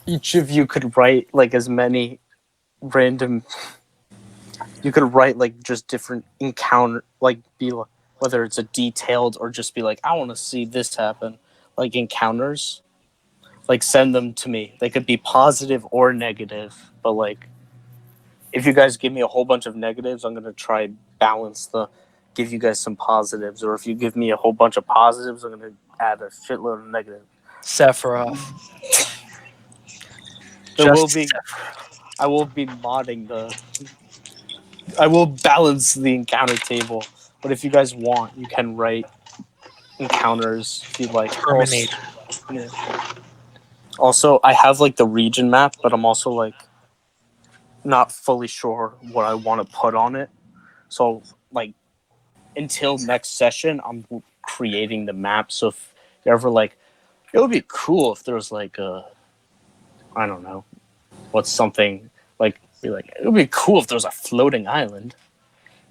each of you could write like as many random you could write like just different encounter like be like, whether it's a detailed or just be like I want to see this happen, like encounters, like send them to me. They could be positive or negative, but like if you guys give me a whole bunch of negatives, I'm going to try balance the give you guys some positives, or if you give me a whole bunch of positives, I'm gonna add a shitload of negatives. Sephiroth. There will Just be. Sephiroth. I will be modding the. I will balance the encounter table, but if you guys want, you can write encounters if you like. Terminator. Yeah. Also, I have like the region map, but I'm also like not fully sure what I want to put on it. So like until next session, I'm creating the map. So if you're ever like, it would be cool if there was like a, I don't know, what's something like be like it would be cool if there was a floating island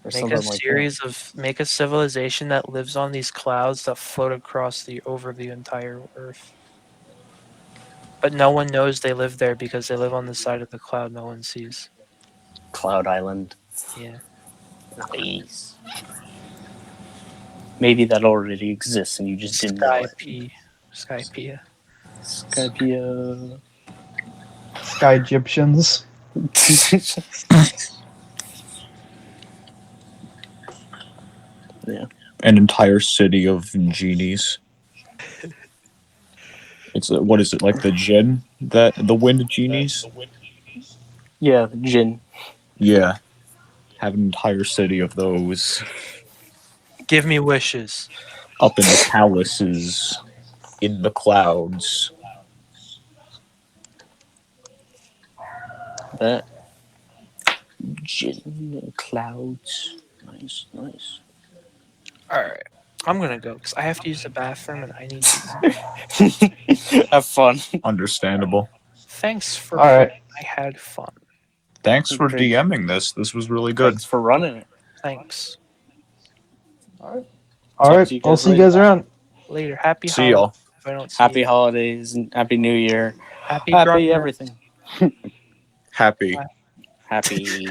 or Make a something like that. make a civilization that lives on these clouds that float across over the entire Earth. But no one knows they live there because they live on the side of the cloud no one sees. Cloud Island. Yeah. Nice. Maybe that already exists and you just didn't know it. Skypea. Skypea. Sky Egyptians. Yeah. An entire city of genies. It's what is it like the Jinn that the wind genies? Yeah, Jin. Yeah, have an entire city of those Give me wishes. up in the palaces, in the clouds. That Jin clouds. Nice, nice. Alright. I'm gonna go because I have to use the bathroom and I need to. Have fun. Understandable. Thanks for All right. playing. I had fun. Thanks for Great. DMing this. This was really good. Thanks for running it. Thanks. All Talk right. to you I'll guys see you later. guys around. Later. Happy See holidays. y'all. If I don't see Happy you. holidays and happy New Year. Happy Happy Grungmas. everything. Happy. Bye. Happy.